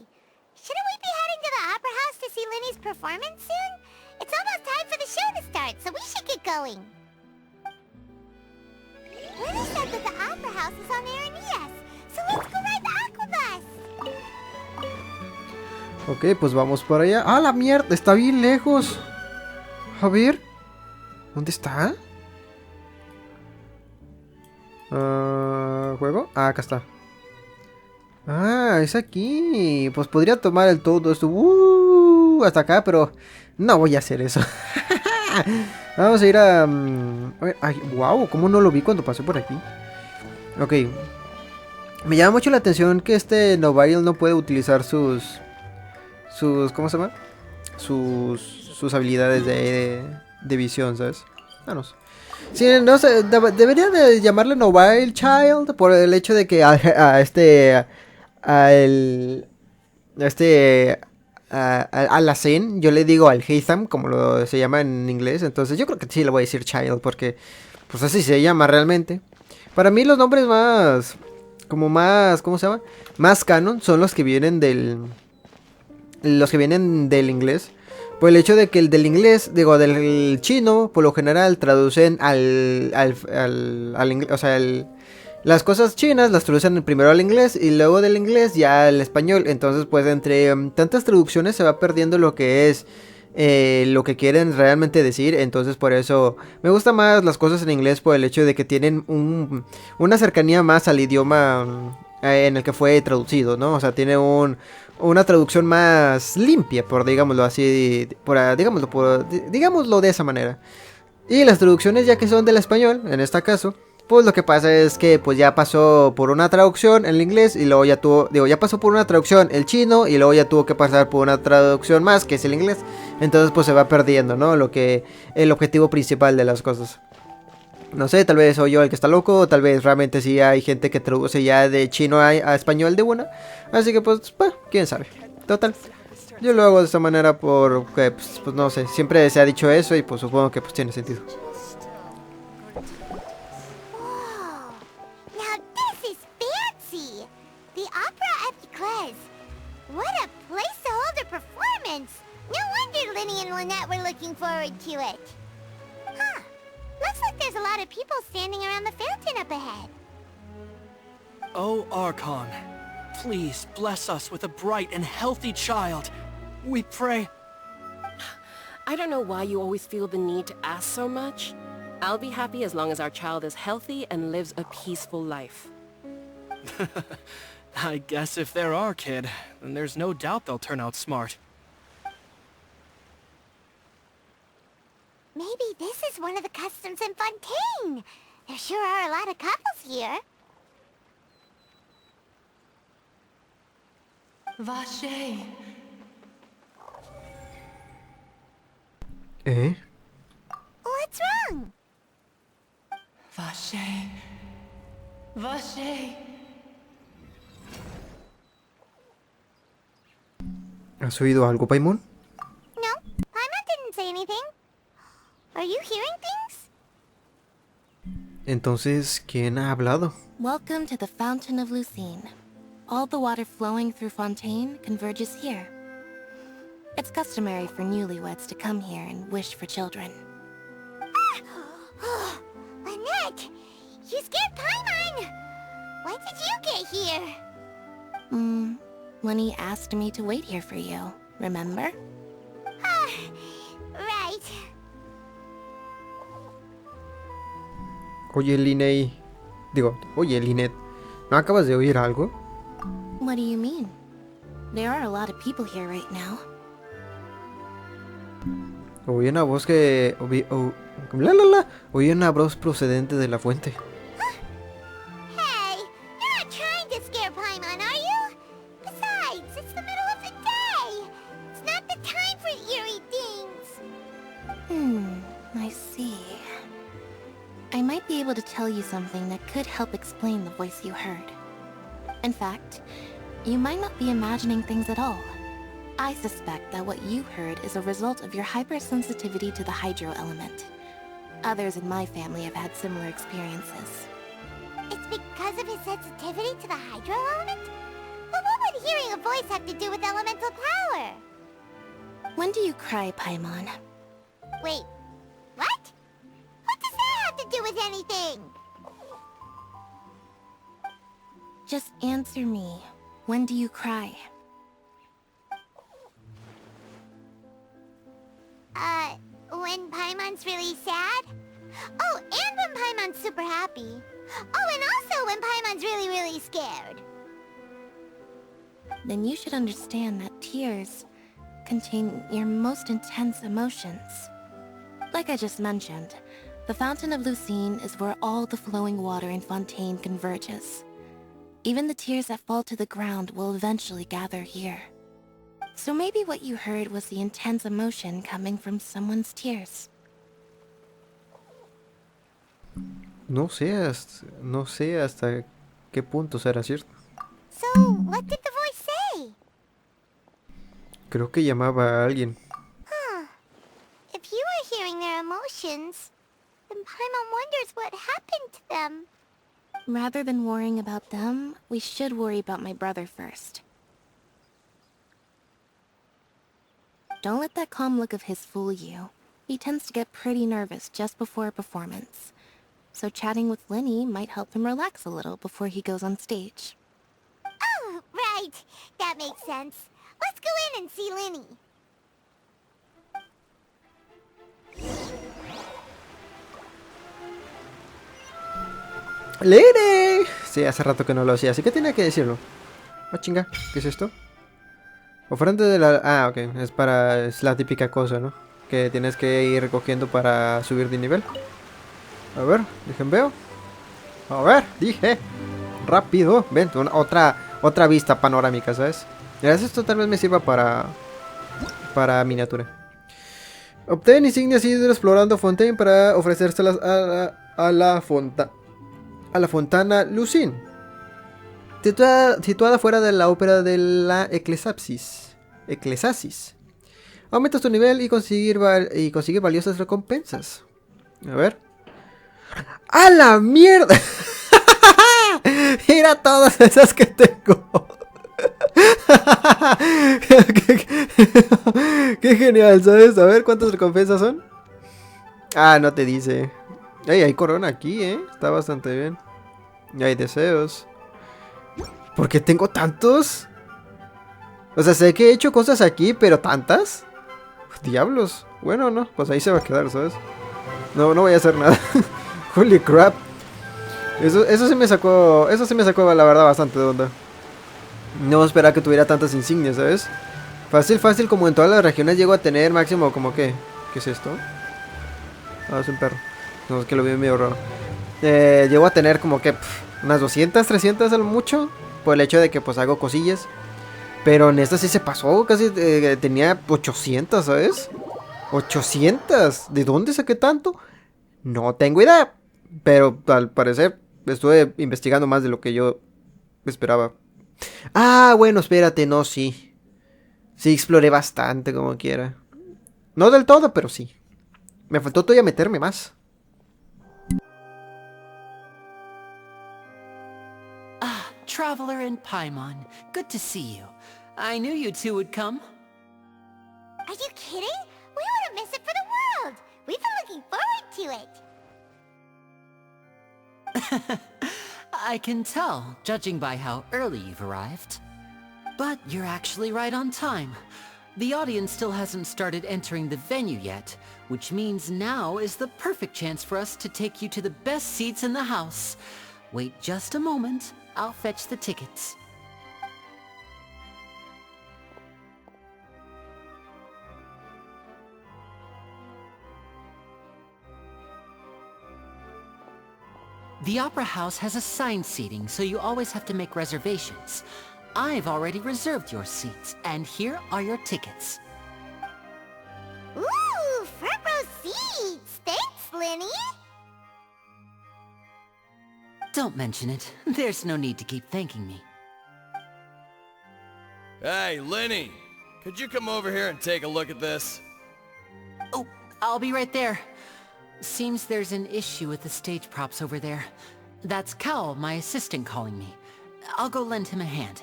shouldn't we be heading to the opera house to see Linny's performance soon? It's almost time for the show to start, so we should get going. Linny said that the opera house is on Aranias, so let's go ride the aquabus. Ok, pues vamos para allá. ¡Ah, la mierda! Está bien lejos. A ver. ¿Dónde está? ¿Juego? Ah, acá está. Ah, es aquí. Pues podría tomar el todo esto. Hasta acá, pero no voy a hacer eso. Vamos a ir a... Ay, wow, ¿cómo no lo vi cuando pasé por aquí? Ok. Me llama mucho la atención que este Novaril no puede utilizar sus... ¿Cómo se llama? Sus habilidades de visión, ¿sabes? Vamos. Sí, no sé, debería de llamarle Novaril Child por el hecho de que a la Zen, yo le digo al Heitham, como se llama en inglés, entonces yo creo que sí le voy a decir Child, porque pues así se llama realmente. Para mí los nombres más, ¿cómo se llama? Más canon son los que vienen del inglés. Por el hecho de que el del inglés, digo, del chino, por lo general traducen al inglés, o sea, las cosas chinas las traducen primero al inglés y luego del inglés ya al español. Entonces, pues entre tantas traducciones se va perdiendo lo que es lo que quieren realmente decir. Entonces, por eso me gustan más las cosas en inglés por el hecho de que tienen una cercanía más al idioma en el que fue traducido, ¿no? O sea, tiene una traducción más limpia, por digámoslo así, digámoslo de esa manera. Y las traducciones ya que son del español, en este caso, pues lo que pasa es que pues ya pasó por una traducción en el inglés y luego ya pasó por una traducción el chino y luego ya tuvo que pasar por una traducción más que es el inglés. Entonces pues se va perdiendo, ¿no? El objetivo principal de las cosas. No sé, tal vez soy yo el que está loco, o tal vez realmente sí hay gente que traduce ya de chino a español de una. Así que pues, quién sabe. Total, yo lo hago de esta manera porque, pues no sé, siempre se ha dicho eso y pues supongo que pues tiene sentido. Whoa, now this is fancy! The Opera Ep.29. What a place to hold a performance! No wonder Linny and Lynette were looking forward to it. Huh. Looks like there's a lot of people standing around the fountain up ahead. Oh, Archon, please bless us with a bright and healthy child. We pray. I don't know why you always feel the need to ask so much. I'll be happy as long as our child is healthy and lives a peaceful life. I guess if they're our kid, then there's no doubt they'll turn out smart. Maybe this is one of the customs in Fontain. There sure are a lot of couples here. Vache. What's wrong? Vache. Vache. ¿Has oído algo, Paimon? No, Paimon didn't say anything. Are you hearing things? Entonces, ¿quién ha hablado? Welcome to the Fountain of Lucine. All the water flowing through Fontain converges here. It's customary for newlyweds to come here and wish for children. Lynette! You scared Paimon! When did you get here? Lenny asked me to wait here for you, remember? Right. Oye, Lynette, ¿no acabas de oír algo? What do you mean? There are a lot of people here right now. Oí una voz oí una voz procedente de la fuente. Hey, you're not trying able to tell you something that could help explain the voice you heard. In fact, you might not be imagining things at all. I suspect that what you heard is a result of your hypersensitivity to the hydro element. Others in my family have had similar experiences. It's because of his sensitivity to the hydro element? But what would hearing a voice have to do with elemental power? When do you cry, Paimon? Wait, what? What does that have to do with anything? Just answer me. When do you cry? When Paimon's really sad? Oh, and when Paimon's super happy. Oh, and also when Paimon's really, really scared. Then you should understand that tears contain your most intense emotions. Like I just mentioned, the Fountain of Lucine is where all the flowing water in Fontain converges. Even the tears that fall to the ground will eventually gather here. So maybe what you heard was the intense emotion coming from someone's tears. No sé hasta qué punto será cierto. So, what did the voice say? Creo que llamaba a alguien. Huh. If you are hearing their emotions, then Paimon wonders what happened to them. Rather than worrying about them, we should worry about my brother first. Don't let that calm look of his fool you. He tends to get pretty nervous just before a performance. So chatting with Linny might help him relax a little before he goes on stage. Oh, right. That makes sense. Let's go in and see Linny. ¡Lere! Sí, hace rato que no lo hacía, así que tenía que decirlo. Ah, chinga, ¿qué es esto? Ofrenda de la... Ah, ok, es la típica cosa, ¿no? Que tienes que ir recogiendo para subir de nivel. A ver, veo. A ver, dije. Rápido. Ven, otra vista panorámica, ¿sabes? Gracias, esto tal vez me sirva para miniatura. Obtén insignias y explorando Fontain para ofrecérselas a la Fontana Lucine, situada fuera de la ópera de la Eclesasis. Aumentas tu nivel y consigue valiosas recompensas. A ver. ¡A la mierda! Mira todas esas que tengo. Qué genial, ¿sabes? A ver cuántas recompensas son. Ah, no te dice. Ey, hay corona aquí, está bastante bien. Y hay deseos. ¿Por qué tengo tantos? O sea, sé que he hecho cosas aquí, pero ¿tantas? Diablos. Bueno, no, pues ahí se va a quedar, ¿sabes? No voy a hacer nada. Holy crap. Eso sí me sacó la verdad bastante de onda. No esperaba que tuviera tantas insignias, ¿sabes? Fácil, como en todas las regiones llego a tener máximo como que... ¿Qué es esto? Ah, es un perro. No, es que lo vi medio raro. Llego a tener como que unas 200, 300 a lo mucho. Por el hecho de que pues hago cosillas. Pero en esta sí se pasó. Casi tenía 800, ¿sabes? 800. ¿De dónde saqué tanto? No tengo idea. Pero al parecer estuve investigando más de lo que yo esperaba. Ah, bueno, espérate, no, sí. Sí exploré bastante como quiera. No del todo, pero sí. Me faltó todavía meterme más. Ah, Traveler and Paimon. Good to see you. I knew you two would come. Are you kidding? We wouldn't miss it for the world. We've been looking forward to it. I can tell, judging by how early you've arrived. But you're actually right on time. The audience still hasn't started entering the venue yet, which means now is the perfect chance for us to take you to the best seats in the house. Wait just a moment, I'll fetch the tickets. The Opera House has assigned seating, so you always have to make reservations. I've already reserved your seats, and here are your tickets. Ooh, front row seats! Thanks, Linny! Don't mention it. There's no need to keep thanking me. Hey, Lenny! Could you come over here and take a look at this? Oh, I'll be right there. Seems there's an issue with the stage props over there. That's Cal, my assistant, calling me. I'll go lend him a hand.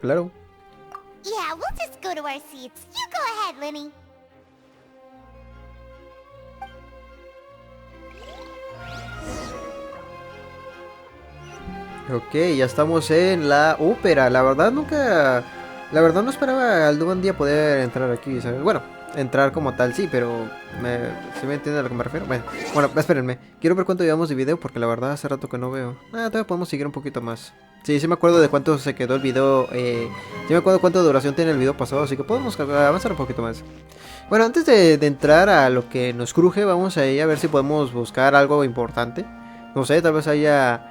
Claro. Yeah, we'll just go to our seats. You go ahead, Lenny. Ok, ya estamos en la ópera. La verdad no esperaba algún día poder entrar aquí, ¿sabes? Bueno, entrar como tal sí, pero ¿sí me entienden a lo que me refiero? Bueno, espérenme. Quiero ver cuánto llevamos de video porque la verdad hace rato que no veo. Todavía podemos seguir un poquito más. Sí me acuerdo de cuánto se quedó el video. Sí me acuerdo cuánta duración tiene el video pasado, así que podemos avanzar un poquito más. Bueno, antes de entrar a lo que nos cruje, vamos a ir a ver si podemos buscar algo importante. No sé, tal vez haya...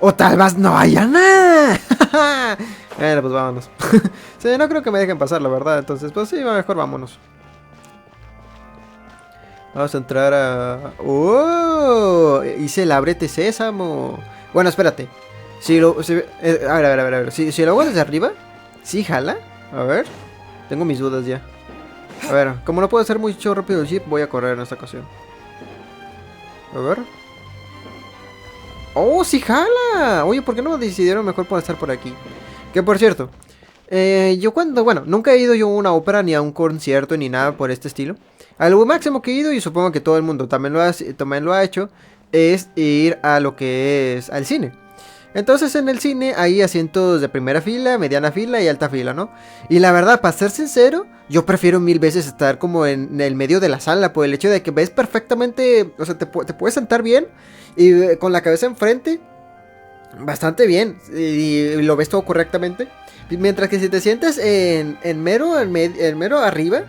O tal vez no haya nada. Bueno, pues vámonos. Sí, no creo que me dejen pasar, la verdad. Entonces, pues sí, mejor vámonos. Vamos a entrar a... ¡Oh! Hice el ábrete sésamo. Bueno, espérate. A ver. Si lo hago desde arriba, ¿sí jala? A ver. Tengo mis dudas ya. A ver, como no puedo hacer mucho rápido el jeep, voy a correr en esta ocasión. A ver. ¡Oh, sí jala! Oye, ¿por qué no decidieron mejor por estar por aquí? Que por cierto, bueno, nunca he ido yo a una ópera ni a un concierto ni nada por este estilo. Algo máximo que he ido, y supongo que todo el mundo también lo ha hecho, es ir a lo que es al cine. Entonces en el cine hay asientos de primera fila, mediana fila y alta fila, ¿no? Y la verdad, para ser sincero, yo prefiero mil veces estar como en el medio de la sala, por el hecho de que ves perfectamente, o sea, te puedes sentar bien y con la cabeza enfrente, bastante bien, y lo ves todo correctamente. Mientras que si te sientes en mero arriba,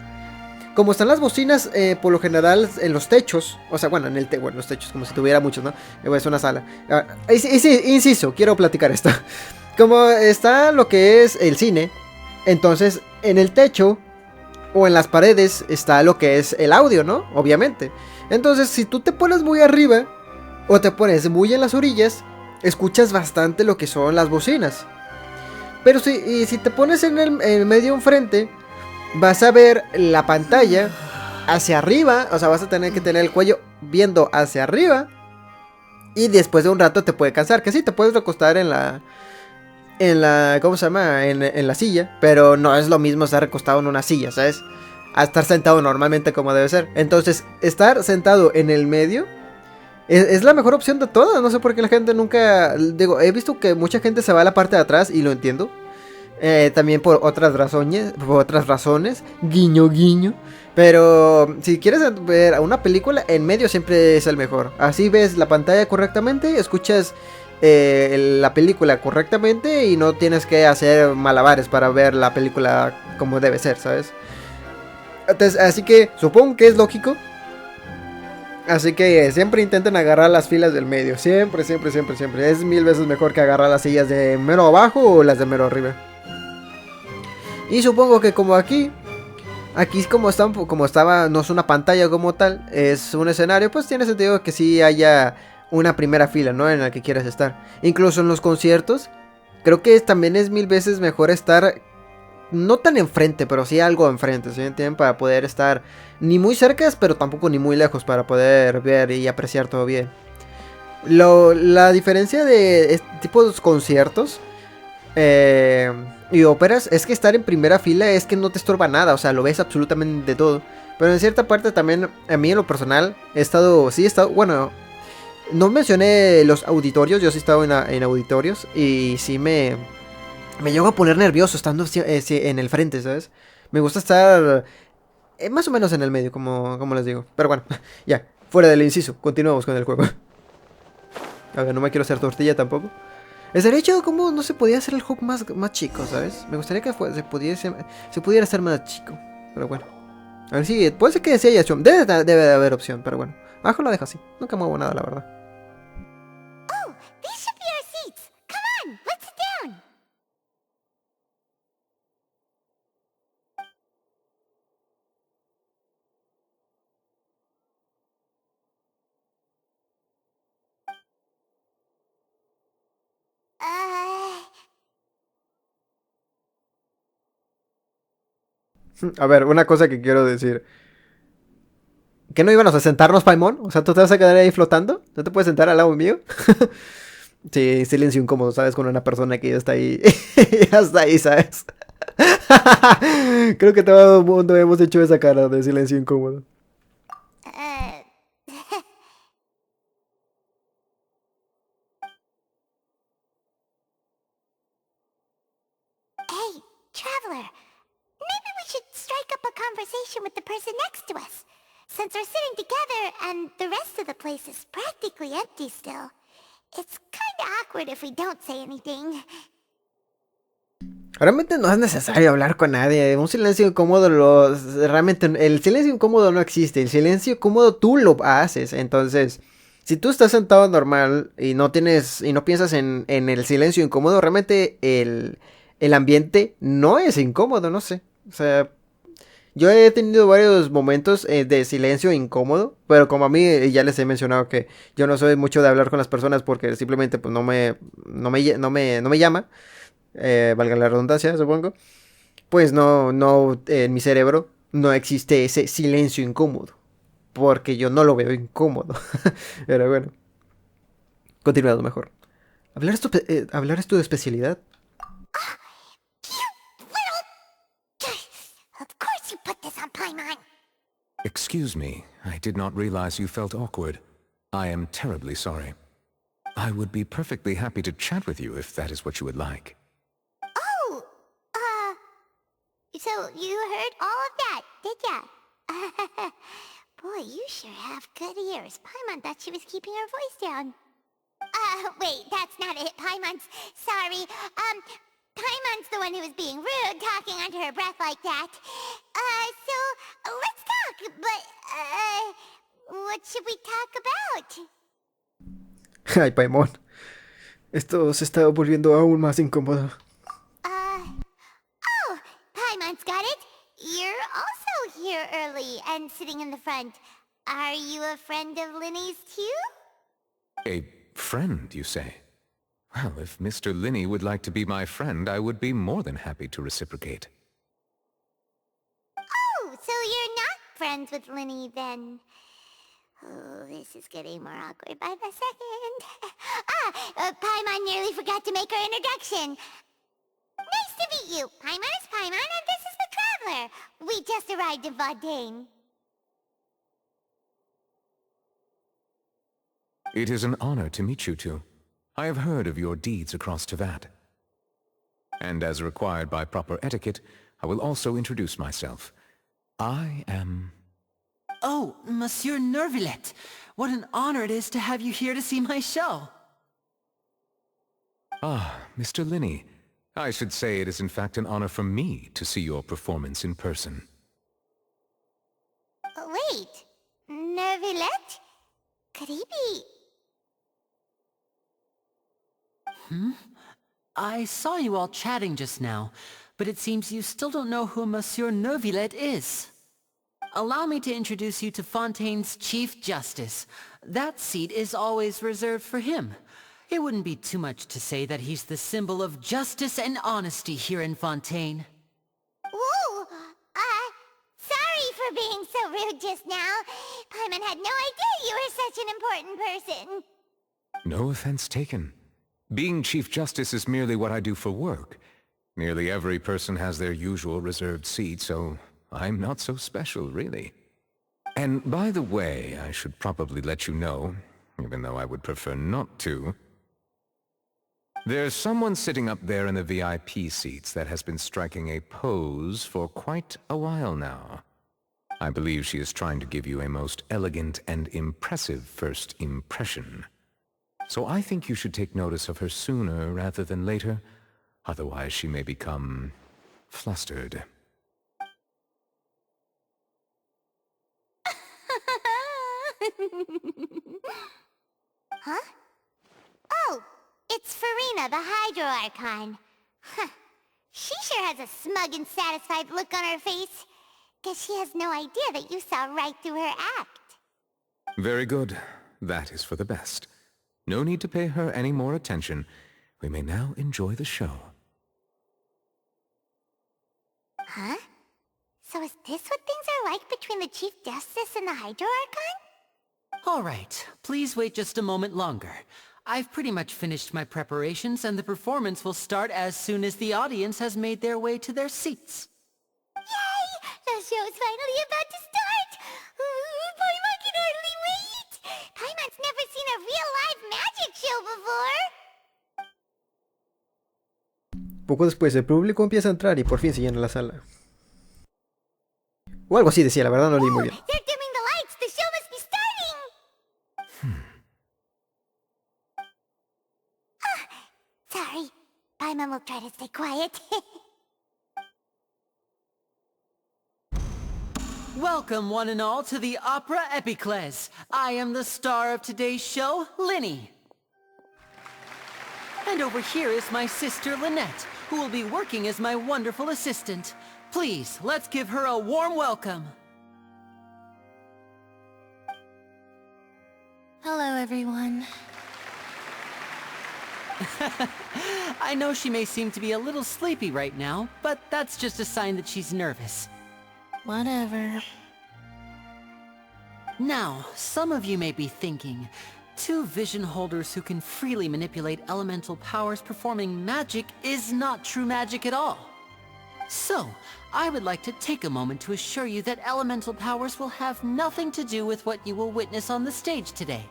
como están las bocinas, por lo general en los techos, o sea, bueno, en los techos, como si tuviera muchos, ¿no? Es una sala. Inciso, quiero platicar esto. Como está lo que es el cine, entonces en el techo o en las paredes está lo que es el audio, ¿no? Obviamente. Entonces, si tú te pones muy arriba o te pones muy en las orillas, escuchas bastante lo que son las bocinas. Pero si te pones en el medio enfrente, vas a ver la pantalla hacia arriba. O sea, vas a tener que tener el cuello viendo hacia arriba. Y después de un rato te puede cansar. Que sí, te puedes recostar en la ¿cómo se llama? En la silla. Pero no es lo mismo estar recostado en una silla, ¿sabes? A estar sentado normalmente como debe ser. Entonces, estar sentado en el medio es la mejor opción de todas. No sé por qué la gente nunca... Digo, he visto que mucha gente se va a la parte de atrás y lo entiendo. También por otras razones. Guiño, guiño. Pero si quieres ver una película, en medio siempre es el mejor. Así ves la pantalla correctamente, escuchas la película correctamente y no tienes que hacer malabares para ver la película como debe ser, ¿sabes? Entonces, así que supongo que es lógico. Así que siempre intenten agarrar las filas del medio. Siempre. Es mil veces mejor que agarrar las sillas de mero abajo o las de mero arriba. Y supongo que como aquí como estaba, no es una pantalla como tal, es un escenario, pues tiene sentido que sí haya una primera fila, ¿no? En la que quieras estar. Incluso en los conciertos, creo que también es mil veces mejor estar, no tan enfrente, pero sí algo enfrente, ¿sí entienden? Para poder estar ni muy cerca, pero tampoco ni muy lejos, para poder ver y apreciar todo bien. La diferencia de este tipo de conciertos y óperas es que estar en primera fila es que no te estorba nada, o sea, lo ves absolutamente de todo. Pero en cierta parte también, a mí en lo personal, he estado, bueno, no mencioné los auditorios, yo sí he estado en auditorios y sí me llego a poner nervioso estando en el frente, ¿sabes? Me gusta estar más o menos en el medio, como les digo. Pero bueno, ya, fuera del inciso, continuamos con el juego. A ver, no me quiero hacer tortilla tampoco. Estaría chido como no se podía hacer el hub más chico, ¿sabes? Me gustaría que se pudiera hacer más chico. Pero bueno. A ver si... puede ser que sí haya opción. Debe de haber opción, pero bueno. Abajo lo dejo así. Nunca muevo nada, la verdad. Oh, these should be our seats. Come on, let's sit down. A ver, una cosa que quiero decir. ¿Qué no íbamos a sentarnos, Paimon? O sea, ¿tú te vas a quedar ahí flotando? ¿No te puedes sentar al lado mío? Sí, silencio incómodo, ¿sabes? Con una persona que ya está ahí. Ya está ahí, ¿sabes? Creo que todo el mundo hemos hecho esa cara de silencio incómodo. Hey, traveler. Maybe we should strike up a conversation with the person next to us. Since we're sitting together and the rest of the place is practically empty still. It's kinda awkward if we don't say anything. Realmente no es necesario hablar con nadie. Un silencio incómodo realmente el silencio incómodo no existe. El silencio incómodo tú lo haces. Entonces, si tú estás sentado normal y no piensas en el silencio incómodo, realmente el ambiente no es incómodo, no sé. O sea, yo he tenido varios momentos de silencio incómodo, pero como a mí ya les he mencionado que yo no soy mucho de hablar con las personas porque simplemente pues no me llama. Valga la redundancia, supongo. Pues no, en mi cerebro no existe ese silencio incómodo. Porque yo no lo veo incómodo. Pero bueno. Continuando mejor. ¿Hablar es tu especialidad? Of course you put this on Paimon. Excuse me, I did not realize you felt awkward. I am terribly sorry. I would be perfectly happy to chat with you if that is what you would like. Oh, so you heard all of that, did ya? Boy, you sure have good ears. Paimon thought she was keeping her voice down. Wait, that's not it. Paimon's sorry. Paimon's the one who was being rude, talking under her breath like that. So, let's talk, but, what should we talk about? Ay, Paimon. Esto se está volviendo aún más incómodo. Oh, Paimon's got it. You're also here early and sitting in the front. Are you a friend of Linny's too? A friend, you say? Well, if Mr. Linney would like to be my friend, I would be more than happy to reciprocate. Oh, so you're not friends with Linny then? Oh, this is getting more awkward by the second. Paimon nearly forgot to make her introduction. Nice to meet you. Paimon is Paimon and this is the Traveler. We just arrived in Fontain. It is an honor to meet you two. I have heard of your deeds across Tevat. And as required by proper etiquette, I will also introduce myself. I am... Oh, Monsieur Nervillet! What an honor it is to have you here to see my show! Ah, Mr. Linney. I should say it is in fact an honor for me to see your performance in person. Wait, Nervillet? Could he be... I saw you all chatting just now, but it seems you still don't know who Monsieur Nervillet is. Allow me to introduce you to Fontaine's Chief Justice. That seat is always reserved for him. It wouldn't be too much to say that he's the symbol of justice and honesty here in Fontaine. Whoa! Sorry for being so rude just now. Paimon had no idea you were such an important person. No offense taken. Being Chief Justice is merely what I do for work. Nearly every person has their usual reserved seat, so I'm not so special, really. And by the way, I should probably let you know, even though I would prefer not to. There's someone sitting up there in the VIP seats that has been striking a pose for quite a while now. I believe she is trying to give you a most elegant and impressive first impression. So I think you should take notice of her sooner rather than later. Otherwise she may become flustered. Huh? Oh, it's Farina, the Hydro Archon. Huh. She sure has a smug and satisfied look on her face. Guess she has no idea that you saw right through her act. Very good. That is for the best. No need to pay her any more attention. We may now enjoy the show. Huh? So is this what things are like between the Chief Justice and the Hydro Archon? All right, please wait just a moment longer. I've pretty much finished my preparations, and the performance will start as soon as the audience has made their way to their seats. Yay! The show's finally about to start! Paimon can hardly wait! Paimon's never seen a real live magic show before! Poco después el público empieza a entrar y por fin se llena la sala. O algo así decía, la verdad no leí muy bien. They're dimming the lights! The show must be starting! Sorry. Paimon will try to stay quiet. Welcome, one and all, to the Opera Epicles. I am the star of today's show, Linny. And over here is my sister, Lynette, who will be working as my wonderful assistant. Please, let's give her a warm welcome. Hello, everyone. I know she may seem to be a little sleepy right now, but that's just a sign that she's nervous. Whatever. Now, some of you may be thinking, two vision holders who can freely manipulate elemental powers performing magic is not true magic at all. So, I would like to take a moment to assure you that elemental powers will have nothing to do with what you will witness on the stage today.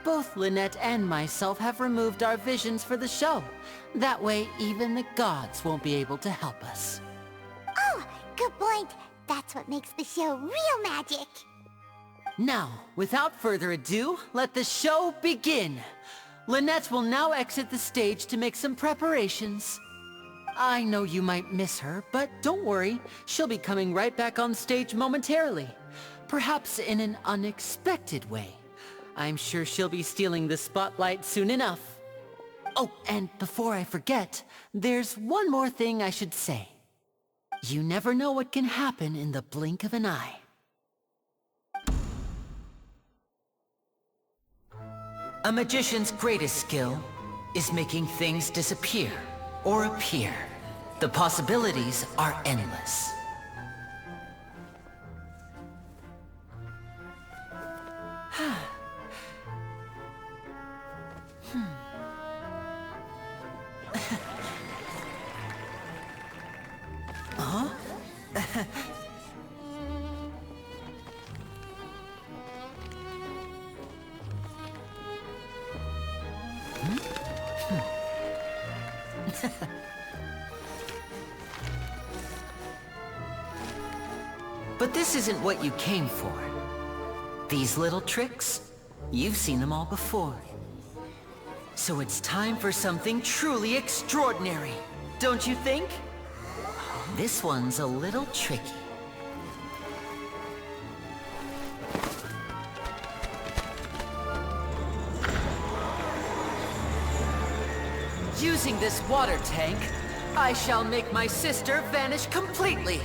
Both Lynette and myself have removed our visions for the show. That way, even the gods won't be able to help us. Oh, good point. That's what makes the show real magic. Now, without further ado, let the show begin. Lynette will now exit the stage to make some preparations. I know you might miss her, but don't worry. She'll be coming right back on stage momentarily. Perhaps in an unexpected way. I'm sure she'll be stealing the spotlight soon enough. Oh, and before I forget, there's one more thing I should say. You never know what can happen in the blink of an eye. A magician's greatest skill is making things disappear or appear. The possibilities are endless. Huh? But this isn't what you came for. These little tricks, you've seen them all before. So it's time for something truly extraordinary, don't you think? This one's a little tricky. Using this water tank, I shall make my sister vanish completely,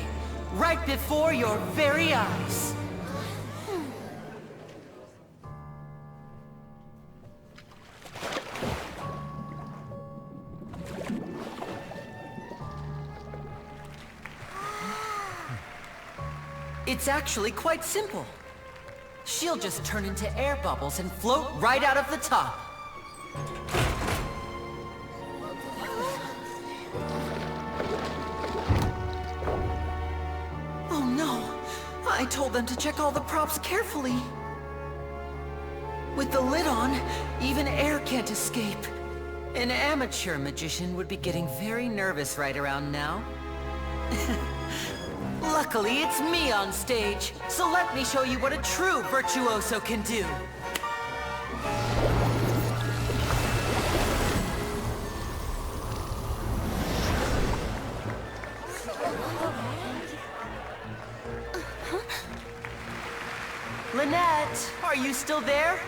right before your very eyes. It's actually quite simple. She'll just turn into air bubbles and float right out of the top. Oh no! I told them to check all the props carefully. With the lid on, even air can't escape. An amateur magician would be getting very nervous right around now. Luckily, it's me on stage, so let me show you what a true virtuoso can do. Lynette, are you still there?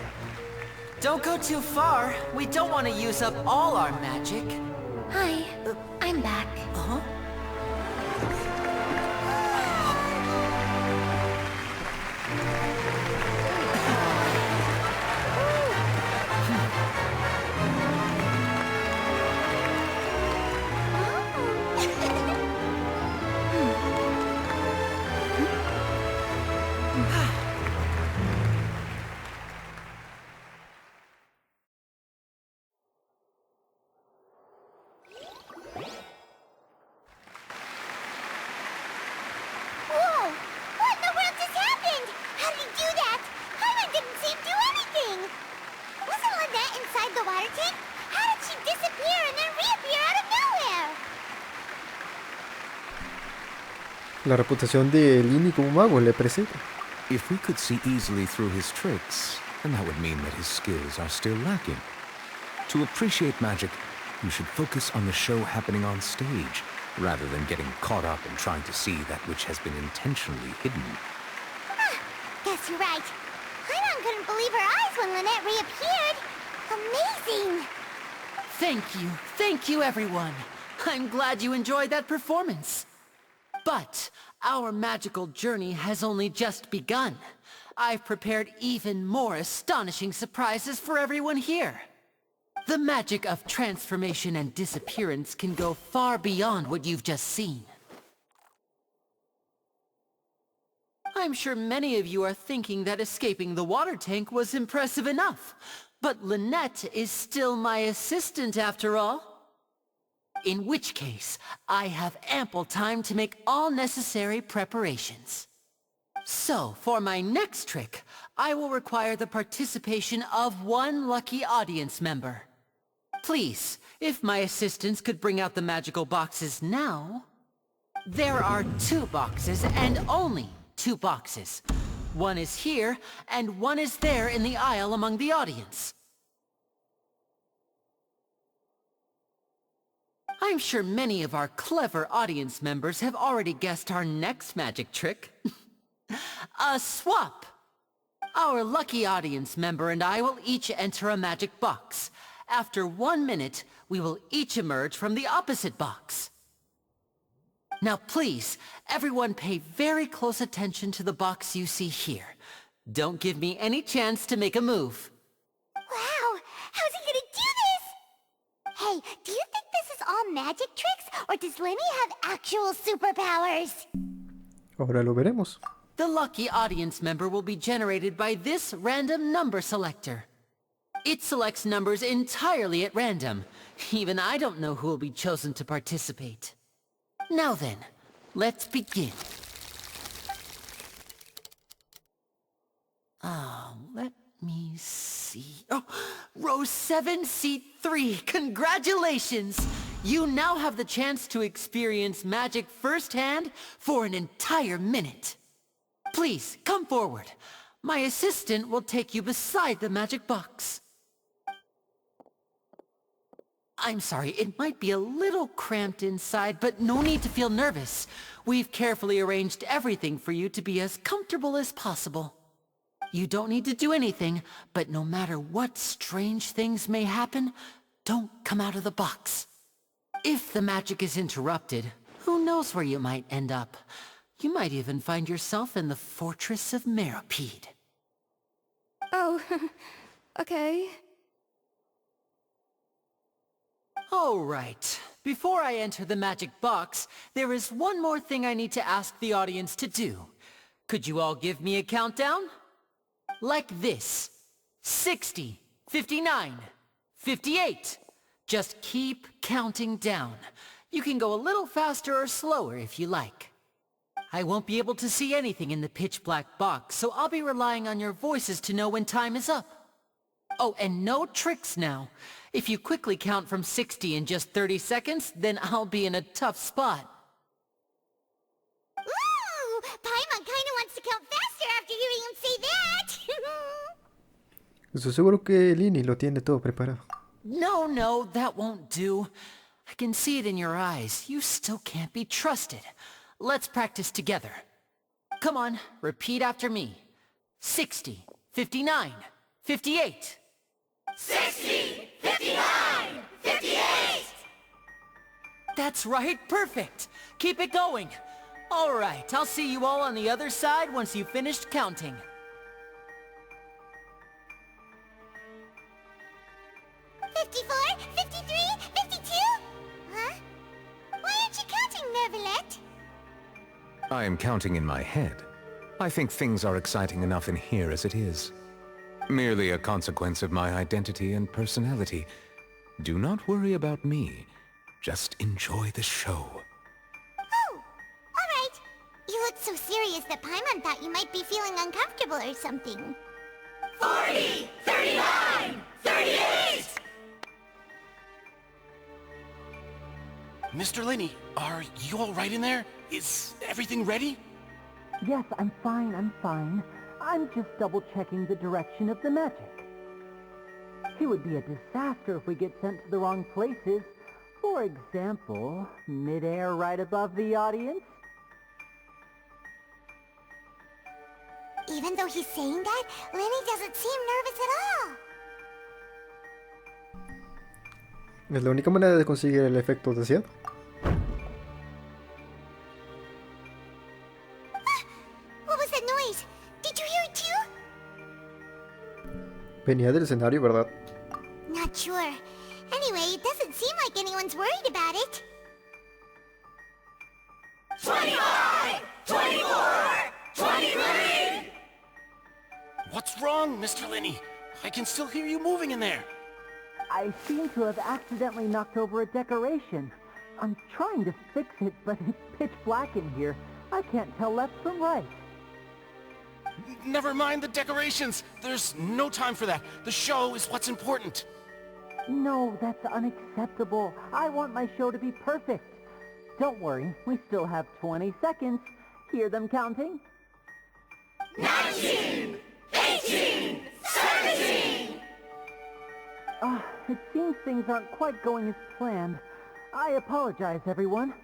Don't go too far. We don't want to use up all our magic. Hi, I'm back. Uh-huh. La reputación de Lini como mago le precede. If we could see easily through his tricks, then that would mean that his skills are still lacking. To appreciate magic, you should focus on the show happening on stage, rather than getting caught up in trying to see that which has been intentionally hidden. Guess you're right. Paimon couldn't believe her eyes when Lynette reappeared. Amazing! Thank you everyone. I'm glad you enjoyed that performance. But our magical journey has only just begun. I've prepared even more astonishing surprises for everyone here. The magic of transformation and disappearance can go far beyond what you've just seen. I'm sure many of you are thinking that escaping the water tank was impressive enough, but Lynette is still my assistant after all. In which case, I have ample time to make all necessary preparations. So, for my next trick, I will require the participation of one lucky audience member. Please, if my assistants could bring out the magical boxes now. There are 2 boxes, and only 2 boxes. One is here, and one is there in the aisle among the audience. I'm sure many of our clever audience members have already guessed our next magic trick. A swap! Our lucky audience member and I will each enter a magic box. After 1 minute, we will each emerge from the opposite box. Now please, everyone pay very close attention to the box you see here. Don't give me any chance to make a move. Wow! How's he gonna do this? Hey, do you think this is all magic tricks, or does Lenny have actual superpowers? Ahora lo veremos. The lucky audience member will be generated by this random number selector. It selects numbers entirely at random. Even I don't know who will be chosen to participate. Now then, let's begin. Let me see. Oh, row 7, seat 3. Congratulations! You now have the chance to experience magic firsthand for an entire minute. Please, come forward. My assistant will take you beside the magic box. I'm sorry, it might be a little cramped inside, but no need to feel nervous. We've carefully arranged everything for you to be as comfortable as possible. You don't need to do anything, but no matter what strange things may happen, don't come out of the box. If the magic is interrupted, who knows where you might end up? You might even find yourself in the Fortress of Meropide. Oh, okay. All right. Before I enter the magic box, there is one more thing I need to ask the audience to do. Could you all give me a countdown? Like this. 60, 59, 58. Just keep counting down. You can go a little faster or slower if you like. I won't be able to see anything in the pitch-black box, so I'll be relying on your voices to know when time is up. Oh, and no tricks now. If you quickly count from 60 in just 30 seconds, then I'll be in a tough spot. Ooh! Paimon kinda wants to count faster after hearing him say that! Estoy seguro que Lini lo tiene todo preparado. No, that won't do. I can see it in your eyes. You still can't be trusted. Let's practice together. Come on, repeat after me. 60, 59, 58. 60, 59, 58! That's right, perfect. Keep it going. All right, I'll see you all on the other side once you've finished counting. Huh? Why aren't you counting, Merveillette? I am counting in my head. I think things are exciting enough in here as it is. Merely a consequence of my identity and personality. Do not worry about me. Just enjoy the show. Oh, alright. You look so serious that Paimon thought you might be feeling uncomfortable or something. 40, 39, 38! Mr. Linney, are you all right in there? Is everything ready? Yes, I'm fine. I'm just double-checking the direction of the magic. It would be a disaster if we get sent to the wrong places. For example, mid-air right above the audience. Even though he's saying that, Lenny doesn't seem nervous at all. Es la única manera de conseguir el efecto deseado. What was that noise? Did you hear it too? Venía del escenario, ¿verdad? Not sure. Anyway, it doesn't seem like anyone's worried about it. 25! 24! 23! What's wrong, Mr. Lenny? I can still hear you moving in there. I seem to have accidentally knocked over a decoration. I'm trying to fix it, but it's pitch black in here. I can't tell left from right. Never mind the decorations. There's no time for that. The show is what's important. No, that's unacceptable. I want my show to be perfect. Don't worry, we still have 20 seconds. Hear them counting? 19! 18! 17! It seems things aren't quite going as planned. I apologize, everyone.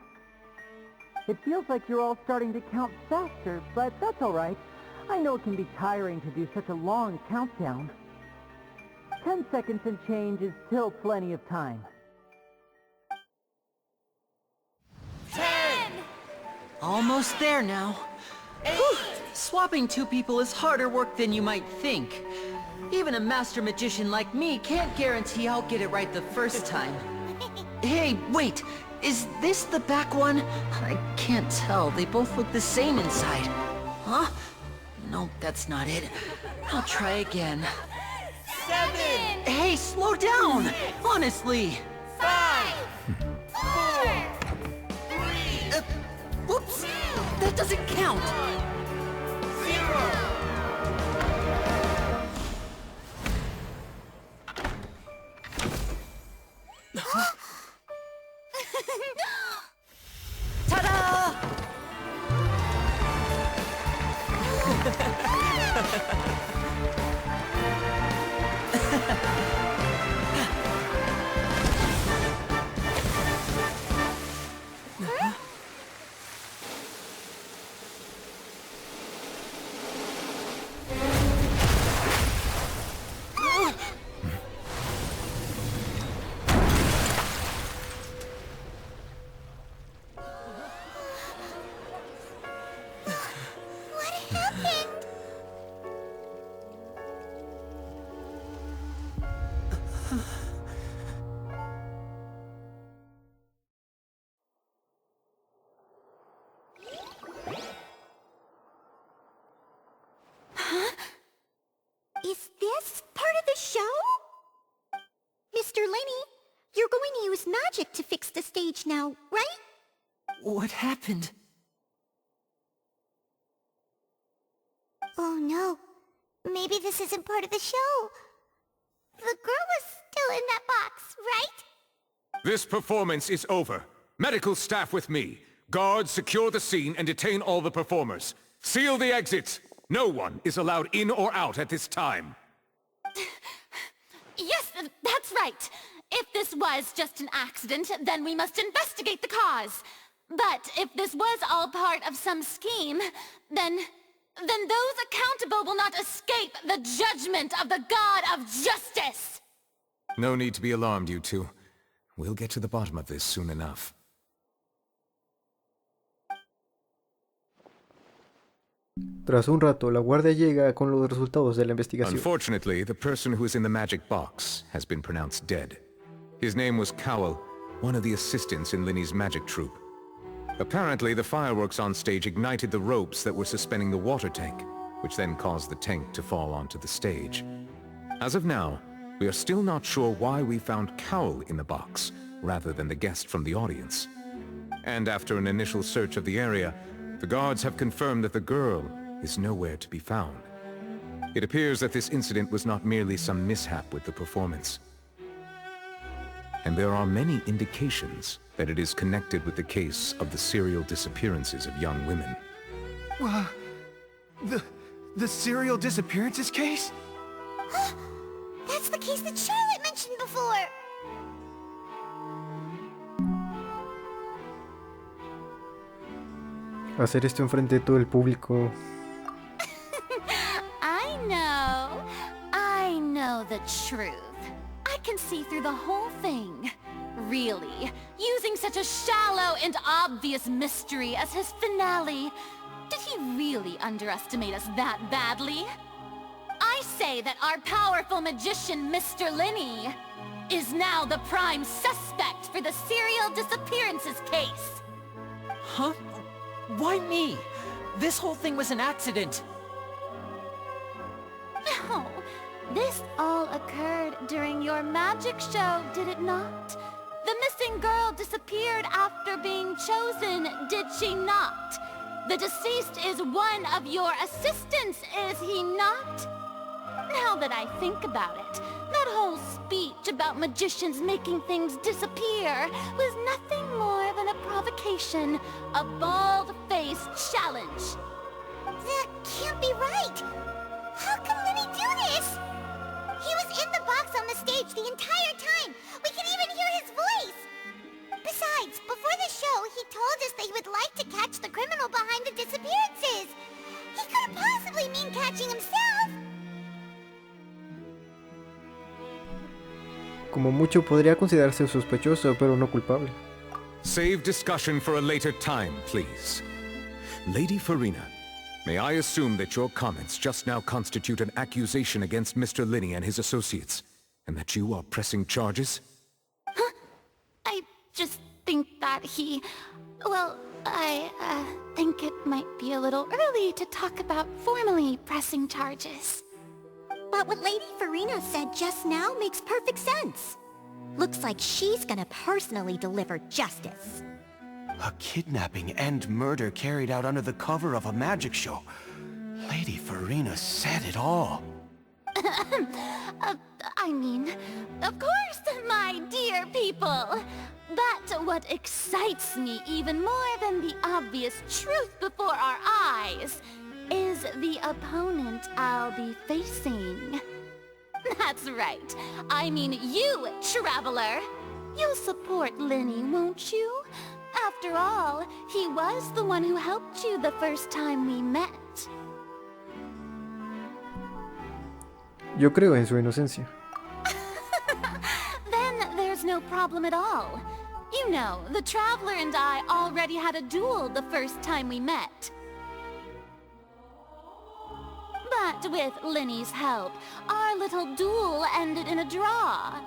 It feels like you're all starting to count faster, but that's alright. I know it can be tiring to do such a long countdown. 10 seconds and change is still plenty of time. 10! Almost there now. Whew. Swapping two people is harder work than you might think. Even a master magician like me can't guarantee I'll get it right the first time. Hey, wait! Is this the back one? I can't tell. They both look the same inside. Huh? No, that's not it. I'll try again. 7! Hey, slow down! Honestly! 5! 4! 3! Whoops! That doesn't count! 0! Ta-da! Is this part of the show? Mr. Lenny, you're going to use magic to fix the stage now, right? What happened? Oh no. Maybe this isn't part of the show. The girl was still in that box, right? This performance is over. Medical staff with me. Guards, secure the scene and detain all the performers. Seal the exits. No one is allowed in or out at this time. Yes, that's right. If this was just an accident, then we must investigate the cause. But if this was all part of some scheme, then those accountable will not escape the judgment of the God of Justice! No need to be alarmed, you two. We'll get to the bottom of this soon enough. Tras un rato, la guardia llega con los resultados de la investigación. Unfortunately, the person who is in the magic box has been pronounced dead. His name was Cowell, one of the assistants in Linny's magic troupe. Apparently, the fireworks on stage ignited the ropes that were suspending the water tank, which then caused the tank to fall onto the stage. As of now, we are still not sure why we found Cowell in the box, rather than the guest from the audience. And after an initial search of the area, the guards have confirmed that the girl is nowhere to be found. It appears that this incident was not merely some mishap with the performance. And there are many indications that it is connected with the case of the serial disappearances of young women. The serial disappearances case? That's the case that Charlotte mentioned before! Hacer esto enfrente de todo el público. I know the truth. I can see through the whole thing. Really, using such a shallow and obvious mystery as his finale. Did he really underestimate us that badly? I say that our powerful magician, Mr. Linney, is now the prime suspect for the serial disappearances case. Huh? Why me? This whole thing was an accident. No, this all occurred during your magic show, did it not? The missing girl disappeared after being chosen, did she not? The deceased is one of your assistants, is he not? Now that I think about it, that whole speech about magicians making things disappear was nothing more than a provocation, a bald-faced challenge. That can't be right! How can Lenny do this? He was in the box on the stage the entire time! We can even hear his voice! Besides, before the show, he told us that he would like to catch the criminal behind the disappearances! He couldn't possibly mean catching himself! Como mucho podría considerarse sospechoso, pero no culpable. Save discussion for a later time, please. Lady Farina, may I assume that your comments just now constitute an accusation against Mr. Linney and his associates, and that you are pressing charges? Huh? I just think that I think it might be a little early to talk about formally pressing charges. But what Lady Farina said just now makes perfect sense. Looks like she's gonna personally deliver justice. A kidnapping and murder carried out under the cover of a magic show. Lady Farina said it all. I mean, of course, my dear people. But what excites me even more than the obvious truth before our eyes is the opponent I'll be facing. That's right. I mean you, Traveler. You'll support Linney, won't you? After all, he was the one who helped you the first time we met. Yo creo en su inocencia. Then there's no problem at all. You know, the Traveler and I already had a duel the first time we met. But with Linney's help, our little duel ended in a draw.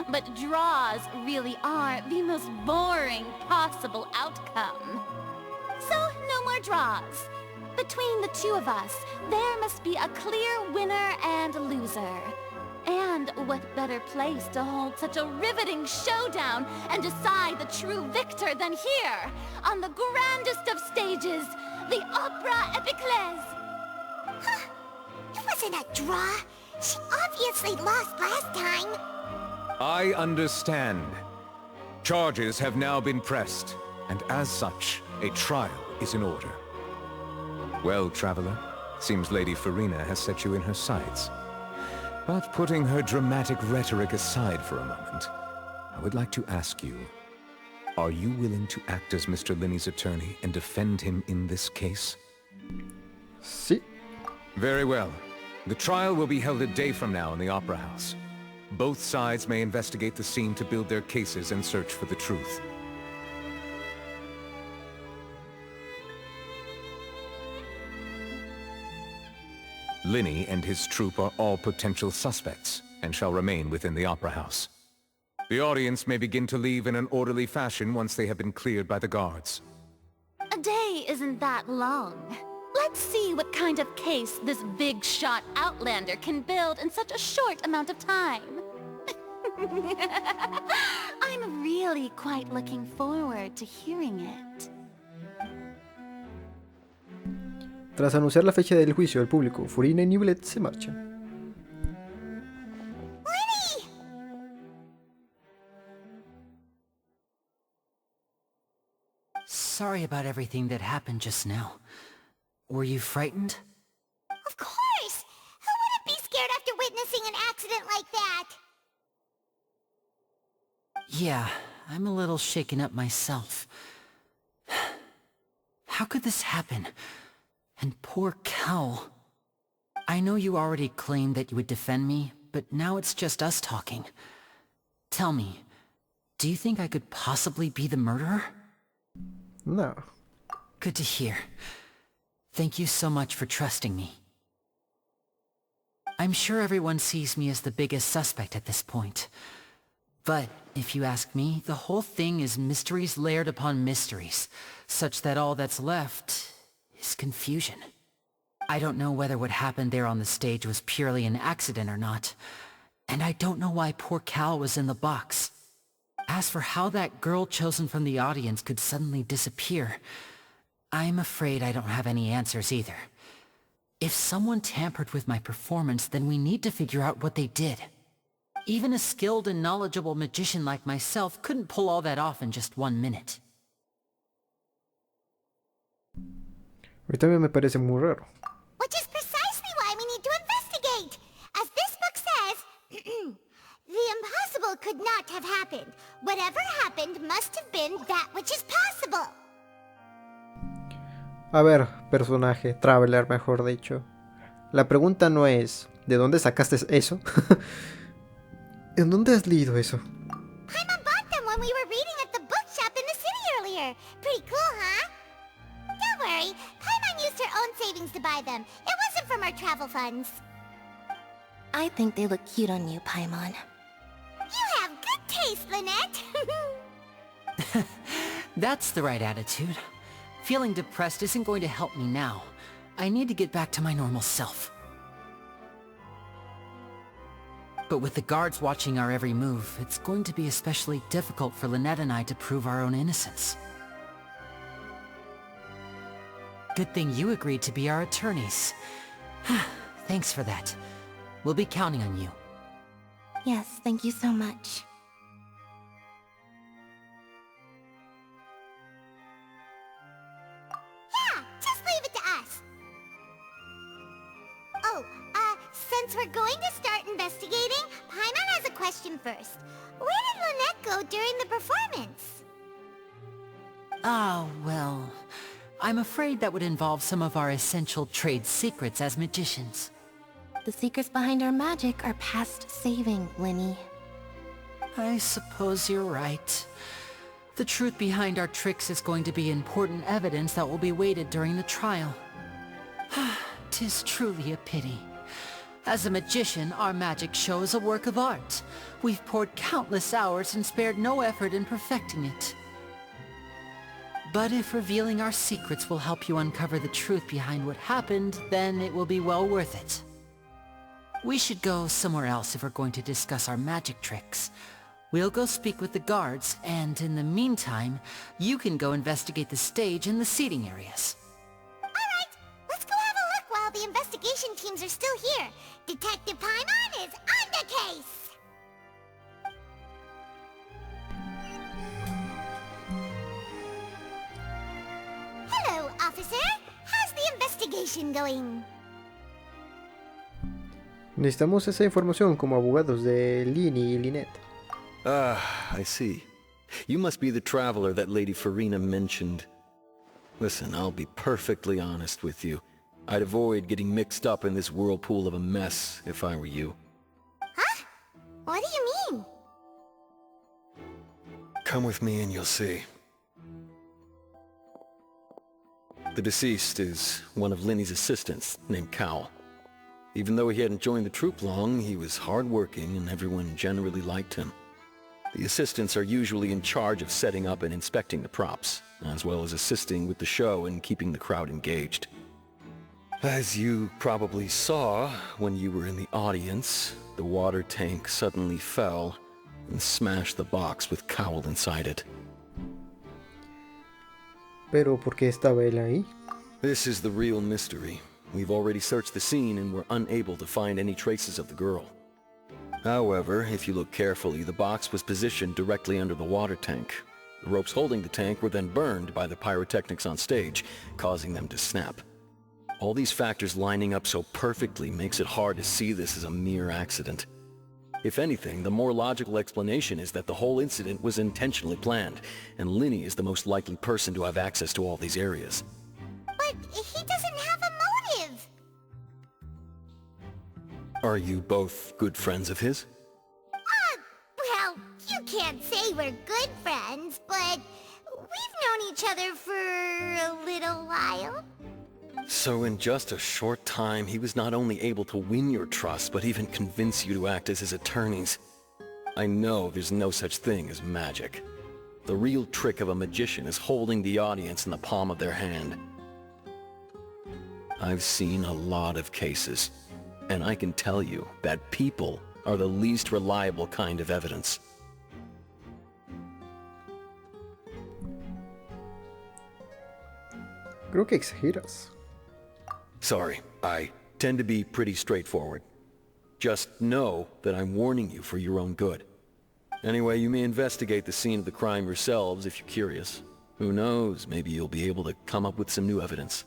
But draws really are the most boring possible outcome. So, no more draws. Between the two of us, there must be a clear winner and loser. And what better place to hold such a riveting showdown and decide the true victor than here, on the grandest of stages, the Opera Epiclese. Huh. It wasn't a draw. She obviously lost last time. I understand. Charges have now been pressed, and as such, a trial is in order. Well, Traveler, seems Lady Farina has set you in her sights. But putting her dramatic rhetoric aside for a moment, I would like to ask you, are you willing to act as Mr. Linney's attorney and defend him in this case? Sí. Very well. The trial will be held a day from now in the Opera House. Both sides may investigate the scene to build their cases and search for the truth. Linney and his troupe are all potential suspects and shall remain within the Opera House. The audience may begin to leave in an orderly fashion once they have been cleared by the guards. A day isn't that long. Let's see what kind of case this big-shot Outlander can build in such a short amount of time. I'm really quite looking forward to hearing it. Tras anunciar la fecha del juicio al público, Farina y Niblet se marchan. sorry about everything that happened just now. Were you frightened? Of course! Who wouldn't be scared after witnessing an accident like that? Yeah, I'm a little shaken up myself. How could this happen? And poor Cal. I know you already claimed that you would defend me, but now it's just us talking. Tell me, do you think I could possibly be the murderer? No. Good to hear. Thank you so much for trusting me. I'm sure everyone sees me as the biggest suspect at this point. But, if you ask me, the whole thing is mysteries layered upon mysteries, such that all that's left is confusion. I don't know whether what happened there on the stage was purely an accident or not, and I don't know why poor Cal was in the box. As for how that girl chosen from the audience could suddenly disappear, I'm afraid I don't have any answers either. If someone tampered with my performance, then we need to figure out what they did. Even a skilled and knowledgeable magician like myself couldn't pull all that off in just 1 minute. A mí también me parece muy raro. Which is precisely why we need to investigate. As this book says, the impossible could not have happened. Whatever happened must have been that which is possible. A ver, personaje, traveler mejor dicho. La pregunta no es, ¿de dónde sacaste eso? ¿En dónde has leído eso? Paimon bought them when we were reading at the bookshop in the city earlier. Pretty cool, huh? Don't worry, Paimon used her own savings to buy them. It wasn't from our travel funds. I think they look cute on you, Paimon. You have good taste, Lynette. That's the right attitude. Feeling depressed isn't going to help me now. I need to get back to my normal self. But with the guards watching our every move, it's going to be especially difficult for Lynette and I to prove our own innocence. Good thing you agreed to be our attorneys. Thanks for that. We'll be counting on you. Yes, thank you so much. Yeah, just leave it to us. Oh, since we're going to start investigating, Paimon has a question first. Where did Lynette go during the performance? Oh, well, I'm afraid that would involve some of our essential trade secrets as magicians. The secrets behind our magic are past saving, Linny. I suppose you're right. The truth behind our tricks is going to be important evidence that will be weighted during the trial. 'Tis truly a pity. As a magician, our magic show is a work of art. We've poured countless hours and spared no effort in perfecting it. But if revealing our secrets will help you uncover the truth behind what happened, then it will be well worth it. We should go somewhere else if we're going to discuss our magic tricks. We'll go speak with the guards, and in the meantime, you can go investigate the stage and the seating areas. Alright, let's go have a look while the investigation teams are still here. Detective Paimon is on the case! Hello, officer. How's the investigation going? Necesitamos esa información como abogados de Lini y Lynette. I see. You must be the traveler that Lady Farina mentioned. Listen, I'll be perfectly honest with you. I'd avoid getting mixed up in this whirlpool of a mess if I were you. Huh? What do you mean? Come with me and you'll see. The deceased is one of Linny's assistants, named Cal. Even though he hadn't joined the troupe long, he was hardworking and everyone generally liked him. The assistants are usually in charge of setting up and inspecting the props, as well as assisting with the show and keeping the crowd engaged. As you probably saw when you were in the audience, the water tank suddenly fell and smashed the box with Cowl inside it. Pero ¿por qué estaba él ahí? This is the real mystery. We've already searched the scene and were unable to find any traces of the girl. However, if you look carefully, the box was positioned directly under the water tank. The ropes holding the tank were then burned by the pyrotechnics on stage, causing them to snap. All these factors lining up so perfectly makes it hard to see this as a mere accident. If anything, the more logical explanation is that the whole incident was intentionally planned, and Linny is the most likely person to have access to all these areas. But he doesn't have a motive! Are you both good friends of his? Well, you can't say we're good friends, but we've known each other for a little while. So in just a short time, he was not only able to win your trust, but even convince you to act as his attorneys. I know there's no such thing as magic. The real trick of a magician is holding the audience in the palm of their hand. I've seen a lot of cases, and I can tell you that people are the least reliable kind of evidence. Creo que exageras. Sorry, I tend to be pretty straightforward. Just know that I'm warning you for your own good. Anyway, you may investigate the scene of the crime yourselves if you're curious. Who knows, maybe you'll be able to come up with some new evidence.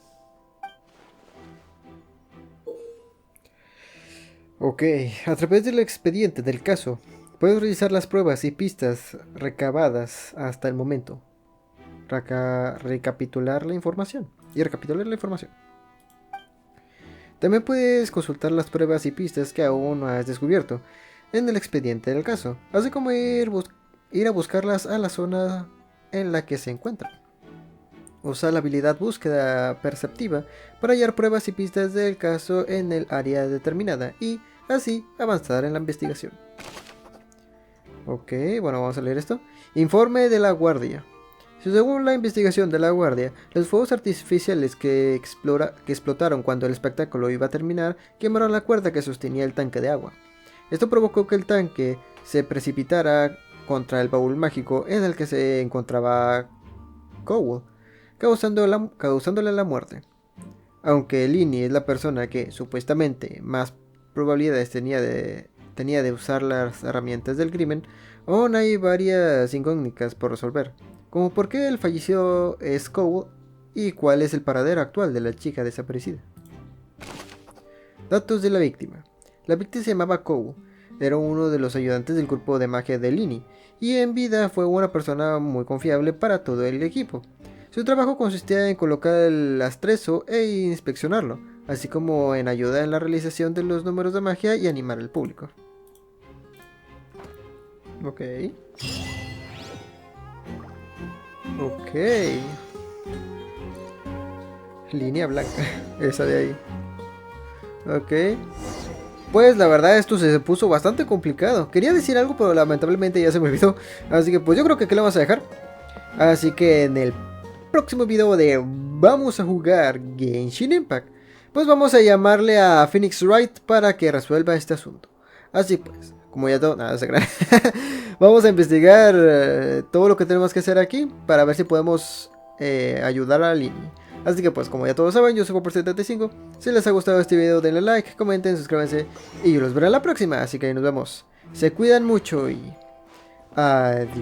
Ok, a través del expediente del caso, puedes revisar las pruebas y pistas recabadas hasta el momento. Recapitular la información. También puedes consultar las pruebas y pistas que aún no has descubierto en el expediente del caso, así como ir a buscarlas a la zona en la que se encuentran. Usa la habilidad búsqueda perceptiva para hallar pruebas y pistas del caso en el área determinada y así avanzar en la investigación. Ok, bueno, vamos a leer esto. Informe de la guardia. Según la investigación de la guardia, los fuegos artificiales que explotaron cuando el espectáculo iba a terminar quemaron la cuerda que sostenía el tanque de agua. Esto provocó que el tanque se precipitara contra el baúl mágico en el que se encontraba Cowell, causándole la muerte. Aunque Linny es la persona que supuestamente más probabilidades tenía de usar las herramientas del crimen, aún hay varias incógnitas por resolver, como por qué el fallecido es Cowell y cuál es el paradero actual de la chica desaparecida. Datos de la víctima. La víctima se llamaba Cowell, era uno de los ayudantes del grupo de magia de Linny, y en vida fue una persona muy confiable para todo el equipo. Su trabajo consistía en colocar el astrezo e inspeccionarlo, así como en ayudar en la realización de los números de magia y animar al público. Ok. Línea blanca. Esa de ahí. Ok. Pues la verdad esto se puso bastante complicado. Quería decir algo pero lamentablemente ya se me olvidó. Así que pues yo creo que aquí lo vamos a dejar. Así que en el próximo video de vamos a jugar Genshin Impact, pues vamos a llamarle a Phoenix Wright para que resuelva este asunto. Así pues, como ya todo, nada se cree. Vamos a investigar todo lo que tenemos que hacer aquí para ver si podemos ayudar a Linny. Así que pues, como ya todos saben, yo soy Ep.29. Si les ha gustado este video, denle like, comenten, suscríbanse y yo los veré en la próxima. Así que nos vemos. Se cuidan mucho y adiós.